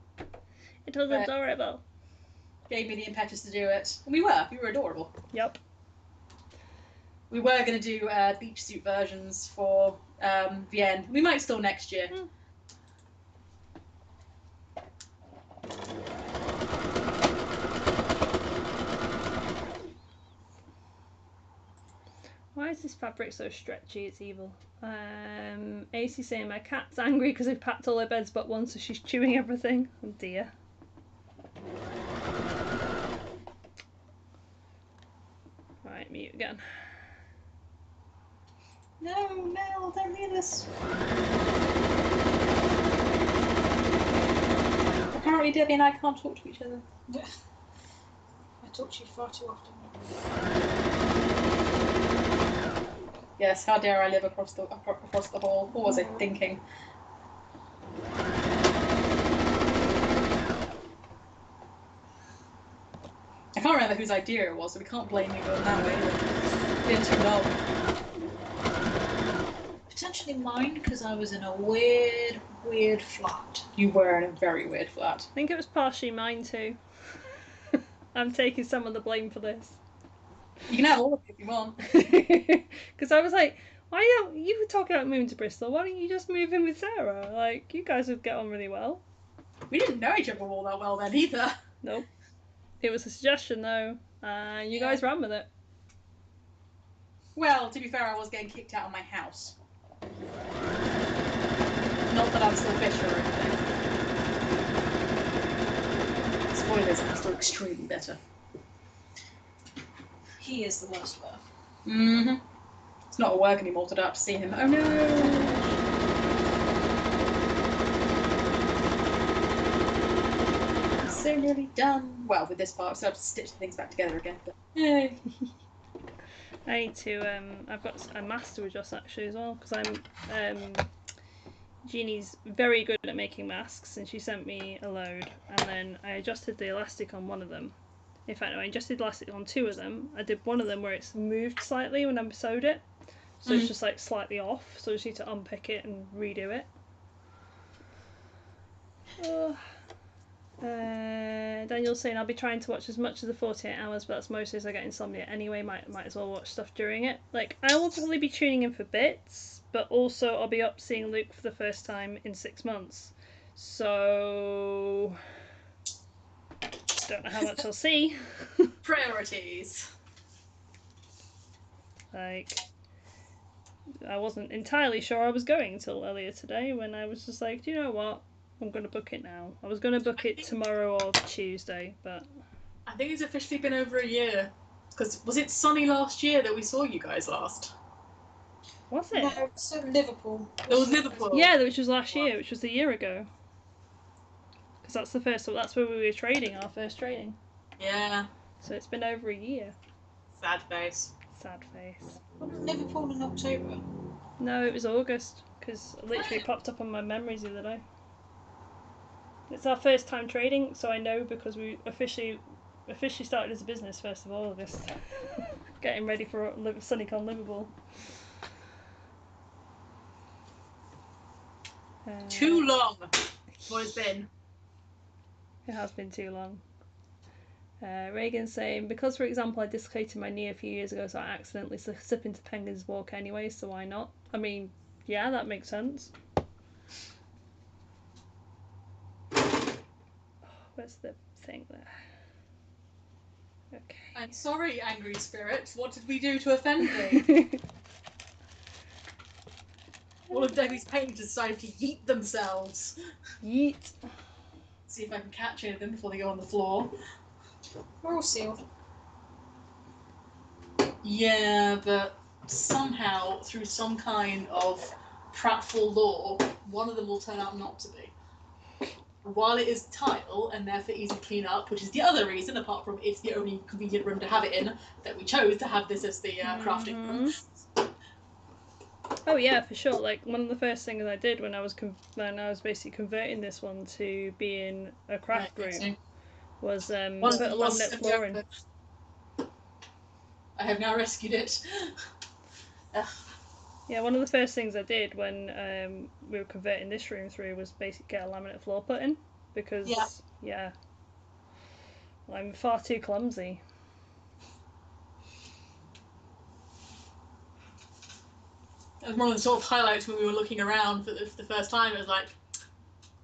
It was adorable. Gave me the impetus to do it. And we were adorable. Yep. We were going to do beach suit versions for Vienne. We might still next year. Why is this fabric so stretchy? It's evil. AC saying my cat's angry because I've packed all her beds but one, so she's chewing everything. Oh dear. Right, mute again. No, Mel, don't hear this. Apparently Debbie and I can't talk to each other. I talk to you far too often. Yes, how dare I live across the hall? What was I thinking? I can't remember whose idea it was, so we can't blame you on that way. Being too dull. Potentially mine, because I was in a weird flat. You were in a very weird flat. I think it was partially mine too. I'm taking some of the blame for this. You can have all of it if you want. Because I was like, why don't you were talking about moving to Bristol? Why don't you just move in with Sarah? Like, you guys would get on really well. We didn't know each other all that well then either. Nope. It was a suggestion though, and you guys ran with it. Well, to be fair, I was getting kicked out of my house. Not that I'm still bitter or anything. Spoilers, I'm still extremely bitter. He is the worst one. Mm-hmm. It's not at work anymore, so I don't have to see him. Oh no! So nearly done. Well, with this part, so I have to stitch things back together again. But yay! I need to. I've got a master adjust actually as well because I'm. Jeannie's very good at making masks, and she sent me a load, and then I adjusted the elastic on one of them. In fact, no, I adjusted the elastic on 2 of them. I did one of them where it's moved slightly when I sewed it, so it's just like slightly off. So I just need to unpick it and redo it. Daniel's saying I'll be trying to watch as much of the 48 hours, but that's mostly as I get insomnia anyway. Might as well watch stuff during it. Like, I will probably be tuning in for bits, but also I'll be up seeing Luke for the first time in 6 months. So don't know how much I'll see. Priorities. Like, I wasn't entirely sure I was going until earlier today when I was just like, do you know what? I'm going to book it now. I was going to book it tomorrow or Tuesday, but... I think it's officially been over a year. Because was it sunny last year that we saw you guys last? Was it? No, so Liverpool. It was Liverpool. Yeah, which was last year, which was a year ago. Because that's the first, that's where we were trading, our first trading. Yeah. So it's been over a year. Sad face. Sad face. Wasn't Liverpool in October? No, it was August, because it literally popped up on my memories the other day. It's our first time trading, so I know because we officially started as a business 1st of August. Getting ready for SunnyCon Liverpool. Too long. What it's been. It has been too long. Reagan's saying, because for example I dislocated my knee a few years ago, so I accidentally slip into Penguin's Walk anyway, so why not? I mean, yeah, that makes sense. Where's the thing there? Okay. I'm sorry, angry spirit. What did we do to offend thee? All of Debbie's paintings decided to yeet themselves. Yeet. See if I can catch any of them before they go on the floor. We're all sealed. Yeah, but somehow, through some kind of pratfall law, one of them will turn out not to be. While it is tile and therefore easy to clean up, which is the other reason, apart from it's the only convenient room to have it in, that we chose to have this as the crafting room. Oh yeah, for sure. Like one of the first things I did when I was basically converting this one to being a craft room was put a laminate flooring. I have now rescued it. Yeah, one of the first things I did when we were converting this room through was basically get a laminate floor put in because I'm far too clumsy. That was one of the sort of highlights when we were looking around for the first time. It was like,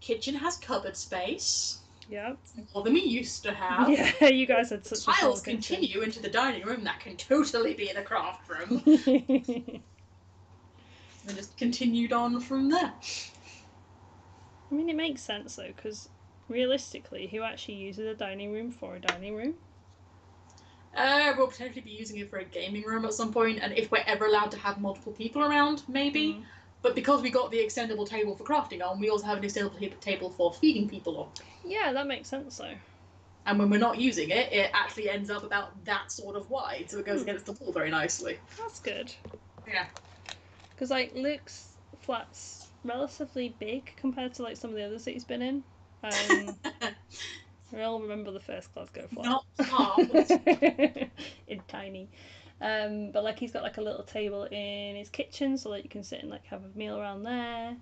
kitchen has cupboard space. Yeah. More than we used to have. Yeah, you guys had such a tiles continue into the dining room. That can totally be the craft room. And just continued on from there. I mean, it makes sense though, because realistically, who actually uses a dining room for a dining room? We'll potentially be using it for a gaming room at some point, and if we're ever allowed to have multiple people around, maybe. But because we got the extendable table for crafting on, we also have an extendable table for feeding people on. Yeah, that makes sense though. And when we're not using it, it actually ends up about that sort of wide, so it goes against the wall very nicely. That's good. Yeah. Because like Luke's flat's relatively big compared to like some of the others that he's been in. We all remember the first Glasgow flat. Not half. It's tiny. But like he's got like a little table in his kitchen so that you can sit and like have a meal around there.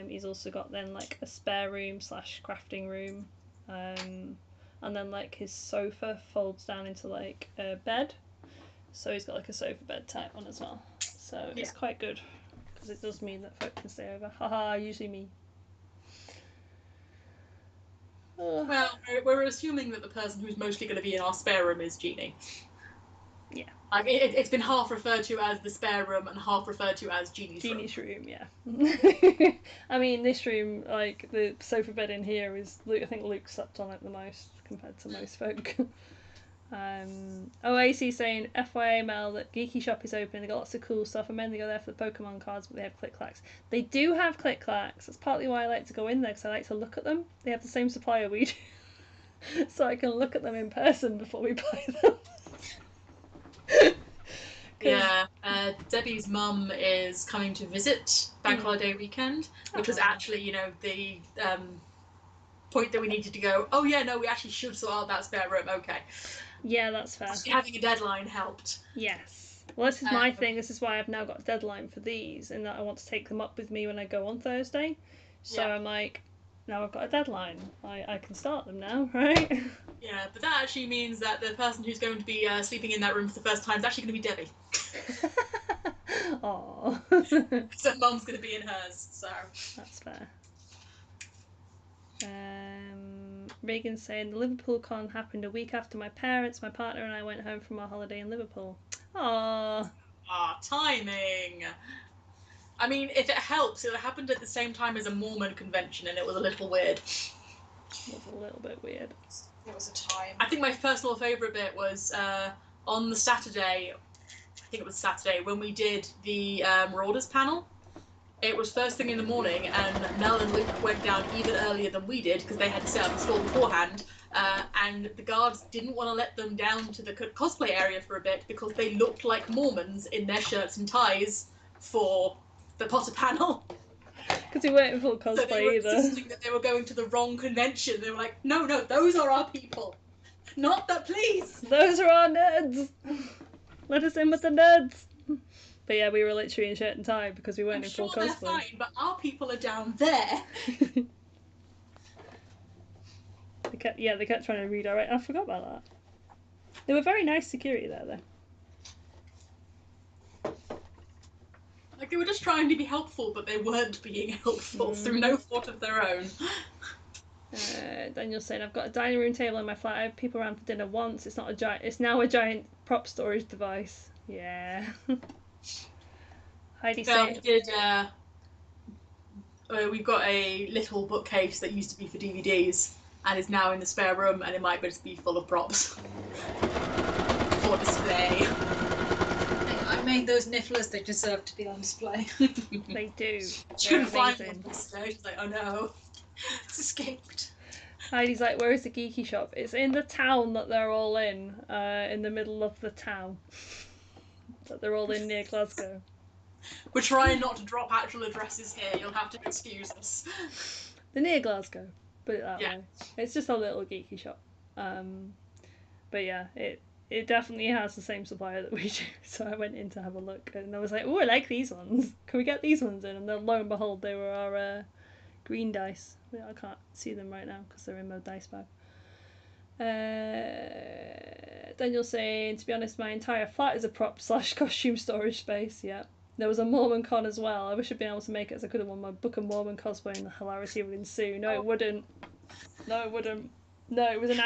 He's also got then like a spare room / crafting room. And then like his sofa folds down into like a bed. So he's got like a sofa bed type one as well. So it's quite good. Because it does mean that folk can stay over. Haha, usually me. Well, we're assuming that the person who's mostly going to be in our spare room is Jeannie. Yeah. Like it's been half referred to as the spare room and half referred to as Jeannie's room. Yeah. I mean, this room, like the sofa bed in here is. I think Luke slept on it the most compared to most folk. AC saying FYI Mel that Geeky Shop is open. They got lots of cool stuff. And then they go there for the Pokemon cards, but they have Click Clacks. They do have Click Clacks. That's partly why I like to go in there because I like to look at them. They have the same supplier we do, so I can look at them in person before we buy them. Yeah, Debbie's mum is coming to visit Bank Holiday weekend, which was actually, the point that we needed to go, oh yeah, no, we actually should sort out that spare room, okay. Yeah, that's fair. Having a deadline helped. Yes. Well, this is my thing. This is why I've now got a deadline for these, and that I want to take them up with me when I go on Thursday. So I'm like, now I've got a deadline. I can start them now, right? Yeah, but that actually means that the person who's going to be sleeping in that room for the first time is actually going to be Debbie. Aww. So Mum's going to be in hers, so. That's fair. Reagan's saying the Liverpool con happened a week after my parents, my partner and I went home from our holiday in Liverpool. Aww. Timing. I mean, if it helps, it happened at the same time as a Mormon convention and it was a little weird. It was a little bit weird. It was a time. I think my personal favourite bit was on the Saturday, when we did the Marauders panel. It was first thing in the morning, and Mel and Luke went down even earlier than we did because they had to set up the stall beforehand. And the guards didn't want to let them down to the cosplay area for a bit because they looked like Mormons in their shirts and ties for the Potter panel. Because we weren't in full cosplay so they were either. insisting that they were going to the wrong convention. They were like, no, those are our people. Not that, please. Those are our nerds. Let us in with the nerds. But yeah, we were literally in shirt and tie because we weren't in full cosplay. They're fine, but our people are down there. They kept trying to redirect. I forgot about that. They were very nice security there, though. Like, they were just trying to be helpful, but they weren't being helpful through no fault of their own. Daniel's saying, I've got a dining room table in my flat. I had people around for dinner once. It's now a giant prop storage device. Yeah. Heidi saying... we've got a little bookcase that used to be for DVDs and is now in the spare room, and it might just be full of props for display. I made those nifflers, they deserve to be on display. They do. She couldn't find amazing. one yesterday. She's like, oh no, it's escaped. Heidi's like, where is the geeky shop? It's in the town that they're all in the middle of the town. That they're all in near Glasgow. We're trying not to drop actual addresses here. You'll have to excuse us. They're near Glasgow, put it that Yeah. way. It's just a little geeky shop. But yeah, it definitely has the same supplier that we do. So I went in to have a look, and I was like, oh, I like these ones. Can we get these ones in? And then lo and behold, they were our green dice. I can't see them right now because they're in my dice bag. Daniel's saying, to be honest, my entire flat is a prop / costume storage space. Yeah. There was a Mormon con as well. I wish I'd been able to make it, as I could have worn my Book of Mormon cosplay and the hilarity would ensue. No, it wouldn't. No, it wouldn't. No, it was an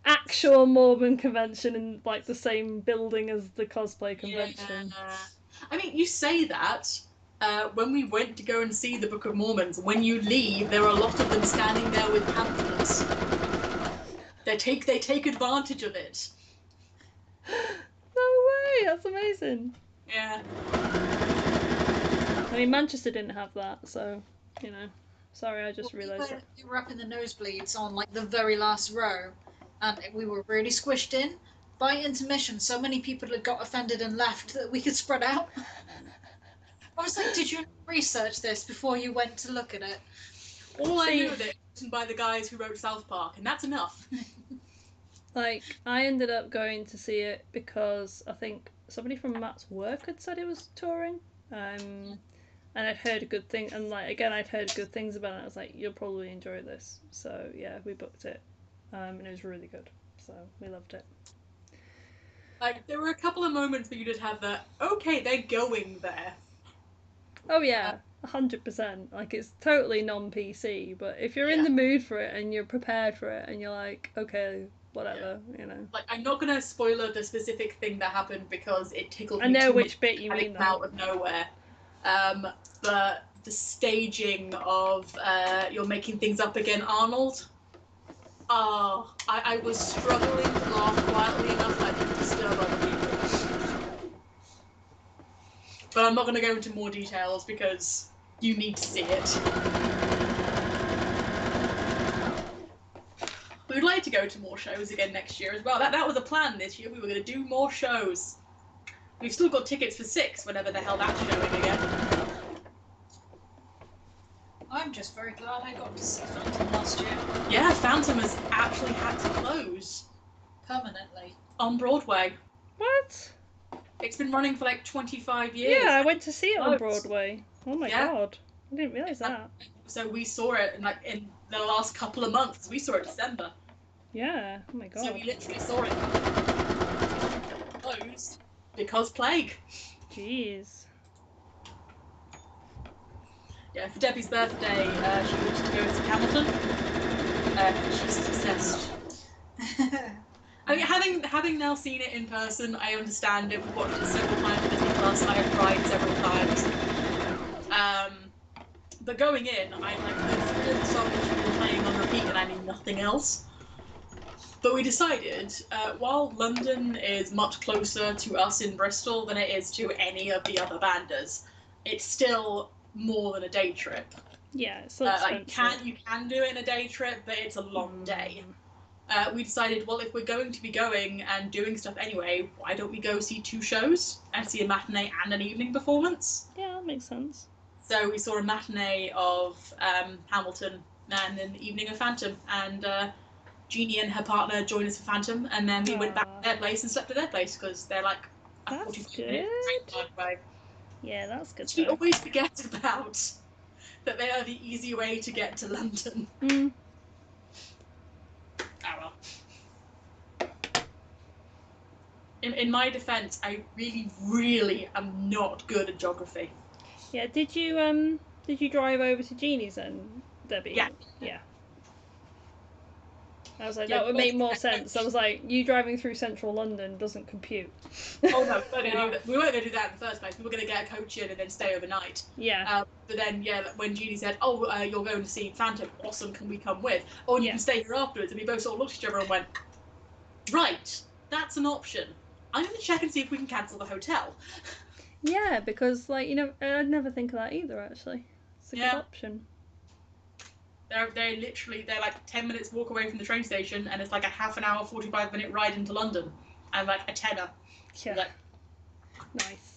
actual Mormon convention in like the same building as the cosplay convention. Yeah. I mean, you say that. When we went to go and see the Book of Mormons, when you leave, there are a lot of them standing there with pamphlets. They take advantage of it. No way! That's amazing. Yeah. I mean, Manchester didn't have that, so you know. Sorry, I just realised that. We were up in the nosebleeds on like the very last row, and we were really squished in. By intermission, so many people had got offended and left that we could spread out. I was like, did you research this before you went to look at it? All I knew of it was written by the guys who wrote South Park, and that's enough. Like, I ended up going to see it because I think somebody from Matt's work had said it was touring. And I'd heard good things, and like again, I'd heard good things about it. I was like, you'll probably enjoy this. So yeah, we booked it, and it was really good. So we loved it. Like, there were a couple of moments that you did have that, okay, they're going there. Oh yeah, 100%. Like, it's totally non-PC, but if you're in the mood for it and you're prepared for it and you're like, okay, whatever, you know. Like, I'm not gonna spoiler the specific thing that happened because it tickled me. I know too which much bit you mean, though. Out of nowhere. But the staging of you're making things up again, Arnold. I was struggling to laugh quietly enough that I didn't disturb other people. But I'm not going to go into more details because you need to see it. We would like to go to more shows again next year as well. That was a plan this year. We were going to do more shows. We've still got tickets for 6 whenever the hell that's showing again. I'm just very glad I got to see Phantom last year. Yeah, Phantom has actually had to close. Permanently. On Broadway. What? It's been running for like 25 years. Yeah, I went to see it on Broadway. Oh my god. I didn't realise that. So we saw it in the last couple of months. We saw it in December. Yeah, oh my god. So we literally saw it closed because plague. Jeez. Yeah, for Debbie's birthday, she wanted to go to Hamilton. She's obsessed. I mean, having now seen it in person, I understand it. We've watched it several times on Disney Plus. I have cried several times. But going in, I like the song that she was playing on repeat, and I knew nothing else. But we decided, while London is much closer to us in Bristol than it is to any of the other banders, it's still more than a day trip. Yeah, it's so expensive. You can do it in a day trip, but it's a long day. We decided, well, if we're going to be going and doing stuff anyway, why don't we go see 2 shows and see a matinee and an evening performance? Yeah, that makes sense. So we saw a matinee of Hamilton and an evening of Phantom, and Jeannie and her partner joined us for Phantom, and then we went back to their place and slept at their place because they're like a 45-minute train away. Yeah, that's good. She always forgets about that they are the easy way to get to London. Mm. Oh well. In my defence, I really am not good at geography. Yeah, did you drive over to Jeannie's then, Debbie? Yeah. Yeah. I was like, Yeah, that would make more yeah. sense. I was like, you driving through central London doesn't compute. Oh no, we weren't going to do that. We weren't going to do that in the first place. We were going to get a coach in and then stay overnight. Yeah. But then, yeah, when Judy said, "Oh, you're going to see Phantom, awesome. Can we come with? Oh, and you Yeah. can stay here afterwards." And we both sort of looked at each other and went, "Right, that's an option. I'm going to check and see if we can cancel the hotel." Yeah, because like I'd never think of that either. Actually, it's a good option. They're like 10 minutes walk away from the train station, and it's like a half an hour, 45-minute ride into London, and like a tenner. Yeah. Like, nice.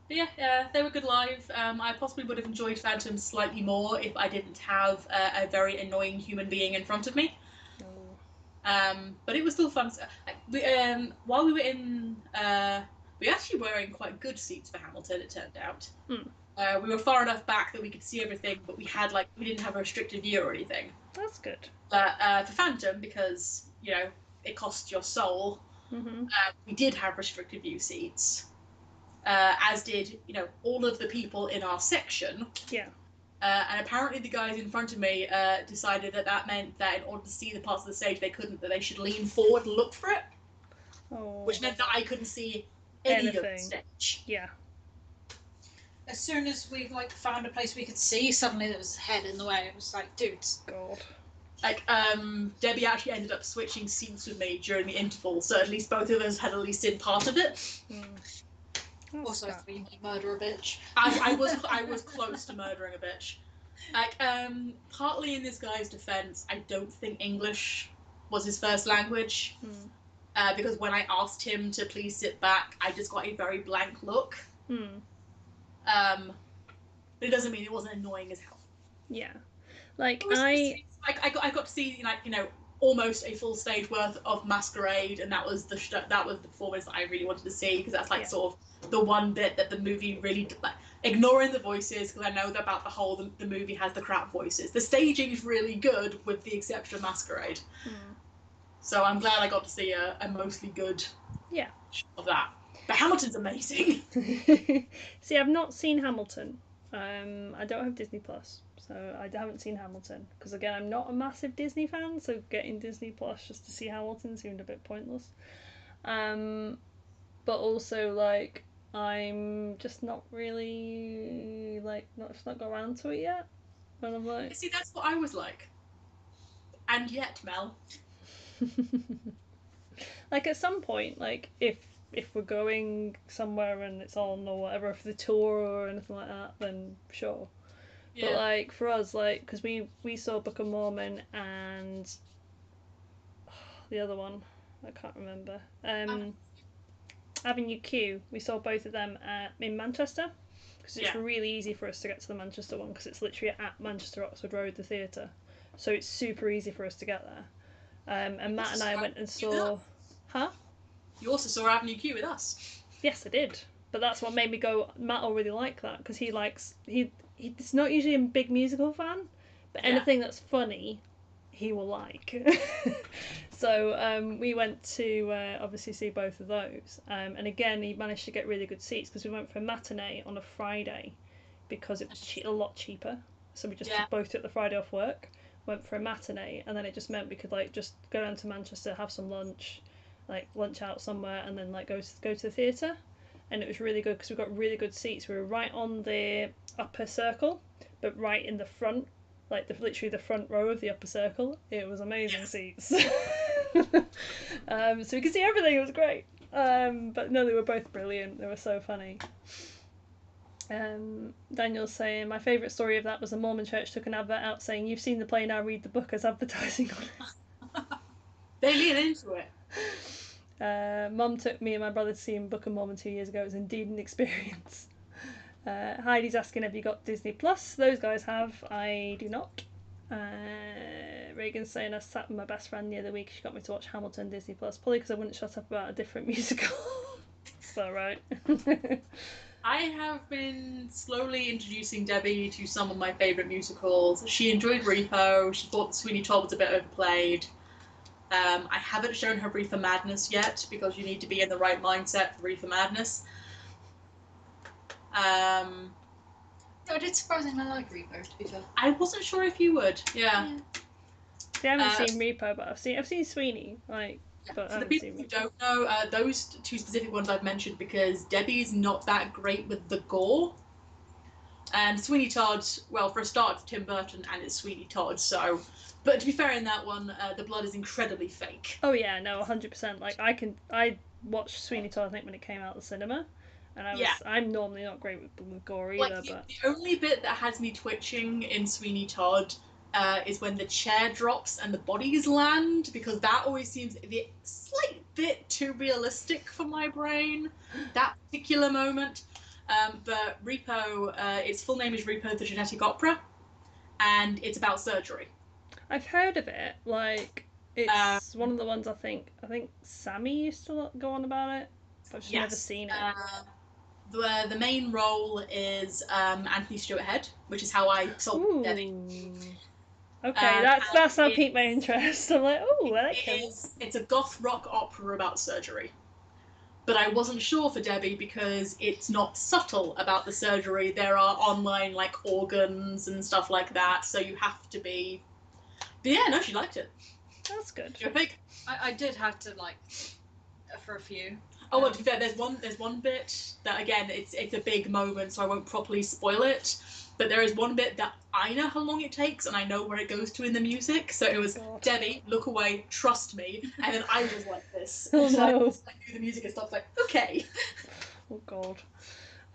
but yeah, they were good live. I possibly would have enjoyed Phantom slightly more if I didn't have a very annoying human being in front of me. But it was still fun. While we were in, we actually were in quite good seats for Hamilton. It turned out. We were far enough back that we could see everything, but we didn't have a restricted view or anything. That's good. But for Phantom, because it costs your soul, we did have restricted view seats, as did all of the people in our section. Yeah. And apparently the guys in front of me decided that meant that in order to see the parts of the stage they couldn't, that they should lean forward and look for it. Oh. Which meant that I couldn't see any of the stage. Yeah. As soon as we found a place we could see, suddenly there was a head in the way. It was like, dudes. God. Debbie actually ended up switching seats with me during the interval, so at least both of us had at least seen part of it. Also, we might murder a bitch. I was close to murdering a bitch. Partly in this guy's defense, I don't think English was his first language. Because when I asked him to please sit back, I just got a very blank look. But it doesn't mean it wasn't annoying as hell. Yeah. I got to see almost a full stage worth of Masquerade, and that was the performance that I really wanted to see, because that's sort of the one bit that the movie really ignoring the voices, because I know that about the movie has the crap voices. The staging is really good, with the exception of Masquerade. So I'm glad I got to see a mostly good of that. But Hamilton's amazing. See, I've not seen Hamilton. I don't have Disney Plus, so I haven't seen Hamilton. Because again, I'm not a massive Disney fan, so getting Disney Plus just to see Hamilton seemed a bit pointless. But also I'm just not really not got around to it yet. And I'm like, see, that's what I was like. And yet, Mel. At some point, if we're going somewhere and it's on or whatever, for the tour or anything like that, then sure. Yeah. But for us, because we saw Book of Mormon and the other one, I can't remember. Avenue Q. We saw both of them in Manchester, because it's really easy for us to get to the Manchester one, because it's literally at Manchester Oxford Road, the theatre, so it's super easy for us to get there. And Matt and I went and saw. Huh? You also saw Avenue Q with us. Yes, I did. But that's what made me go, Matt will really like that, because he's not usually a big musical fan, but anything that's funny, he will like. So we went to obviously see both of those. And again, he managed to get really good seats, because we went for a matinee on a Friday, because it was a lot cheaper. So we just both took the Friday off work, went for a matinee, and then it just meant we could just go down to Manchester, have some lunch, lunch out somewhere, and then go to the theatre. And it was really good, because we got really good seats. We were right on the upper circle, but right in the front, literally the front row of the upper circle. It was amazing seats. So we could see everything. It was great. But no, they were both brilliant. They were so funny. Daniel's saying, my favourite story of that was a Mormon church took an advert out saying, "You've seen the play, now read the book," as advertising on it. They lean into it. Mum took me and my brother to see Book of Mormon 2 years ago. It was indeed an experience. Heidi's asking, have you got Disney Plus? Those guys have. I do not. Reagan's saying, I sat with my best friend the other week. She got me to watch Hamilton Disney Plus. Probably because I wouldn't shut up about a different musical. So right. I have been slowly introducing Debbie to some of my favourite musicals. She enjoyed Repo. She thought Sweeney Todd was a bit overplayed. I haven't shown her Reefer Madness yet, because you need to be in the right mindset for Reefer Madness. I did surprisingly like Reaper, to be fair. I wasn't sure if you would. Yeah. See, I haven't seen Repo, but I've seen Sweeney. Like, but I For the haven't people seen who Repo. don't know, those two specific ones I've mentioned because Debbie's not that great with the gore. And Sweeney Todd, well, for a start, it's Tim Burton and it's Sweeney Todd, so... But to be fair, in that one, the blood is incredibly fake. Oh yeah, no, 100%. Like, I watched Sweeney Todd, I think, when it came out of the cinema. And I'm normally not great with gore either, but... The only bit that has me twitching in Sweeney Todd is when the chair drops and the bodies land, because that always seems a slight bit too realistic for my brain, that particular moment. But Repo, its full name is Repo the Genetic Opera, and it's about surgery. I've heard of it. Like, it's one of the ones I think Sammy used to go on about it, but I've just never seen it. The main role is Anthony Stewart Head, which is how I saw Debbie. Okay, that's how piqued my interest. I'm like, oh, I like him. It's a goth rock opera about surgery. But I wasn't sure for Debbie because it's not subtle about the surgery. There are online, like, organs and stuff like that, so you have to be... But yeah, no, she liked it. That's good. You're big. I did have to, like, for a few. Oh, well, to be fair, there's one bit that, again, it's a big moment, so I won't properly spoil it. But there is one bit that I know how long it takes, and I know where it goes to in the music. So it was, Debbie, look away, trust me. And then I was like this. Oh, so no. I knew the music and stuff, like, okay. Oh, God.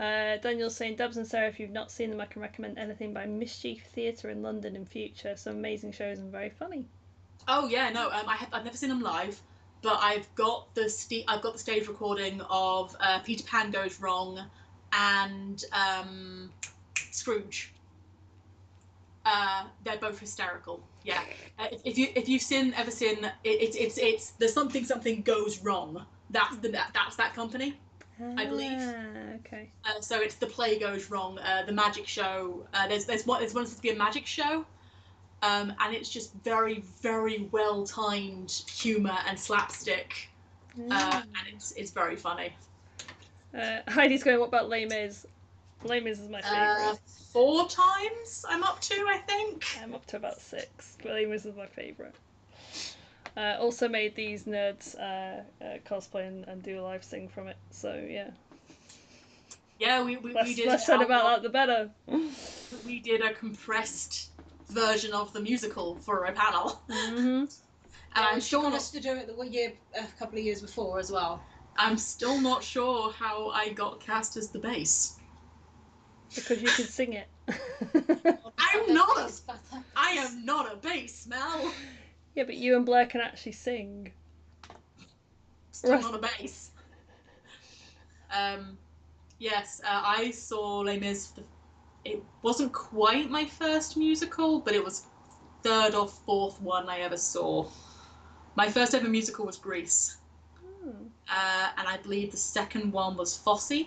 Daniel's saying, Dubs and Sarah, if you've not seen them, I can recommend anything by Mischief Theatre in London in future. Some amazing shows and very funny. Oh, yeah, no, I've never seen them live. But I've got the stage recording of Peter Pan Goes Wrong and Scrooge. They're both hysterical. Yeah. If you've ever seen it's there's something goes wrong. That's that company, I believe. Okay. So it's the play goes wrong. The magic show. There's one supposed to be a magic show. And it's just very, very well timed humour and slapstick, and it's very funny. Heidi's going, what about Les Mis? Les Mis is my favourite. 4 times I'm up to, I think. I'm up to about 6. Les Mis is my favourite. Also made these nerds cosplay and do a live sing from it, so yeah. Yeah, we did. Less said about that, the better. We did a compressed version of the musical for a panel. Mm-hmm. And I'm sure got us to do it a couple of years before as well. I'm still not sure how I got cast as the bass. Because you can sing it. I am not a bass, Mel. Yeah, but you and Blair can actually sing. Still not a bass. Yes, I saw Les Mis. It wasn't quite my first musical, but it was 3rd or 4th one I ever saw. My first ever musical was Grease. And I believe the second one was Fosse,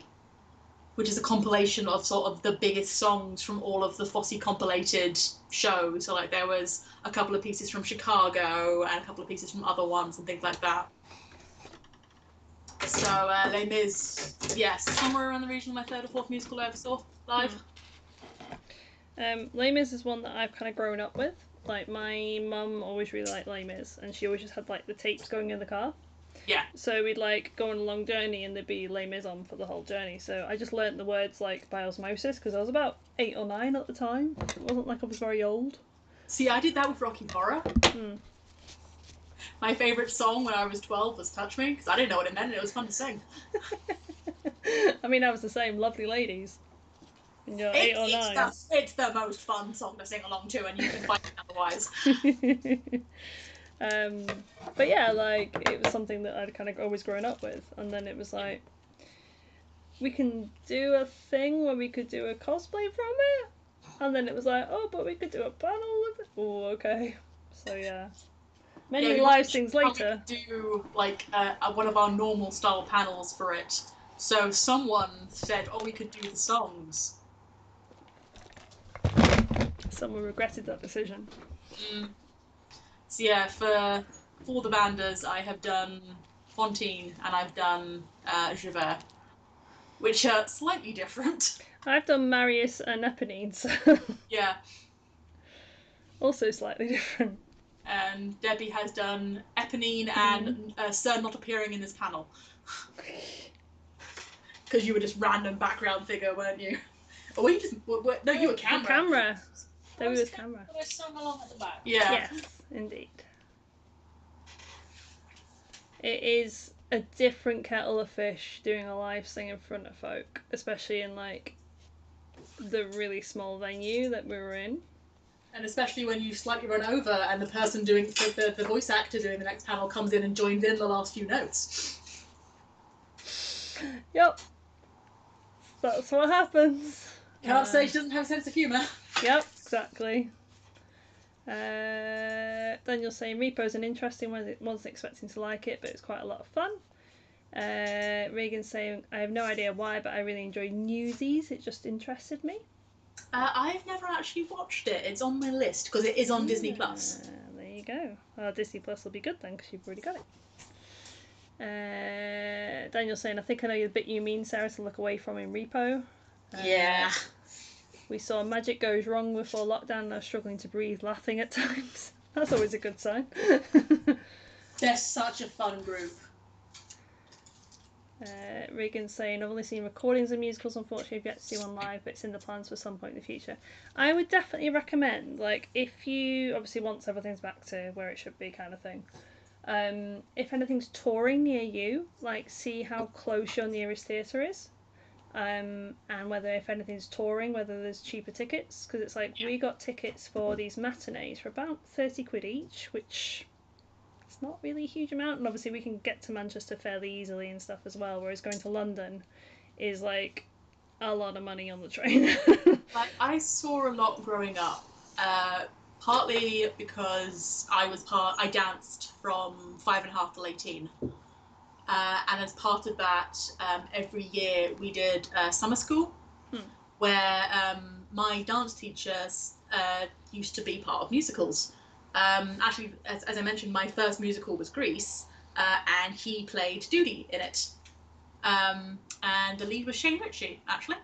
which is a compilation of sort of the biggest songs from all of the Fosse compilated shows. So like there was a couple of pieces from Chicago and a couple of pieces from other ones and things like that. So Les Mis, yes, somewhere around the region of my 3rd or 4th musical I ever saw live. Les Mis is one that I've kind of grown up with. Like, my mum always really liked Les Mis, and she always just had, like, the tapes going in the car. Yeah. So we'd, like, go on a long journey, and there'd be Les Mis on for the whole journey. So I just learnt the words, like, by osmosis, because I was about 8 or 9 at the time. It wasn't like I was very old. See, I did that with Rocky Horror. My favourite song when I was 12 was Touch Me, because I didn't know what it meant, and it was fun to sing. I mean, I was the same. Lovely Ladies. When you're 8 or 9. It's the most fun song to sing along to, and you can find it otherwise. But yeah, like, it was something that I'd kind of always grown up with, and then it was like, we can do a thing where we could do a cosplay from it, and then it was like, oh, but we could do a panel with it. Oh, okay. So yeah, many live things later. We could do like one of our normal style panels for it. So someone said, oh, we could do the songs. Someone regretted that decision. So yeah, for the Banders, I have done Fontaine and I've done Javert. which are slightly different. I've done Marius and Eponine, so Yeah. also slightly different. And Debbie has done Eponine and Sir not appearing in this panel. Because you were just random background figure, weren't you? Or were you just... no, you were camera. Camera. Debbie was camera. But I sung along at the back. Yeah. Yes, indeed. It is a different kettle of fish doing a live sing in front of folk, especially in like the really small venue that we were in. And especially when you slightly run over and the person doing the voice actor doing the next panel comes in and joins in the last few notes. Yep. That's what happens. Can't say she doesn't have a sense of humour. Yep, exactly. Daniel's saying Repo's an interesting one. Wasn't expecting to like it, but it's quite a lot of fun. Regan's saying I have no idea why, but I really enjoy Newsies. It just interested me. I've never actually watched it. It's on my list because it is on Disney Plus. There you go. Well, Disney Plus will be good then because you've already got it. Daniel's saying I think I know the bit you mean, Sarah, to look away from in Repo. Yeah. We saw magic goes wrong before lockdown and I was struggling to breathe, laughing at times. That's always a good sign. They're such a fun group. Regan's saying I've only seen recordings of musicals, unfortunately I've yet to see one live, but it's in the plans for some point in the future. I would definitely recommend, like, if you obviously once everything's back to where it should be kind of thing, if anything's touring near you, like see how close your nearest theatre is, and whether if anything's touring, whether there's cheaper tickets, because it's like we got tickets for these matinees for about 30 quid each, which it's not really a huge amount, and obviously we can get to Manchester fairly easily and stuff as well, whereas going to London is like a lot of money on the train. Like, I saw a lot growing up, partly because I danced from 5.5 till 18, and as part of that, every year we did summer school, where my dance teachers used to be part of musicals. Actually, as I mentioned, my first musical was Grease, and he played Doody in it. And the lead was Shane Ritchie, actually.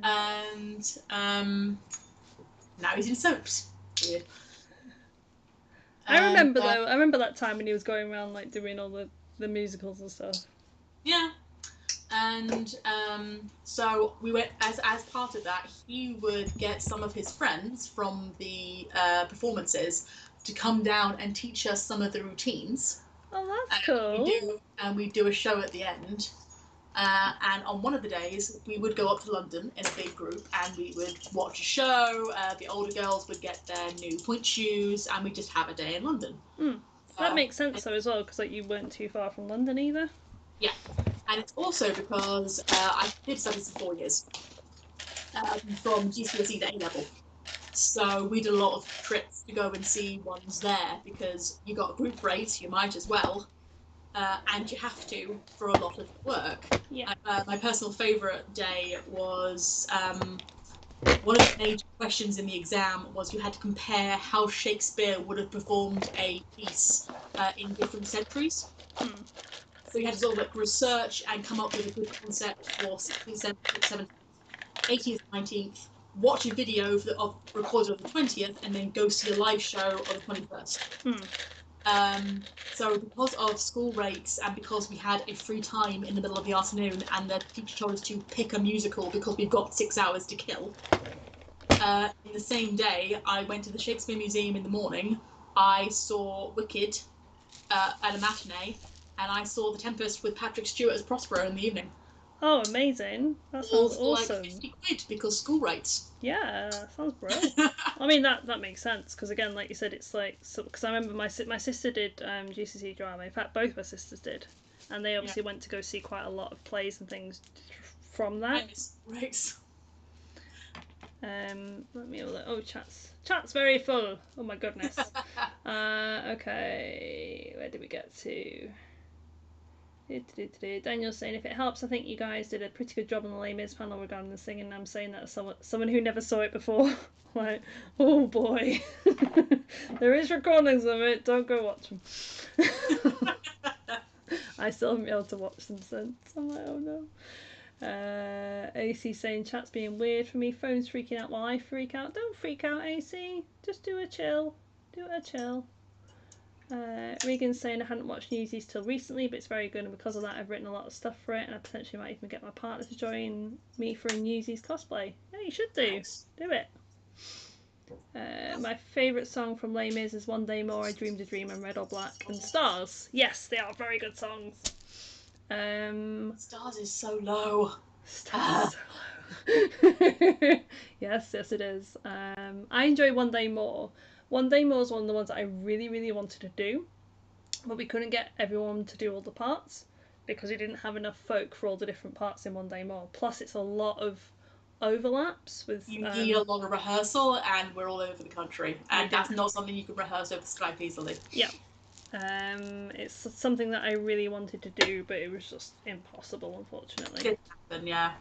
Yeah. And now he's in soaps. Weird. I remember though. I remember that time when he was going around like doing all the musicals and stuff. Yeah. And so we went as part of that. He would get some of his friends from the performances to come down and teach us some of the routines. Oh, that's cool. We'd do a show at the end. And on one of the days, we would go up to London in a big group and we would watch a show. The older girls would get their new point shoes and we'd just have a day in London. That makes sense though as well, because like you weren't too far from London either. Yeah. And it's also because I did studies for 4 years, from GCSE to A-level. So we did a lot of trips to go and see ones there, because you got group rates, you might as well, and you have to for a lot of the work. Yeah. My personal favourite day was, one of the major questions in the exam was you had to compare how Shakespeare would have performed a piece in different centuries. So you had to sort of like research and come up with a good concept for 16th century, 17th, 18th, 19th, watch a video recorded on the 20th, and then go see a live show on the 21st. So because of school rates and because we had a free time in the middle of the afternoon and the teacher told us to pick a musical because we've got 6 hours to kill, in the same day I went to the Shakespeare Museum in the morning, I saw Wicked at a matinee, and I saw The Tempest with Patrick Stewart as Prospero in the evening. Oh, amazing. That sounds All for awesome. like 50 quid because school rates. Yeah, that sounds brilliant. I mean, that makes sense, because again, like you said, it's like, because I remember my sister did GCSE drama. In fact, both my sisters did, and they obviously went to go see quite a lot of plays and things from that. Right. Let me have a look. Oh, chat's very full. Oh my goodness. Okay, where did we get to? Daniel's saying, if it helps, I think you guys did a pretty good job on the Les Mis panel regarding the singing. I'm saying that as someone who never saw it before. Like, oh boy. There is recordings of it, don't go watch them. I still haven't been able to watch them since. I'm like, oh no. AC saying chat's being weird for me. Phone's freaking out while I freak out. Don't freak out, AC. Just do a chill. Do a chill. Regan's saying I hadn't watched Newsies till recently, but it's very good, and because of that I've written a lot of stuff for it, and I potentially might even get my partner to join me for a Newsies cosplay. Yeah, you should do. Nice. Do it. My favourite song from Les Mis is One Day More, I Dreamed a Dream, and Red or Black, and Stars. Yes, they are very good songs. Stars is so low. Stars so low. Yes, it is. I enjoy One Day More. One Day More is one of the ones that I really, really wanted to do, but we couldn't get everyone to do all the parts because we didn't have enough folk for all the different parts in One Day More. Plus, it's a lot of overlaps with. You need a lot of rehearsal, and we're all over the country, and that's not something you can rehearse over Skype easily. Yeah. It's something that I really wanted to do, but it was just impossible, unfortunately. It happened, yeah.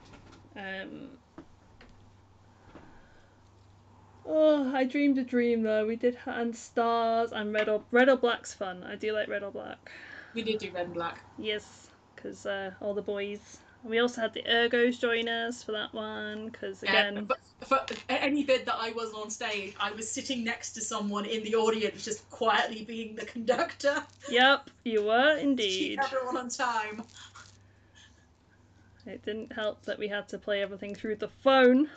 Oh, I dreamed a dream though. We did and Stars and Red or Black's fun. I do like Red or Black. We did do Red and Black. Yes, because all the boys. We also had the Ergos join us for that one, because again... Yeah, but for any bit that I was on stage, I was sitting next to someone in the audience, just quietly being the conductor. Yep, you were indeed. Keep everyone on time. It didn't help that we had to play everything through the phone.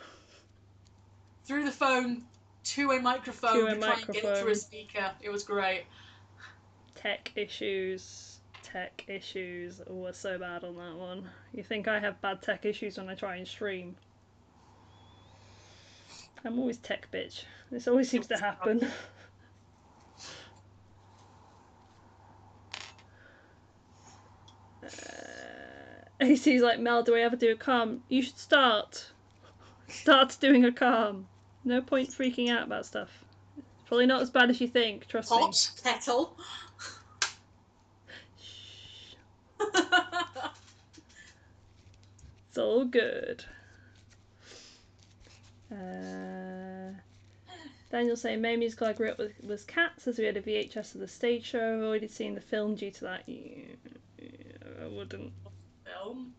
Through the phone, to a microphone, to try and get it through a speaker. It was great. Tech issues. We're so bad on that one. You think I have bad tech issues when I try and stream? I'm always tech bitch. This always seems to happen. AC's like, Mel, do I ever do a calm? You should start doing a calm. No point freaking out about stuff. It's probably not as bad as you think, trust me. Hot kettle. It's all good. Daniel's saying main musical I grew up with was Cats, as we had a VHS of the stage show. I've already seen the film due to that. I wouldn't. Film?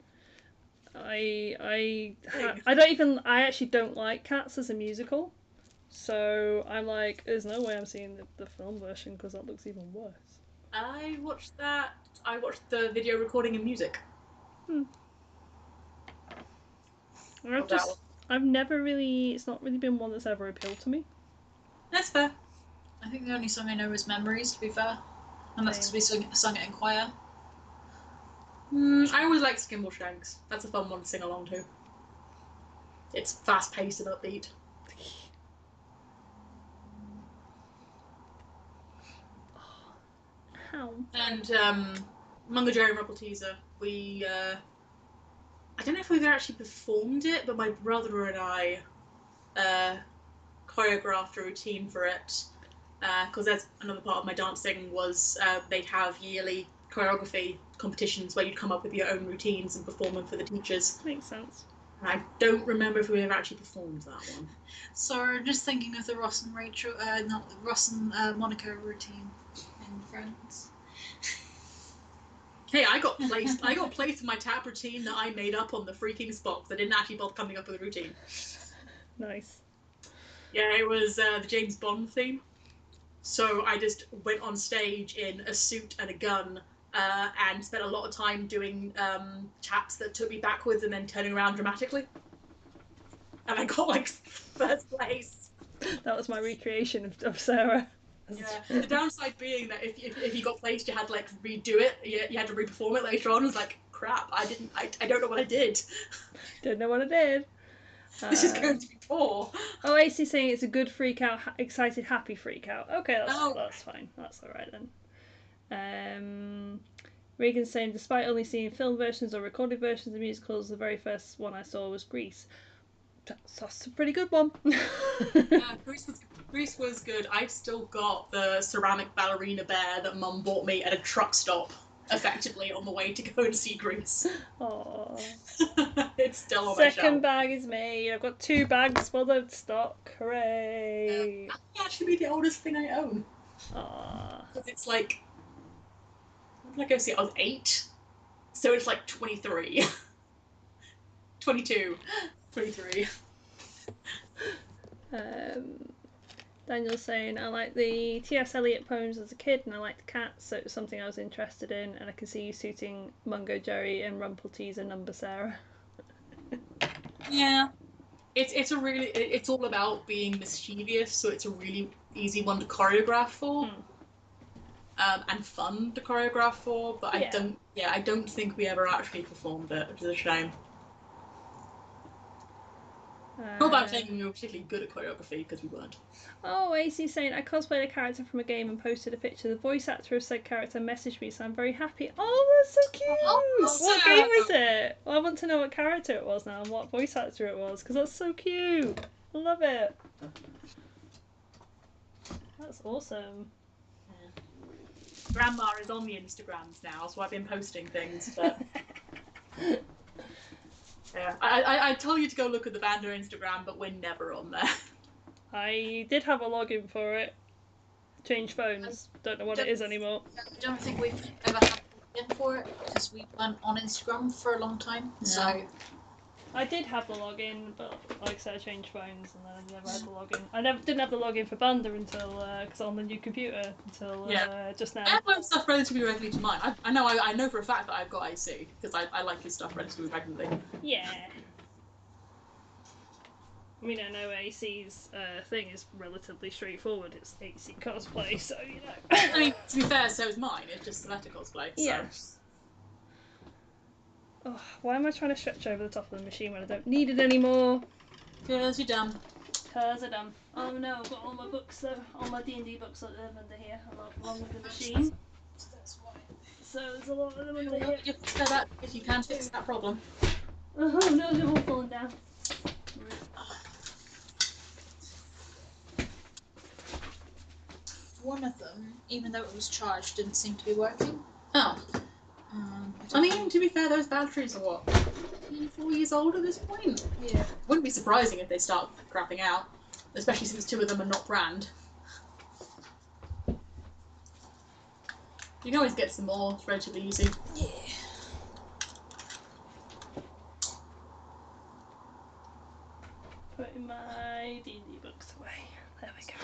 I actually don't like Cats as a musical. So I'm like, there's no way I'm seeing the film version because that looks even worse. I watched that. I watched the video recording and music. I've never really, it's not really been one that's ever appealed to me. That's fair. I think the only song I know is Memories, to be fair. And that's because we sung it in choir. I always like Skimble Shanks. That's a fun one to sing along to. It's fast paced and upbeat. How? And Mungo Jerry and Rebel Teaser, we I don't know if we've actually performed it, but my brother and I choreographed a routine for it, because that's another part of my dancing was they'd have yearly choreography competitions where you'd come up with your own routines and perform them for the teachers. Makes sense. And I don't remember if we ever actually performed that one. Sorry, just thinking of the Ross and Rachel, not the Ross and Monica routine in Friends. Hey, I got placed in my tap routine that I made up on the freaking box. I didn't actually bother coming up with a routine. Nice. Yeah, it was the James Bond theme. So I just went on stage in a suit and a gun and spent a lot of time doing taps that took me backwards and then turning around dramatically. And I got like first place. That was my recreation of Sarah. Yeah. The downside being that if you got placed, you had to like redo it. You had to reperform it later on. It was like, crap, I don't know what I did. Don't know what I did. This is going to be poor. Oh, AC's saying it's a good freak out, excited, happy freak out. Okay, that's fine. That's all right then. Regan's saying, despite only seeing film versions or recorded versions of musicals, the very first one I saw was Grease. That's a pretty good one. Yeah, Grease was good. I've still got the ceramic ballerina bear that Mum bought me at a truck stop, effectively on the way to go and see Grease. Aww. It's still on my shelf. Second bag is made. I've got 2 bags full of stock. Hooray! That might actually be the oldest thing I own. Aww. Because it's like, when did I go see it? I was 8, so it's like 23. 22. 23. Daniel's saying, I like the T.S. Eliot poems as a kid and I liked cats, so it was something I was interested in, and I can see you suiting Mungo Jerry and Rumpelteazer Number Sarah. Yeah. It's all about being mischievous, so it's a really easy one to choreograph for. And fun to choreograph for, but I don't think we ever actually performed it, which is a shame. Not about thinking we were particularly good at choreography, because we weren't. Oh, AC's saying, I cosplayed a character from a game and posted a picture. The voice actor of said character messaged me, so I'm very happy. Oh, that's so cute! What game was it? Well, I want to know what character it was now and what voice actor it was, because that's so cute. I love it. That's awesome. Grandma is on the Instagrams now, so I've been posting things, but... yeah, I tell you to go look at the Bandu Instagram, but we're never on there. I did have a login for it. Changed phones. Don't know what it is anymore. I don't think we've ever had a login for it, because we weren't on Instagram for a long time, so... I did have the login, but like I said, I changed phones and then I never had the login. I didn't have the login for Banda until, because on the new computer, until just now. I upload stuff relatively regularly to mine. I know for a fact that I've got AC, because I like his stuff relatively regularly. Yeah. I mean, I know AC's thing is relatively straightforward. It's AC cosplay, so you know. I mean, to be fair, so is mine. It's just letter cosplay. So. Yeah. Oh, why am I trying to stretch over the top of the machine when I don't need it anymore? Because you're dumb. Because I'm dumb. Oh no, I've got all my books though. All my D&D books that live under here, along with the machine. So there's a lot of them under here. You can that if you can fix that problem. Oh no, they're all falling down. One of them, even though it was charged, didn't seem to be working. Oh. I mean, to be fair, those batteries are what? 4 years old at this point? Yeah. Wouldn't be surprising if they start crapping out, especially since 2 of them are not brand. You can always get some more, it's relatively easy. Yeah. Putting my D&D books away. There we go.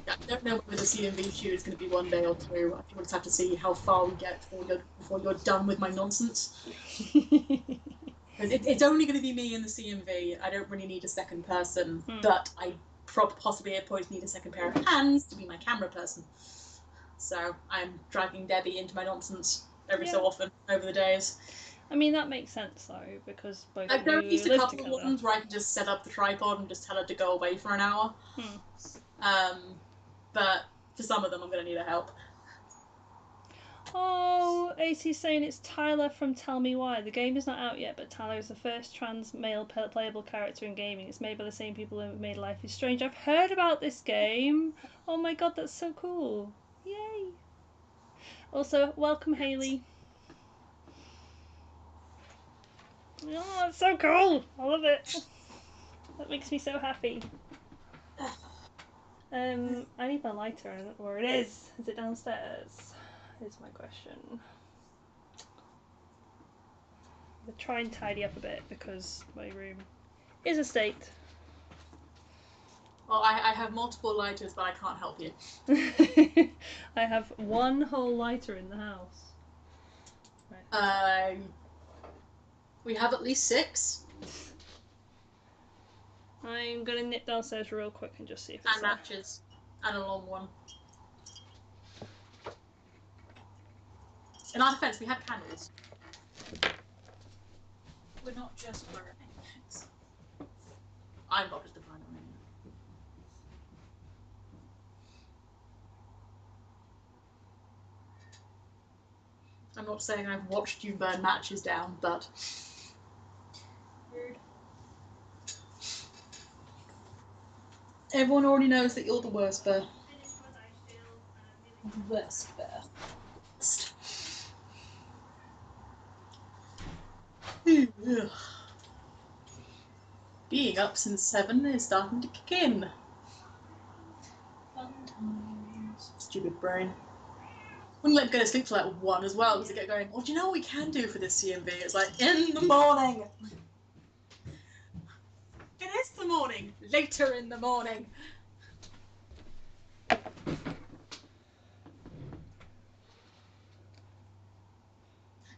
I don't know whether the CMV shoot is going to be 1 day or 2. I think we'll just have to see how far we get before you're done with my nonsense. It's only going to be me and the CMV. I don't really need a second person, but I possibly at points need a second pair of hands to be my camera person. So I'm dragging Debbie into my nonsense every so often over the days. I mean, that makes sense though, because both I've of you used a live couple together. of ones where I can just set up the tripod and just tell her to go away for an hour. But for some of them, I'm going to need her help. Oh, AC's saying it's Tyler from Tell Me Why. The game is not out yet, but Tyler is the first trans male playable character in gaming. It's made by the same people who made Life is Strange. I've heard about this game. Oh my god, that's so cool. Yay. Also, welcome Hayley. Oh, it's so cool. I love it. That makes me so happy. I need my lighter. I don't know where it is. Is it downstairs? Is my question. I'm gonna try and tidy up a bit because my room is a state. Well, I have multiple lighters, but I can't help you. I have one whole lighter in the house. Right. We have at least 6. I'm gonna nip downstairs real quick and just see if it's and matches. And a long one. In our defense, we had candles. We're not just burning. I'm not just a blind woman. I'm not saying I've watched you burn matches down, but... Rude. Everyone already knows that you're the worst bear. Worst bear. Being up since 7 is starting to kick in. Fun times. Stupid brain. wouldn't let him go to sleep till like 1 as well, because they get going, oh, do you know what we can do for this CMV? It's like, in the morning! It is the morning! Later in the morning!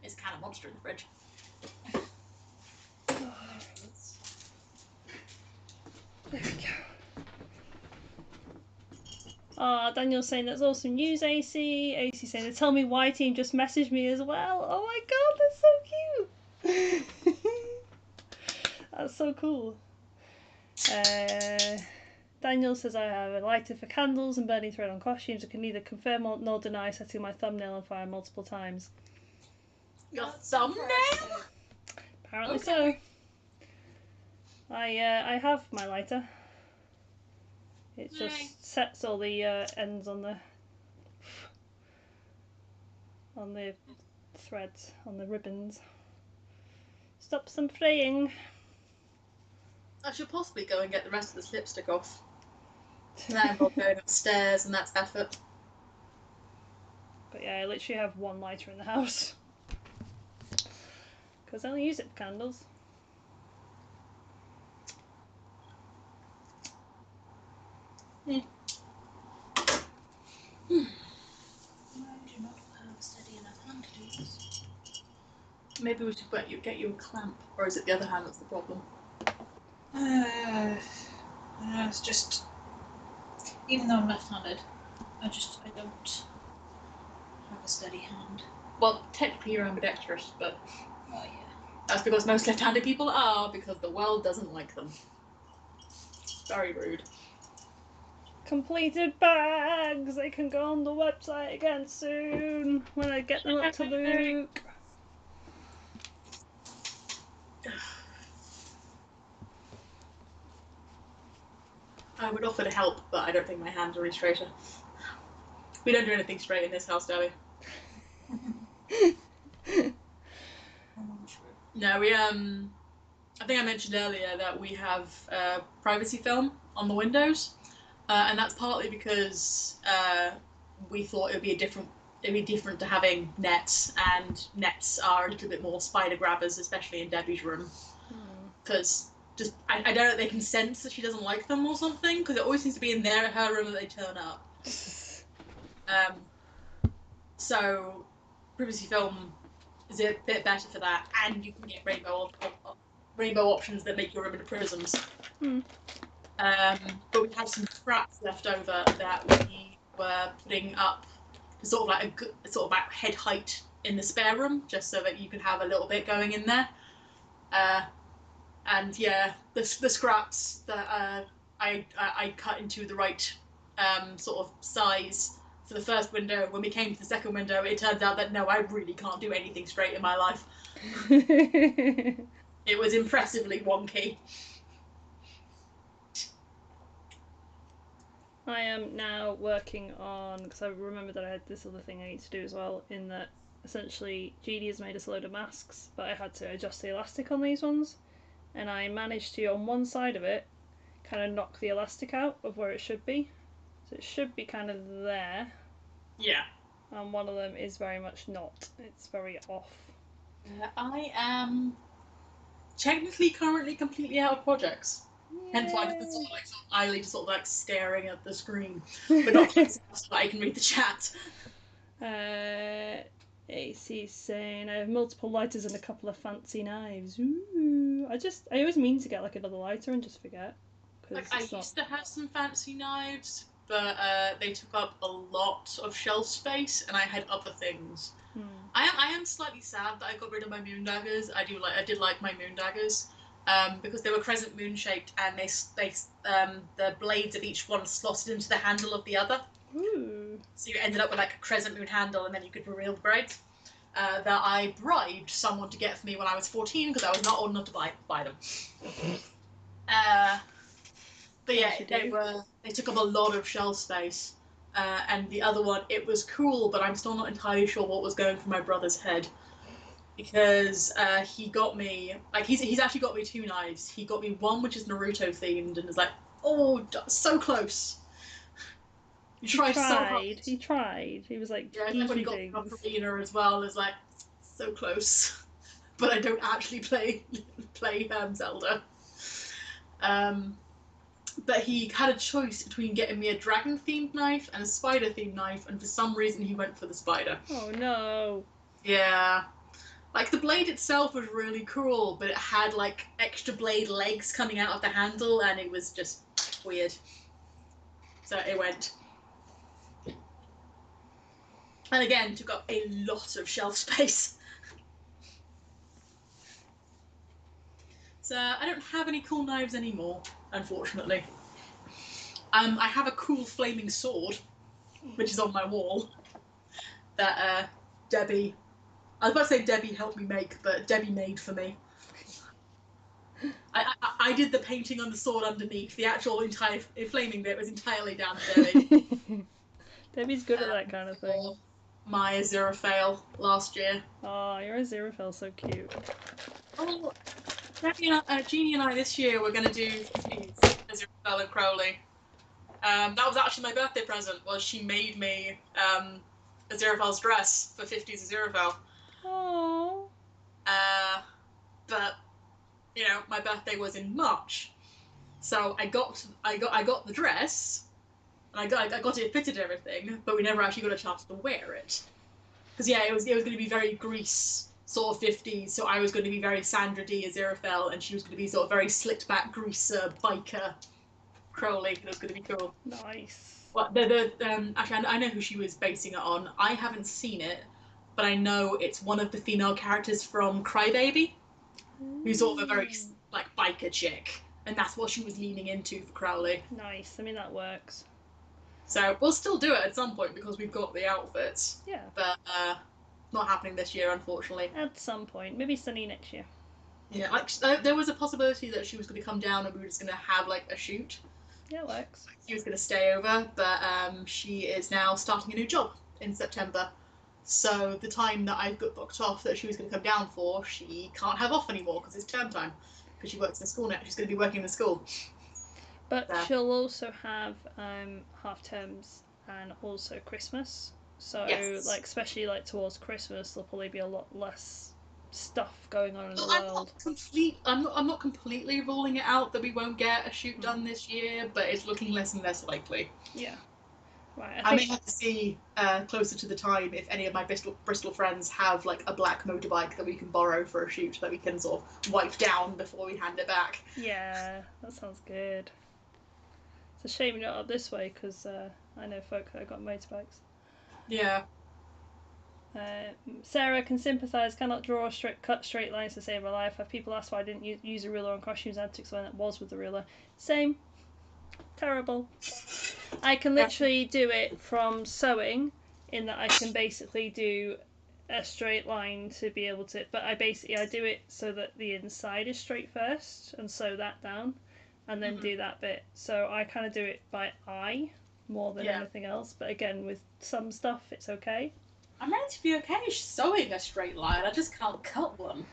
There's a can of Monster in the fridge. There we go. Daniel's saying that's awesome news, AC. AC saying the Tell Me Why team just messaged me as well. Oh my god, that's so cute. That's so cool. Daniel says I have a lighter for candles and burning thread on costumes. I can neither confirm nor deny setting my thumbnail on fire multiple times. Your thumbnail? Apparently so. I have my lighter. It just sets all the ends on the threads, on the ribbons. Stops them fraying. I should possibly go and get the rest of this lipstick off. That involves going upstairs, and that's effort. But yeah, I literally have one lighter in the house. Because I only use it for candles. Why do you not have a steady enough hand to do this? Maybe we should get you a clamp, or is it the other hand that's the problem? It's just, even though I'm left-handed, I don't have a steady hand. Well, technically you're ambidextrous, but Oh yeah. that's because most left-handed people are, because the world doesn't like them. Very rude. Completed bags! They can go on the website again soon when I get them up to Luke. I would offer to help, but I don't think my hands are any straighter. We don't do anything straight in this house, do we? No, we I think I mentioned earlier that we have privacy film on the windows, and that's partly because we thought it'd be different to having nets, and nets are a little bit more spider grabbers, especially in Debbie's room, because I don't know if they can sense that she doesn't like them or something, because it always seems to be in her room that they turn up. So privacy film is a bit better for that, and you can get rainbow options that make your room into prisms. But we had some scraps left over that we were putting up to sort of like about head height in the spare room, just so that you can have a little bit going in there. And yeah, the scraps that I cut into the right sort of size for the first window. When we came to the second window, it turns out that no, I really can't do anything straight in my life. It was impressively wonky. I am now working on, because I remember that I had this other thing I need to do as well, in that essentially Jeannie has made us a load of masks, but I had to adjust the elastic on these ones, and I managed to, on one side of it, kind of knock the elastic out of where it should be. So it should be kind of there. Yeah. And one of them is very much not. It's very off. I am technically currently completely out of projects. Yay. Hence why I'm sort of like idly sort of like staring at the screen, but not close enough so that I can read the chat. AC saying I have multiple lighters and a couple of fancy knives. Ooh, I always mean to get like another lighter and just forget. Like I used to have some fancy knives, but they took up a lot of shelf space, and I had other things. I am slightly sad that I got rid of my moon daggers. I did like my moon daggers, because they were crescent moon shaped, and the blades of each one slotted into the handle of the other. Ooh. So you ended up with like a crescent moon handle, and then you could reveal the blades. That I bribed someone to get for me when I was 14, because I was not old enough to buy them. But yeah, they took up a lot of shelf space. And the other one, it was cool, but I'm still not entirely sure what was going through my brother's head, because he got me, like, he's actually got me 2 knives. He got me one which is Naruto themed and is like, oh, so close. He tried so hard. He tried. He was like, Yeah, when he got things. Ocarina as well, is like so close, but I don't actually play Zelda. But he had a choice between getting me a dragon-themed knife and a spider-themed knife, and for some reason he went for the spider. Oh no. Yeah. Like, the blade itself was really cool, but it had, like, extra blade legs coming out of the handle, and it was just weird. So it went. And again, took up a lot of shelf space. So I don't have any cool knives anymore, unfortunately. I have a cool flaming sword, which is on my wall, that Debbie... I was about to say Debbie helped me make, but Debbie made for me. I did the painting on the sword underneath. The actual entire flaming bit was entirely down to Debbie. Debbie's good at that kind of thing. For my Aziraphale last year. Oh, your Aziraphale so cute. Oh, Jeannie and I this year were going to do 50s Aziraphale and Crowley. That was actually my birthday present. Was she made me Aziraphale's dress for 50s Aziraphale. Oh. But you know, my birthday was in March, so I got the dress, and I got it fitted and everything, but we never actually got a chance to wear it. Because yeah, it was going to be very Grease sort of 50s, so I was going to be very Sandra D Aziraphale, and she was going to be sort of very slicked back greaser biker Crowley. It was going to be cool. Nice. Well, actually, I know who she was basing it on. I haven't seen it, but I know it's one of the female characters from Crybaby, who's sort of a very like biker chick, and that's what she was leaning into for Crowley. Nice. I mean, that works. So we'll still do it at some point because we've got the outfits. Yeah. But not happening this year, unfortunately. At some point, maybe Sunny next year. Yeah, like there was a possibility that she was going to come down and we were just going to have like a shoot. Yeah, it works. She was going to stay over, but she is now starting a new job in September. So the time that I've got booked off that she was going to come down for, she can't have off anymore because it's term time. Because she works in a school now. She's going to be working in the school. But she'll also have half terms and also Christmas. So yes. like especially like towards Christmas, there'll probably be a lot less stuff going on in the world. I'm not completely ruling it out that we won't get a shoot done this year, but it's looking less and less likely. Yeah. Right. I may have to see closer to the time if any of my Bristol friends have like a black motorbike that we can borrow for a shoot that we can sort of wipe down before we hand it back. Yeah, that sounds good. It's a shame you're not up this way because I know folk that have got motorbikes. Yeah. Sarah can sympathise, cannot draw cut straight lines to save her life. Have people asked why I didn't use a ruler on costumes, I had to explain that was with the ruler. Same. Terrible. I can literally do it from sewing, in that I can basically do a straight line to be able to, but I do it so that the inside is straight first and sew that down and then do that bit. So I kind of do it by eye more than anything else, but again with some stuff it's okay. I'm ready to be okay sewing a straight line, I just can't cut one.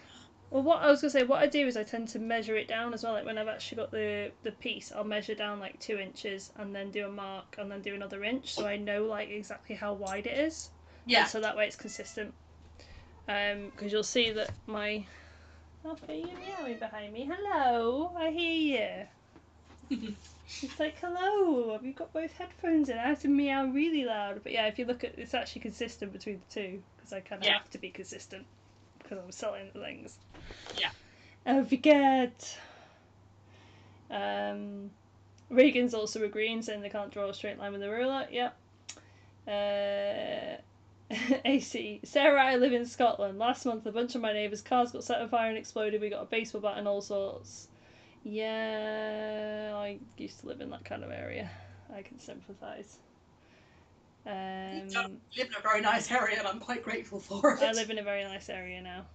Well, what I was going to say, what I do is I tend to measure it down as well. Like when I've actually got the piece, I'll measure down like 2 inches and then do a mark and then do another inch, so I know like exactly how wide it is. Yeah. And so that way it's consistent. Because you'll see that my... Okay, you're meowing behind me. Hello, I hear you. It's like, hello, have you got both headphones in? I have to meow really loud. But yeah, if you look at it's actually consistent between the two, because I kind of have to be consistent because I'm selling the things. Yeah. I forget. Regan's also agreeing, saying they can't draw a straight line with a ruler. Yep. AC. Sarah, I live in Scotland. Last month, a bunch of my neighbours' cars got set on fire and exploded. We got a baseball bat and all sorts. Yeah, I used to live in that kind of area. I can sympathise. You live in a very nice area and I'm quite grateful for it. I live in a very nice area now.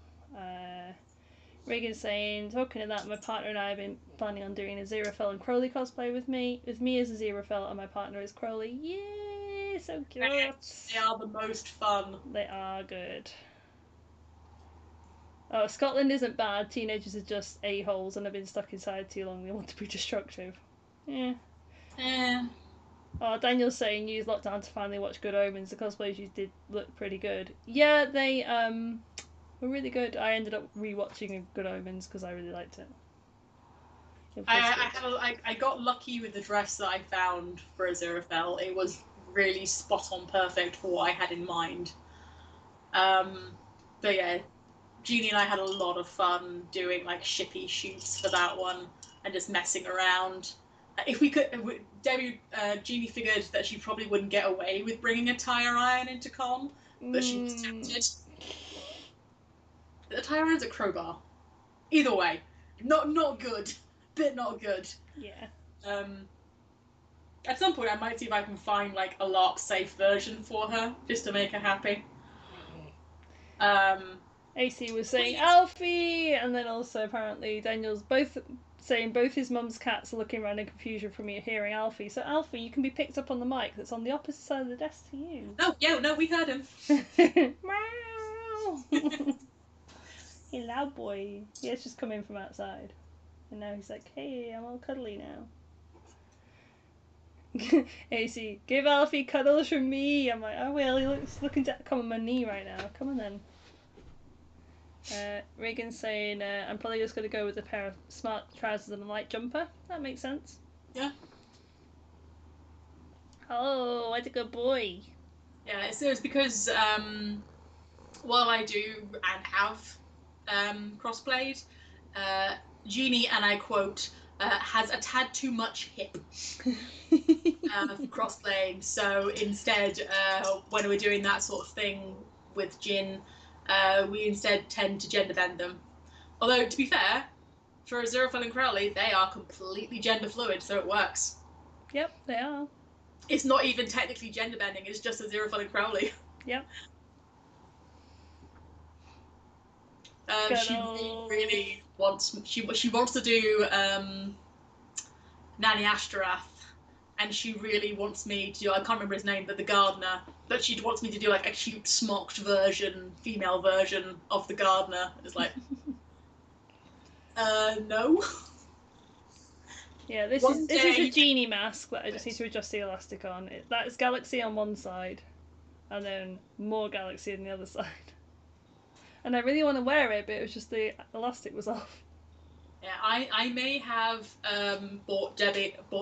Regan's saying, talking of that, my partner and I have been planning on doing a Aziraphale and Crowley cosplay with me as Aziraphale and my partner is Crowley. Yay, so cute. They are the most fun. They are good. Oh, Scotland isn't bad. Teenagers are just a-holes and have been stuck inside too long. They want to be destructive. Yeah. Oh, Daniel's saying use lockdown to finally watch Good Omens. The cosplays you did look pretty good. Yeah, they were really good. I ended up rewatching Good Omens because I really liked it. I got lucky with the dress that I found for Aziraphale. It was really spot on perfect for what I had in mind. But yeah, Jeannie and I had a lot of fun doing like shippy shoots for that one and just messing around. If we could, Jeannie figured that she probably wouldn't get away with bringing a tire iron into con, but she was tempted. The tire iron's a crowbar. Either way, not good. Bit not good. Yeah. At some point, I might see if I can find like a LARP safe version for her just to make her happy. AC was saying Alfie, and then also apparently Daniel's both saying both his mum's cats are looking around in confusion from me hearing Alfie. So Alfie, you can be picked up on the mic that's on the opposite side of the desk to you. Oh, yeah, no, we heard him. Meow. Hey, loud boy. He has just come in from outside, and now he's like, "Hey, I'm all cuddly now." AC, give Alfie cuddles from me. I'm like, oh well, he looks looking to come on my knee right now. Come on then. Reagan's saying, I'm probably just going to go with a pair of smart trousers and a light jumper. That makes sense. Yeah. Oh, what a good boy. Yeah, it's because while I do and have crossplayed, Jeannie, and I quote, has a tad too much hip for crossplaying. So instead, when we're doing that sort of thing with Jin, we instead tend to gender bend them. Although, to be fair, for Aziraphale and Crowley, they are completely gender fluid, so it works. Yep, they are. It's not even technically gender bending, it's just Aziraphale and Crowley. Yep. She really wants. She wants to do Nanny Ashtaroth, and she really wants me to do. I can't remember his name, but the gardener. But she wants me to do like a cute smocked version, female version of the gardener. It's like, no. Yeah, this is a genie mask that I just need to adjust the elastic on. That is Galaxy on one side, and then more Galaxy on the other side. And I really want to wear it, but it was just the elastic was off. Yeah, I may have bought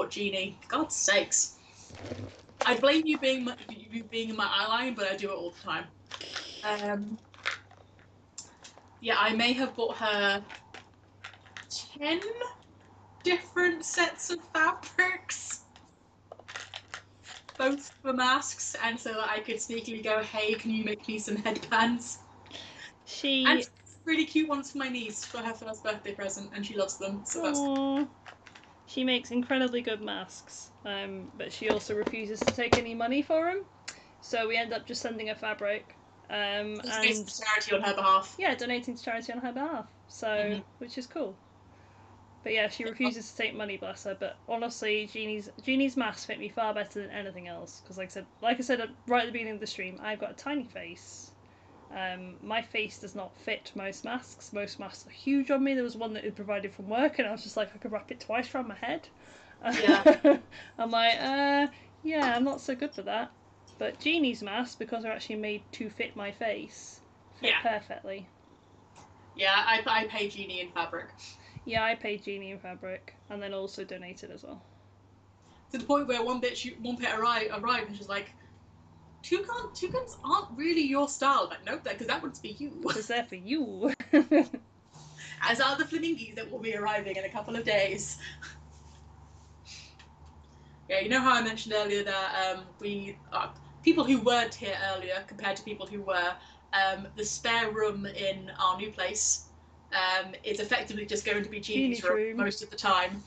Jeannie. God's sakes. I blame you being in my eye line, but I do it all the time. Yeah, I may have bought her 10 different sets of fabrics, both for masks, and so that I could sneakily go, hey, can you make me some headbands? And really cute ones for my niece for her first birthday present, and she loves them, so that's cool. She makes incredibly good masks, but she also refuses to take any money for them, so we end up just sending her fabric. And charity on her behalf. Yeah, donating to charity on her behalf, so which is cool. But yeah, she refuses to take money, bless her. But honestly, Jeannie's masks fit me far better than anything else. Because like I said right at the beginning of the stream, I've got a tiny face. My face does not fit most masks. Most masks are huge on me. There was one that was provided from work, and I was just like, I could wrap it twice around my head. Yeah. I'm like, yeah, I'm not so good for that. But Jeannie's masks, because they're actually made to fit my face, fit perfectly. Yeah, I pay Jeannie in fabric. Yeah, I paid Jeannie in fabric, and then also donated as well. To the point where one bit arrived, and she's like, toucans aren't really your style. Like, nope, because that would be you. Because they're for you. As are the flamingos that will be arriving in a couple of days. Yeah, you know how I mentioned earlier that we people who weren't here earlier compared to people who were, the spare room in our new place is effectively just going to be Jeannie's room most of the time.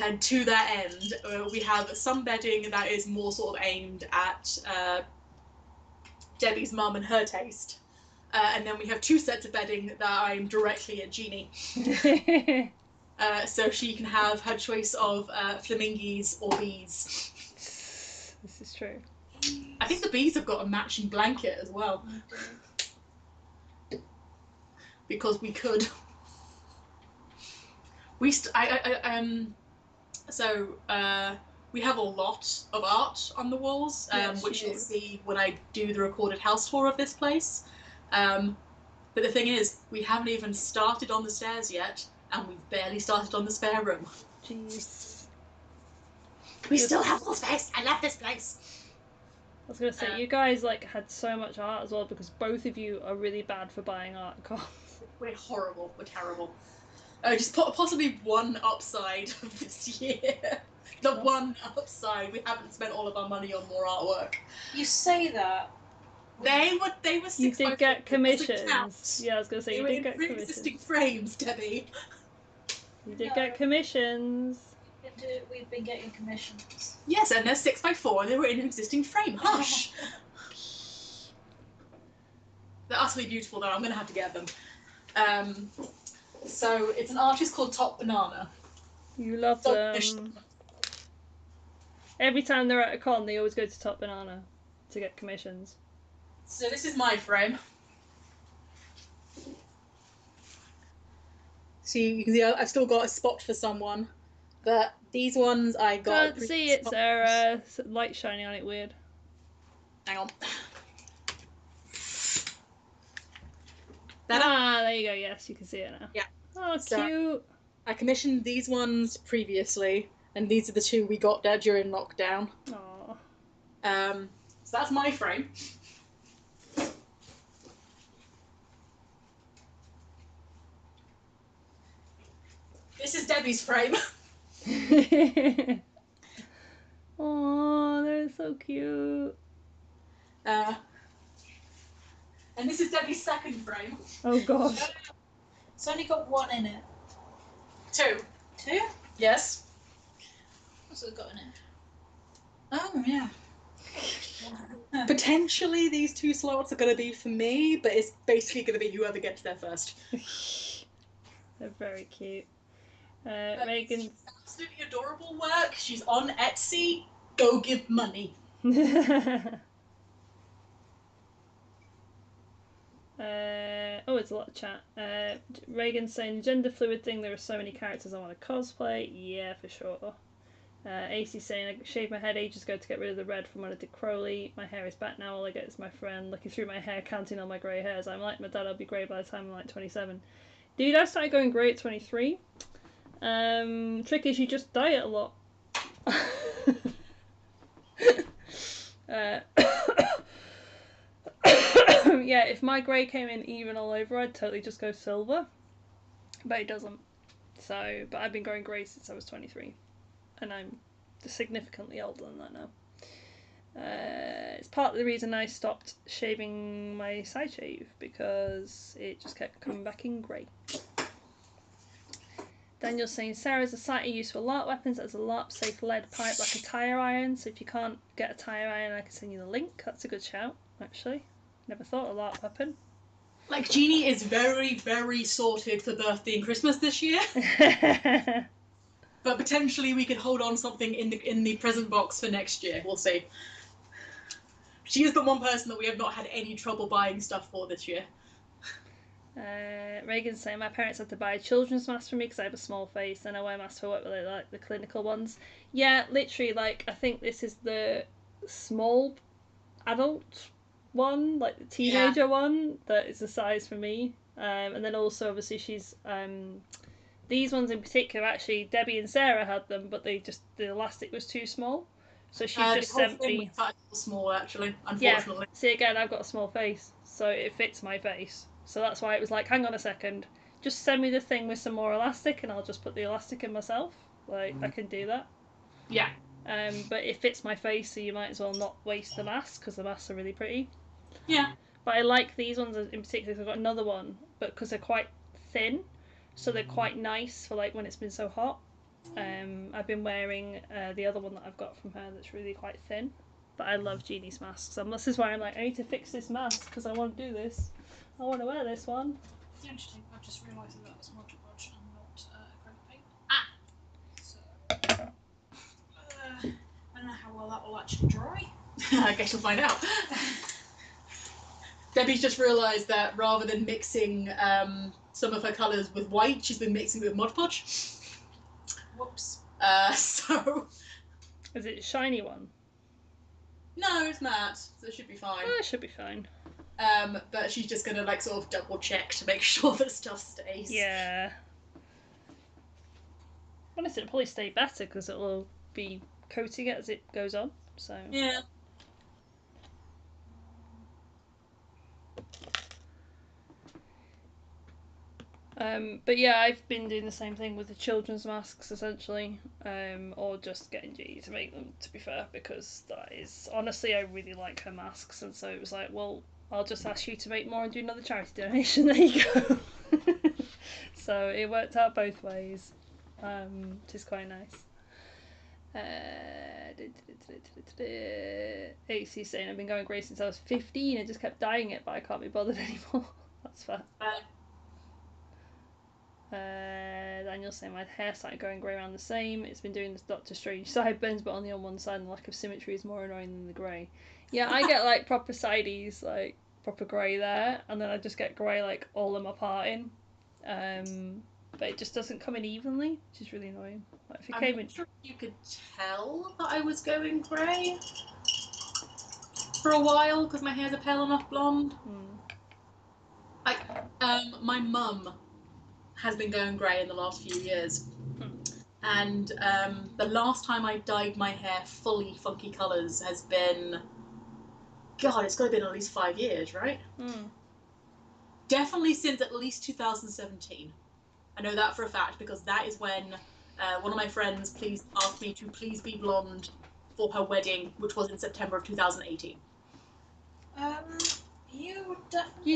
And to that end, we have some bedding that is more sort of aimed at Debbie's mum and her taste. And then we have 2 sets of bedding that are aimed directly at Jeannie. So she can have her choice of flamingos or bees. This is true. I think the bees have got a matching blanket as well. Because we could. we have a lot of art on the walls, Yes, which you you'll do. see when I do the recorded house tour of this place. But the thing is, we haven't even started on the stairs yet, and we've barely started on the spare room. Jeez. We still have more space. I love this place. I was gonna say, you guys like had so much art as well because both of you are really bad for buying art cards. We're horrible. We're terrible. Just possibly one upside of this year. The one upside. We haven't spent all of our money on more artwork. You say that. They were 6 You did by get 4. It doesn't commissions. count. Yeah, I was gonna say They you were did in get pre-existing commissions. frames, Debbie. You did No. get commissions. We've been getting commissions. Yes, and they're 6 by 4. They were in an existing frame. Hush. They're utterly beautiful, though. I'm gonna have to get them. So it's an artist called Top Banana. You love So them. Every time they're at a con, they always go to Top Banana to get commissions. So this is my frame. See, you can see I've still got a spot for someone, but these ones I got. Can't see it, Sarah. Light shining on it, weird. Hang on. There you go. Yes, you can see it now. Yeah. Oh, So- cute. I commissioned these ones previously, and these are the two we got there during lockdown. Aw. So that's my frame. This is Debbie's frame. Oh, they're so cute. And this is Debbie's second frame. Oh gosh. It's only got one in it. 2. 2? Yes. What's it got in it? Oh, yeah. Potentially these two slots are going to be for me, but it's basically going to be whoever gets there first. They're very cute. Megan. Absolutely adorable work. She's on Etsy. Go give money. Oh, it's a lot of chat. Reagan's saying gender fluid thing. There are so many characters I want to cosplay. Yeah, for sure. AC saying I shaved my head ages ago to get rid of the red from when I did Crowley. My hair is back now. All I get is my friend looking through my hair, counting on my grey hairs. I'm like my dad. I'll be grey by the time I'm like 27. Dude, I started going grey at 23. Trick is you just diet a lot. Yeah, if my grey came in even all over, I'd totally just go silver. But it doesn't. So, but I've been going grey since I was 23. And I'm significantly older than that now. It's part of the reason I stopped shaving my side shave, because it just kept coming back in grey. Daniel's saying Sarah's a site I use for LARP weapons as a LARP safe lead pipe like a tire iron, so if you can't get a tire iron I can send you the link. That's a good shout, actually. Never thought of LARP weapon. Like, Jeannie is very, very sorted for birthday and Christmas this year. But potentially we could hold on something in the present box for next year. We'll see. She is the one person that we have not had any trouble buying stuff for this year. Reagan's saying my parents had to buy a children's mask for me because I have a small face and I wear masks for work, but they like the clinical ones. Yeah, literally, like, I think this is the small adult one, like the teenager one, that is the size for me. And then also, obviously, she's these ones in particular, actually, Debbie and Sarah had them, but the elastic was too small. So she just sent me. Small, actually, unfortunately. Yeah. See, again, I've got a small face, so it fits my face. So that's why it was like, hang on a second, just send me the thing with some more elastic, and I'll just put the elastic in myself. Like, I can do that. Yeah. But it fits my face, so you might as well not waste the mask, because the masks are really pretty. Yeah. But I like these ones in particular, because I've got another one, but because they're quite thin, so they're quite nice for like when it's been so hot. I've been wearing the other one that I've got from her that's really quite thin, but I love Jeannie's masks, and this is why I'm like, I need to fix this mask because I want to do this. I want to wear this one. Interesting, I've just realised that was Mod Podge and not acrylic paint. Ah! So, I don't know how well that will actually dry. I guess you'll find out. Debbie's just realised that rather than mixing some of her colours with white, she's been mixing with Mod Podge. Whoops. So Is it a shiny one? No, it's matte, so it should be fine. Oh, it should be fine. But she's just gonna like sort of double check to make sure that stuff stays. Yeah. Honestly, it'll probably stay better because it'll be coating it as it goes on. So Yeah. But yeah, I've been doing the same thing with the children's masks essentially, or just getting G to make them. To be fair, because that is honestly, I really like her masks, and so it was like, well, I'll just ask you to make more and do another charity donation. There you go. So it worked out both ways, which is quite nice. AC saying I've been going grey since I was 15. I just kept dyeing it, but I can't be bothered anymore. That's fair. Daniel saying my hair started going grey around the same. It's been doing this Doctor Strange sideburns, but only on one side, and the lack of symmetry is more annoying than the grey. Yeah, I get like proper sideys, like proper grey there, and then I just get grey like all of my parting. But it just doesn't come in evenly, which is really annoying. Like if it came in, sure you could tell that I was going grey for a while because my hair's a pale enough blonde. Like, my mum has been going grey in the last few years. And the last time I dyed my hair fully funky colours has been, God, it's got to be at least 5 years, right? Definitely since at least 2017. I know that for a fact because that is when one of my friends asked me to please be blonde for her wedding, which was in September of 2018. You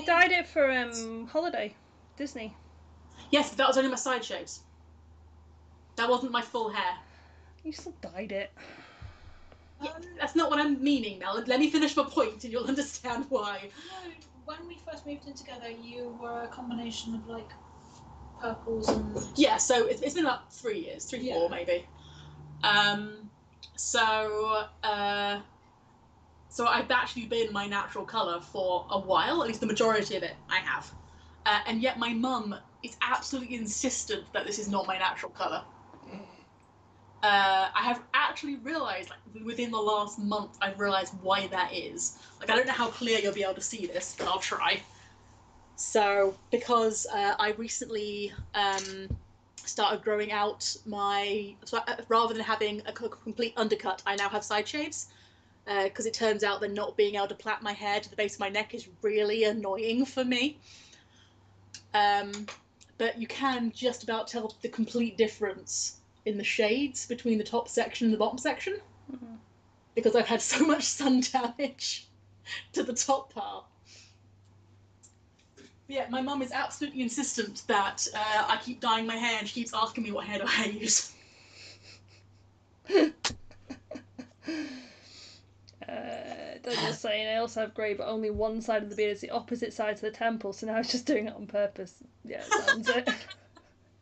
dyed it for holiday, Disney. Yes, but that was only my side shaves. That wasn't my full hair. You still dyed it. Yeah, that's not what I'm meaning, Mel. Let me finish my point and you'll understand why. No, when we first moved in together, you were a combination of like purples and... Yeah, so it's been about 3 years, 4 maybe. So I've actually been my natural colour for a while, at least the majority of it I have. And yet my mum is absolutely insistent that this is not my natural colour. I have actually realised, like, within the last month, I've realised why that is. Like, I don't know how clear you'll be able to see this, but I'll try. So, because I recently started growing out rather than having a complete undercut, I now have side shaves. Because it turns out that not being able to plait my hair to the base of my neck is really annoying for me. But you can just about tell the complete difference in the shades between the top section and the bottom section. Because I've had so much sun damage to the top part. But yeah, my mum is absolutely insistent that I keep dyeing my hair, and she keeps asking me what hair do I use. Daniel's saying I also have grey, but only one side of the beard is the opposite side to the temple, so now I was just doing it on purpose. Yeah, sounds it.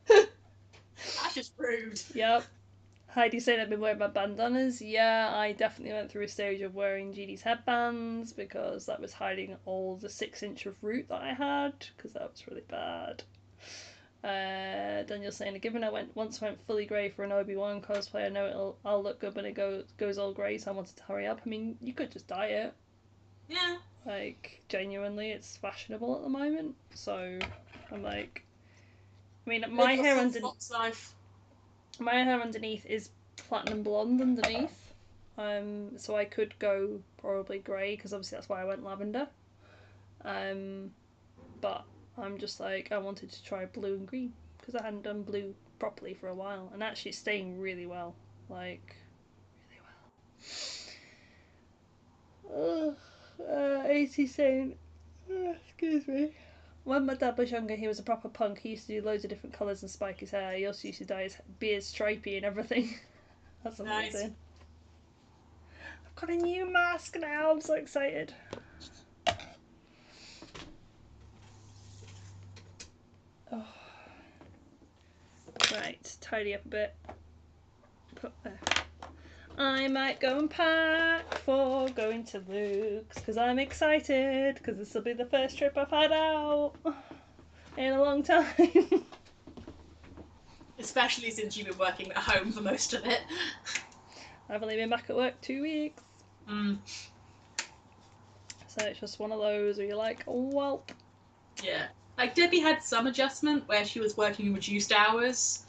That's just rude. Yep. Heidi saying I've been wearing my bandanas. Yeah, I definitely went through a stage of wearing GD's headbands because that was hiding all the 6-inch of root that I had, because that was really bad. Daniel's saying, given I once went fully grey for an Obi-Wan cosplay, I know I'll look good when it goes all grey, so I wanted to hurry up. I mean, you could just dye it. Yeah. Like, genuinely, it's fashionable at the moment. So, I'm like... I mean, my hair underneath is platinum blonde underneath. So I could go probably grey, because obviously that's why I went lavender. But I'm just like, I wanted to try blue and green because I hadn't done blue properly for a while, and actually it's staying really well, like really well. 80 saying, excuse me. When my dad was younger, he was a proper punk. He used to do loads of different colours and spike his hair. He also used to dye his beard stripy and everything. That's amazing. Nice. I've got a new mask now. I'm so excited. Oh. Right, tidy up a bit. Put there. I might go and pack for going to Luke's because I'm excited because this will be the first trip I've had out in a long time. Especially since you've been working at home for most of it. I've only been back at work 2 weeks. Mm. So it's just one of those where you're like, oh, well. Yeah. Like, Debbie had some adjustment where she was working reduced hours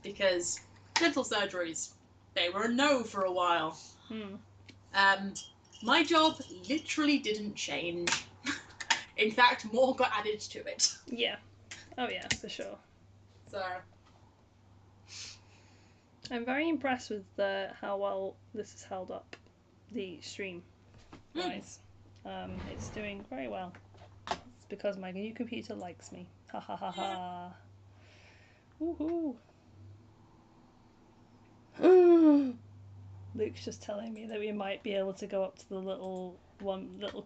because dental surgeries, they were a no for a while. My job literally didn't change. In fact, more got added to it. Yeah. Oh, yeah, for sure. So... I'm very impressed with how well this has held up, the stream wise. It's doing very well. It's because my new computer likes me. Ha ha ha ha. Woohoo. Luke's just telling me that we might be able to go up to the little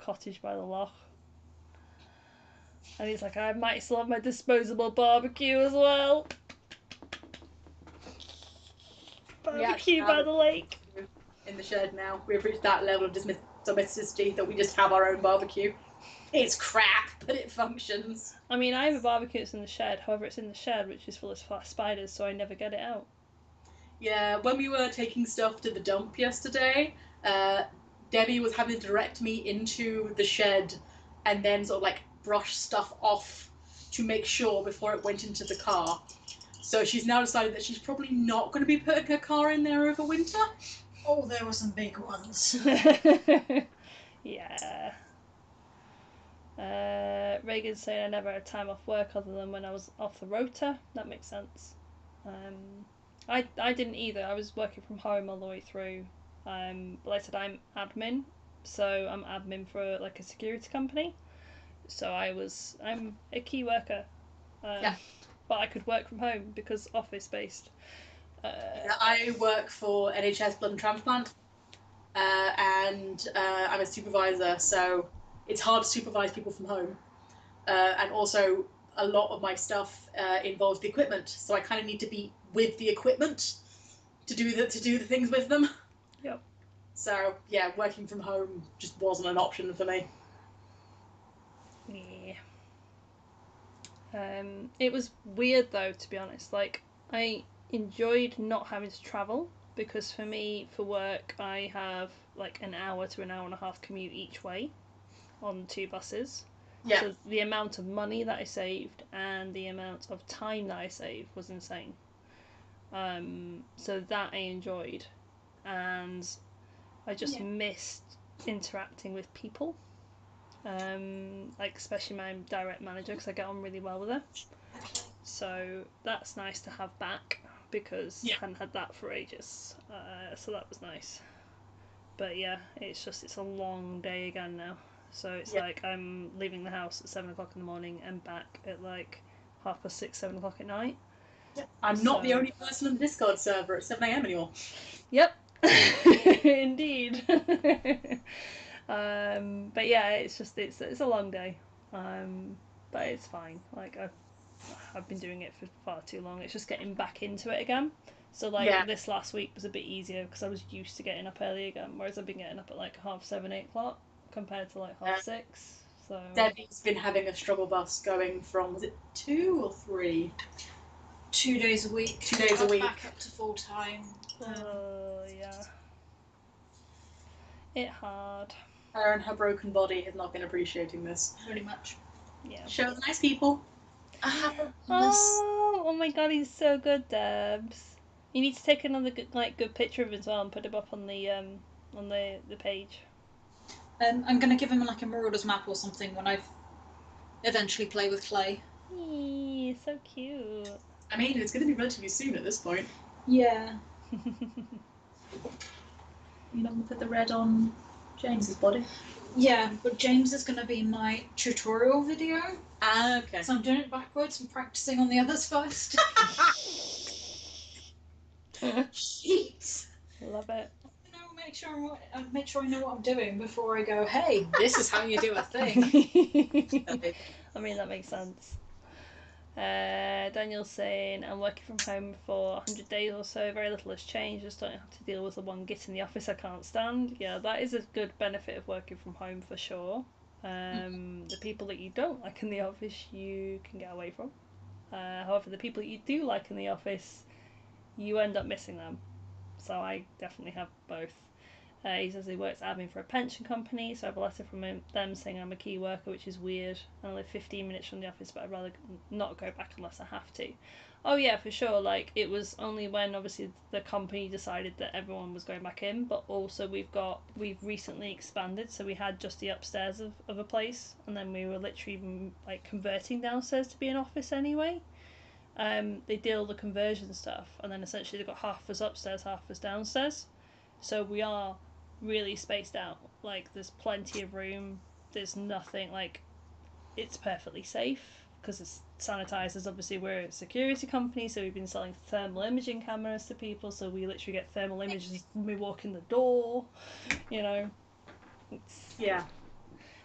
cottage by the loch. And he's like, I might still have my disposable barbecue as well. Barbecue by the lake. In the shed now. We've reached that level of domesticity that we just have our own barbecue. It's crap, but it functions. I mean, I have a barbecue that's in the shed. However, it's in the shed, which is full of spiders, so I never get it out. Yeah, when we were taking stuff to the dump yesterday, Debbie was having to direct me into the shed and then sort of like brush stuff off to make sure before it went into the car. So she's now decided that she's probably not going to be putting her car in there over winter. Oh, there were some big ones. Yeah. Reagan's saying I never had time off work other than when I was off the rota. That makes sense. I didn't either. I was working from home all the way through. But like I said, I'm admin, so I'm admin for like a security company. So I'm a key worker. Yeah. But I could work from home because office based. I work for NHS Blood and Transplant, and I'm a supervisor, so it's hard to supervise people from home. And also, a lot of my stuff involves the equipment, so I kind of need to be with the equipment to do the things with them. Yep. So yeah, working from home just wasn't an option for me. Yeah. It was weird though, to be honest. Like, I enjoyed not having to travel because for me, for work, I have like an hour to an hour and a half commute each way on 2 buses. Yeah. So the amount of money that I saved and the amount of time that I saved was insane. So that I enjoyed, and I just missed interacting with people. Like especially my direct manager because I get on really well with her. So that's nice to have back because I hadn't had that for ages. So that was nice. But yeah, it's a long day again now. So it's like I'm leaving the house at 7 o'clock in the morning and back at like 6:30, 7 o'clock at night. I'm not the only person on the Discord server at 7 a.m. anymore. Yep. Indeed. But yeah, it's a long day. But it's fine. Like I've been doing it for far too long. It's just getting back into it again. So like this last week was a bit easier because I was used to getting up early again, whereas I've been getting up at like 7:30, 8 o'clock compared to like 6:30. So Debbie's been having a struggle bus going from, was it 2 or 3? 2 days a week. 2 days a week. Back up to full time. yeah. It hard. Her and her broken body has not been appreciating this. Pretty much. Yeah. Show the nice people. Oh my god, he's so good, Debs. You need to take another good picture of him as well and put him up on the page. I'm gonna give him like a Marauder's map or something when I eventually play with clay. Eee, so cute. I mean, it's going to be relatively soon at this point. Yeah. You know, put the red on James's body. Yeah, but James is going to be my tutorial video. Ah, okay. So I'm doing it backwards and practicing on the others first. Jeez. Love it. Make sure I know what I'm doing before I go, hey, this is how you do a thing. I mean, that makes sense. Daniel's saying, I'm working from home for 100 days or so. Very little has changed. Just don't have to deal with the one git in the office I can't stand. Yeah, that is a good benefit of working from home for sure. The people that you don't like in the office, you can get away from. However, the people that you do like in the office, you end up missing them. So I definitely have both. He says he works admin for a pension company, so I have a letter from them saying I'm a key worker, which is weird. I live 15 minutes from the office, but I'd rather not go back unless I have to. Oh yeah, for sure. Like, it was only when obviously the company decided that everyone was going back in, but also we've recently expanded, so we had just the upstairs of a place, and then we were literally like converting downstairs to be an office anyway. They did all the conversion stuff, and then essentially they've got half us upstairs, half us downstairs. So we are really spaced out. Like, there's plenty of room. There's nothing, like, it's perfectly safe because it's sanitizers. Obviously, we're a security company, so we've been selling thermal imaging cameras to people. So we literally get thermal images when we walk in the door. You know,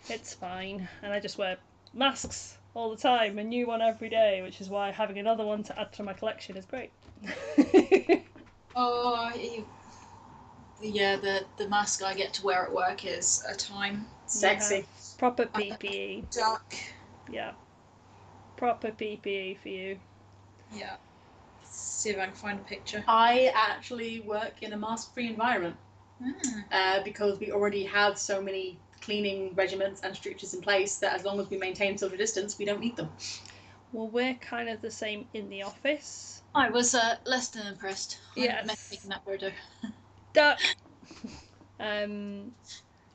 it's fine. And I just wear masks all the time, a new one every day, which is why having another one to add to my collection is great. Yeah, the mask I get to wear at work is a time. Sexy. Proper PPE. Duck. Yeah. Proper PPE for you. Yeah. Let's see if I can find a picture. I actually work in a mask-free environment Mm. because we already have so many cleaning regiments and strictures in place that as long as we maintain social distance, we don't need them. Well, we're kind of the same in the office. I was less than impressed. Yes. Making that photo. Duck.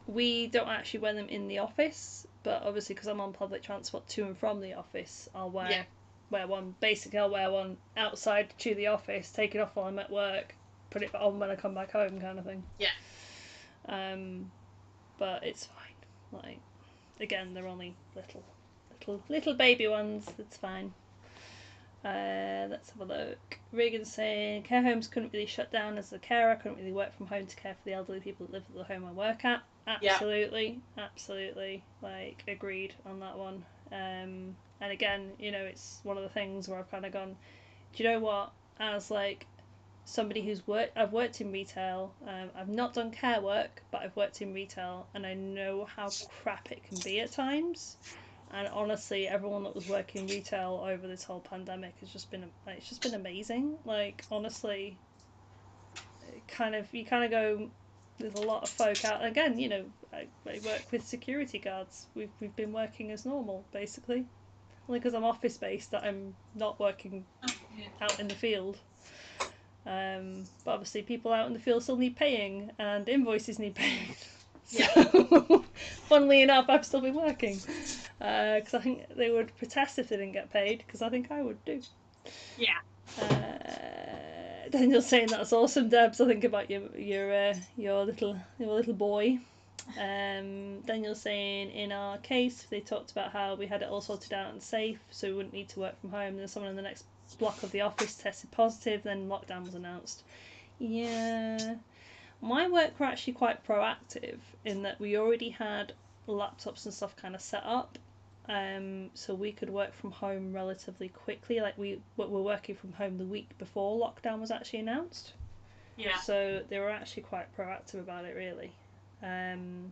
We don't actually wear them in the office, but obviously because I'm on public transport to and from the office, I'll wear one. Basically, I'll wear one outside to the office, take it off while I'm at work, put it on when I come back home, kind of thing. Yeah. But it's fine. Like, again, they're only little baby ones. It's fine. Let's have a look. Regan's saying care homes couldn't really shut down as a carer. Couldn't really work from home to care for the elderly people that live at the home I work at. Absolutely. Like, agreed on that one. And again, you know, it's one of the things where I've kind of gone, do you know what? As like somebody I've worked in retail. I've not done care work, but I've worked in retail, and I know how crap it can be at times. And honestly, everyone that was working retail over this whole pandemic has just been amazing. Like, honestly, you kind of go. There's a lot of folk out. Again, you know, I work with security guards. We've been working as normal, basically. Only because I'm office based that I'm not working out in the field. But obviously, people out in the field still need paying, and invoices need paying. So, funnily enough, I've still been working. Because I think they would protest if they didn't get paid, because I think I would do. Yeah. Daniel's saying that's awesome, Debs. I think about your little boy. Daniel's saying in our case they talked about how we had it all sorted out and safe, so we wouldn't need to work from home. And then someone in the next block of the office tested positive, then lockdown was announced. Yeah. My work were actually quite proactive in that we already had laptops and stuff kind of set up, so we could work from home relatively quickly. Like, we were working from home the week before lockdown was actually announced. Yeah. So they were actually quite proactive about it, really. And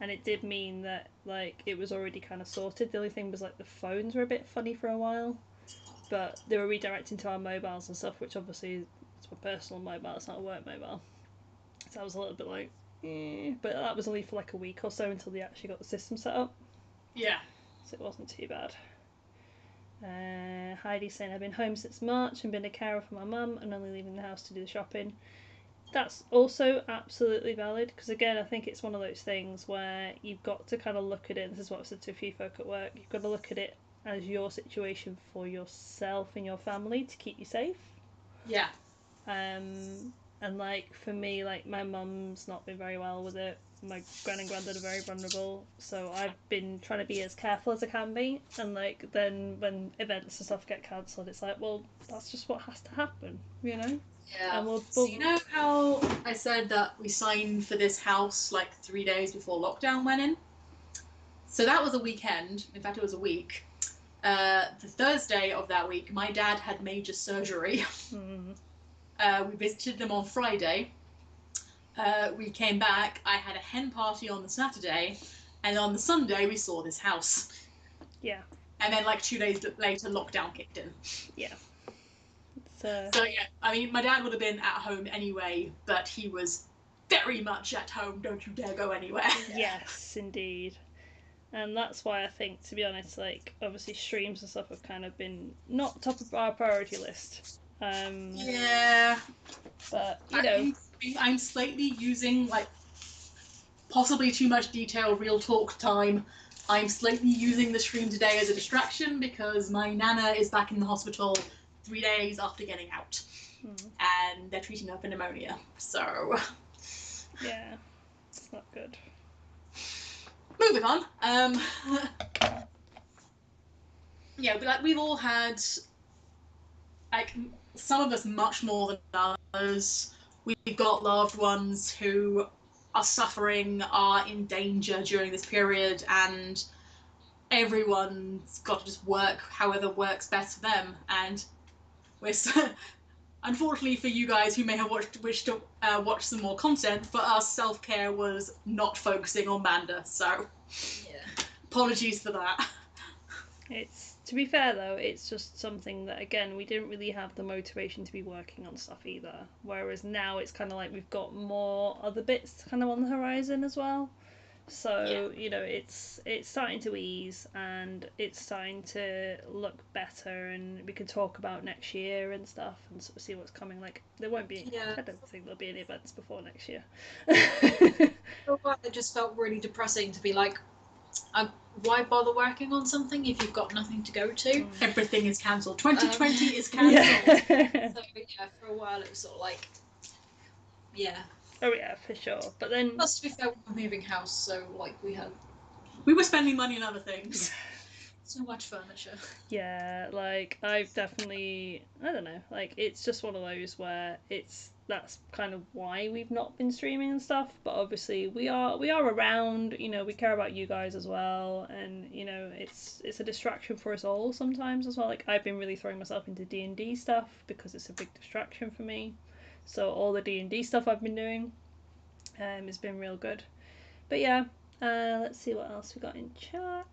it did mean that, like, it was already kind of sorted. The only thing was, like, the phones were a bit funny for a while, but they were redirecting to our mobiles and stuff, which obviously is my personal mobile, it's not a work mobile. So I was a little bit like, but that was only for like a week or so until they actually got the system set up. Yeah. So it wasn't too bad. Heidi's saying I've been home since March and been a carer for my mum and only leaving the house to do the shopping. That's also absolutely valid, because again, I think it's one of those things where you've got to kind of look at it. This is what I've said to a few folk at work. You've got to look at it as your situation for yourself and your family to keep you safe. Yeah. And like, for me, like, my mum's not been very well with it. My gran and granddad are very vulnerable, so I've been trying to be as careful as I can be. And like, then when events and stuff get cancelled, it's like, well, that's just what has to happen, you know. Yeah. And So you know how I said that we signed for this house like 3 days before lockdown went in? So that was a weekend. In fact, it was a week. The Thursday of that week, my dad had major surgery. We visited them on Friday. We came back. I had a hen party on the Saturday, and on the Sunday we saw this house. Yeah. And then like 2 days later, lockdown kicked in. Yeah. So yeah, I mean, my dad would have been at home anyway, but he was very much at home. Don't you dare go anywhere. yes, indeed. And that's why I think, to be honest, like obviously streams and stuff have kind of been not top of our priority list. Yeah, but you know, I'm slightly using like possibly too much detail, real talk time. I'm slightly using the stream today as a distraction because my nana is back in the hospital 3 days after getting out, and they're treating her for pneumonia. So yeah, it's not good. moving on. Yeah, but like we've all had, like some of us much more than others. We've got loved ones who are suffering, are in danger during this period, and everyone's got to just work however works best for them. And we're unfortunately for you guys who may have wished to watch some more content, for us self-care was not focusing on Manda, so Yeah. apologies for that. It's, to be fair though, it's just something that again we didn't really have the motivation to be working on stuff either. Whereas now it's kind of like we've got more other bits kind of on the horizon as well. So you know, it's starting to ease and it's starting to look better, and we can talk about next year and stuff and sort of see what's coming. Like there won't be, I don't think there'll be any events before next year. For a while, it just felt really depressing to be like, why bother working on something if you've got nothing to go to? Everything is cancelled. 2020 is cancelled. Yeah. So yeah, for a while it was sort of like, yeah. Oh yeah, for sure. But then, Plus, to be fair, we were moving house, so like we were spending money on other things. so much furniture. yeah, like I've definitely, I don't know, like it's just one of those where that's kind of why we've not been streaming and stuff. But obviously we are around. You know, we care about you guys as well, and you know it's a distraction for us all sometimes as well. Like I've been really throwing myself into D&D stuff because it's a big distraction for me. So all the D&D stuff I've been doing has been real good. But yeah, let's see what else we got in chat.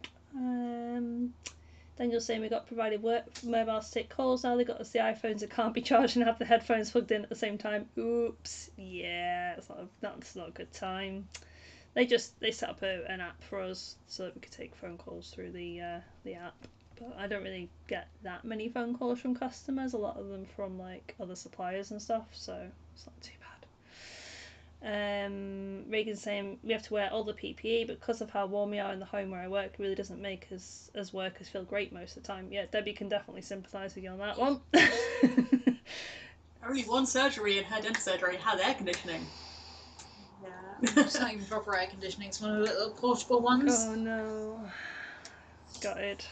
Daniel's saying we got provided work for mobiles to take calls now. They got us the iPhones that can't be charged and have the headphones plugged in at the same time. Oops. Yeah, that's not a good time. They set up an app for us so that we could take phone calls through the app. But I don't really get that many phone calls from customers. A lot of them from like other suppliers and stuff. So it's not too bad. Reagan's saying we have to wear all the PPE, but because of how warm we are in the home where I work, it really doesn't make us as workers feel great most of the time. Yeah, Debbie can definitely sympathise with you on that one. Only one surgery in her dental surgery had air conditioning. Yeah, it's not even proper air conditioning. It's one of the little portable ones. Oh no, got it.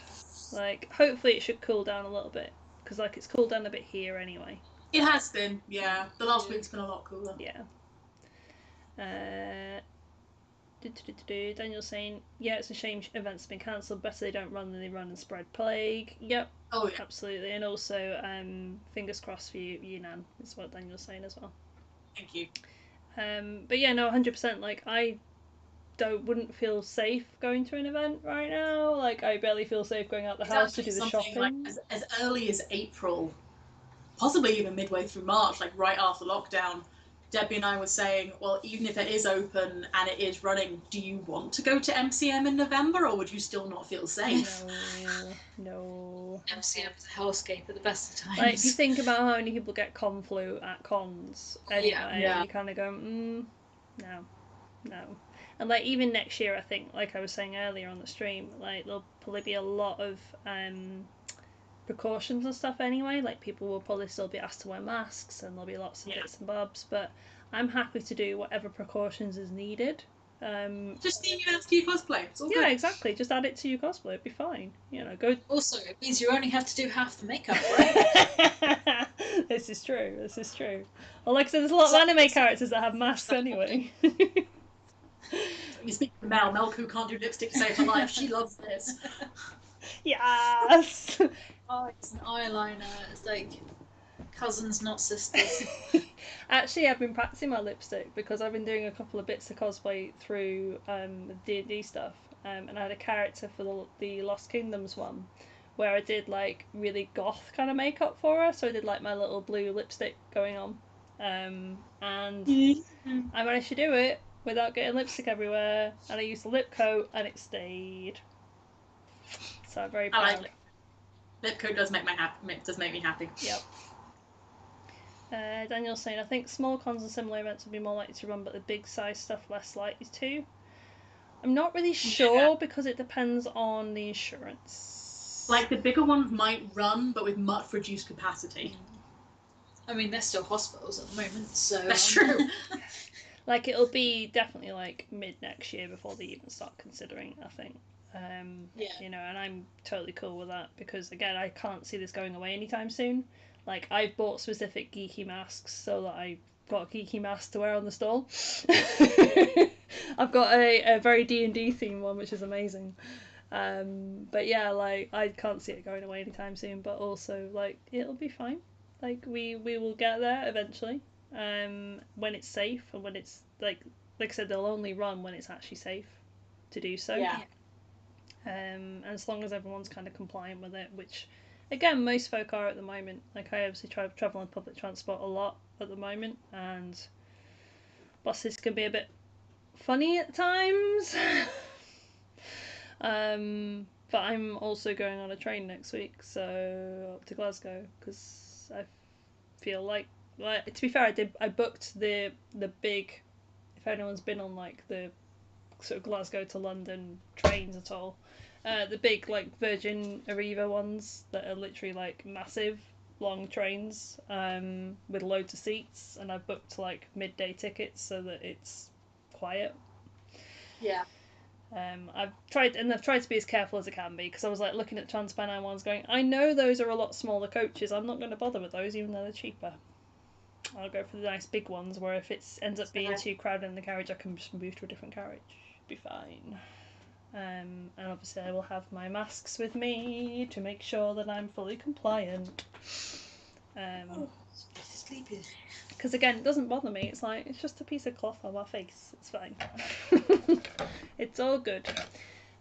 Like, hopefully it should cool down a little bit because like it's cooled down a bit here anyway. It has been, yeah. The last week's been a lot cooler. Yeah. Daniel's saying, yeah, it's a shame events have been cancelled. Better they don't run than they run and spread plague. Yep. Oh yeah. Absolutely. And also, fingers crossed for you, Nan, is what Daniel's saying as well. Thank you. But yeah, no, 100%. Like, I wouldn't feel safe going to an event right now. Like, I barely feel safe going out the house to do the shopping. Like, as early as April, possibly even midway through March, like right after lockdown, Debbie and I were saying, well, even if it is open and it is running, do you want to go to MCM in November, or would you still not feel safe? No. MCM is a hellscape at the best of times. Like, if you think about how many people get con flu at cons anyway, you kind of go, no. And like even next year, I think, like I was saying earlier on the stream, like there'll probably be a lot of precautions and stuff anyway. Like people will probably still be asked to wear masks, and there'll be lots of bits and bobs. But I'm happy to do whatever precautions is needed. Just the UNSQ cosplay. It's all good. Exactly. Just add it to your cosplay. It'd be fine. You know, go. Also, it means you only have to do half the makeup, right? This is true. Well, like I said, there's a lot of anime characters that have masks anyway. You speak to Mel, who can't do lipstick to save her life. She loves this. Yes. Oh, it's an eyeliner. It's like cousins, not sisters. Actually, I've been practicing my lipstick because I've been doing a couple of bits of cosplay through D&D stuff, and I had a character for the Lost Kingdoms one where I did like really goth kind of makeup for her. So I did like my little blue lipstick going on, and I managed to do it without getting lipstick everywhere. And I used the lip coat, and it stayed. So I'm very proud. I like it. Lip coat does make me happy. Yep. Daniel's saying, I think small cons and similar events will be more likely to run, but the big size stuff less likely to. I'm not really sure because it depends on the insurance. Like the bigger ones might run, but with much reduced capacity. I mean, they're still hospitals at the moment, so That's true. Like it'll be definitely like mid next year before they even start considering, I think. You know, and I'm totally cool with that because again, I can't see this going away anytime soon. Like I've bought specific geeky masks so that I've got a geeky mask to wear on the stall. I've got a very D&D theme one, which is amazing. But yeah, like I can't see it going away anytime soon. But also, like it'll be fine. Like we will get there eventually. When it's safe and when it's like I said, they'll only run when it's actually safe to do so. Yeah. And as long as everyone's kind of compliant with it, which again most folk are at the moment. Like I obviously travel on public transport a lot at the moment, and buses can be a bit funny at times. But I'm also going on a train next week, so up to Glasgow because I feel like to be fair, I booked the big. If anyone's been on like the sort of Glasgow to London trains at all, the big like Virgin Arriva ones that are literally like massive long trains with loads of seats, and I've booked like midday tickets so that it's quiet. Yeah. I've tried to be as careful as I can be because I was like looking at the Transpennine ones going, I know those are a lot smaller coaches, I'm not going to bother with those even though they're cheaper. I'll go for the nice big ones where if it ends up being too crowded in the carriage I can just move to a different carriage. Be fine. And obviously I will have my masks with me to make sure that I'm fully compliant. sleepy. Because again, it doesn't bother me. It's like, it's just a piece of cloth on my face. It's fine. It's all good.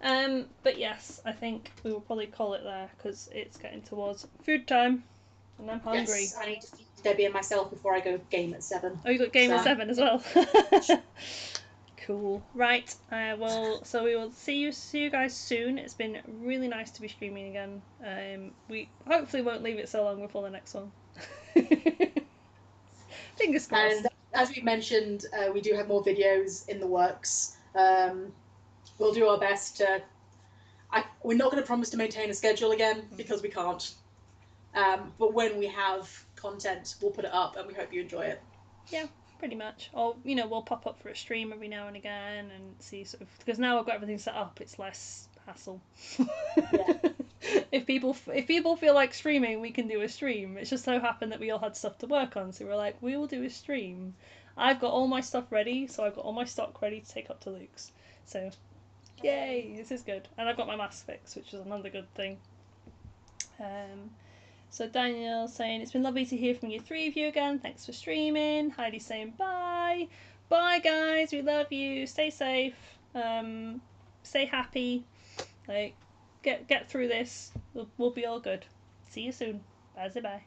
But yes, I think we will probably call it there because it's getting towards food time and I'm hungry. Yes, I need to feed Debbie and myself before I go game at 7. Oh, you got game at 7 as well. Cool. Right. So we will see you guys soon. It's been really nice to be streaming again. We hopefully won't leave it so long before the next one. Fingers crossed. And as we mentioned, we do have more videos in the works. We'll do our best to. We're not going to promise to maintain a schedule again because we can't. But when we have content, we'll put it up, and we hope you enjoy it. Yeah, pretty much. Or we'll pop up for a stream every now and again and see sort of because now I've got everything set up, it's less hassle. Yeah. If people feel like streaming, we can do a stream. It's just so happened that we all had stuff to work on, so we're like, we will do a stream. I've got all my stuff ready, so I've got all my stock ready to take up to Luke's. So, yay, this is good. And I've got my mask fixed, which is another good thing. So Daniel's saying, it's been lovely to hear from you three of you again. Thanks for streaming. Heidi's saying bye. Bye guys, we love you. Stay safe. Stay happy. Like, get through this. We'll be all good. See you soon. Bye bye.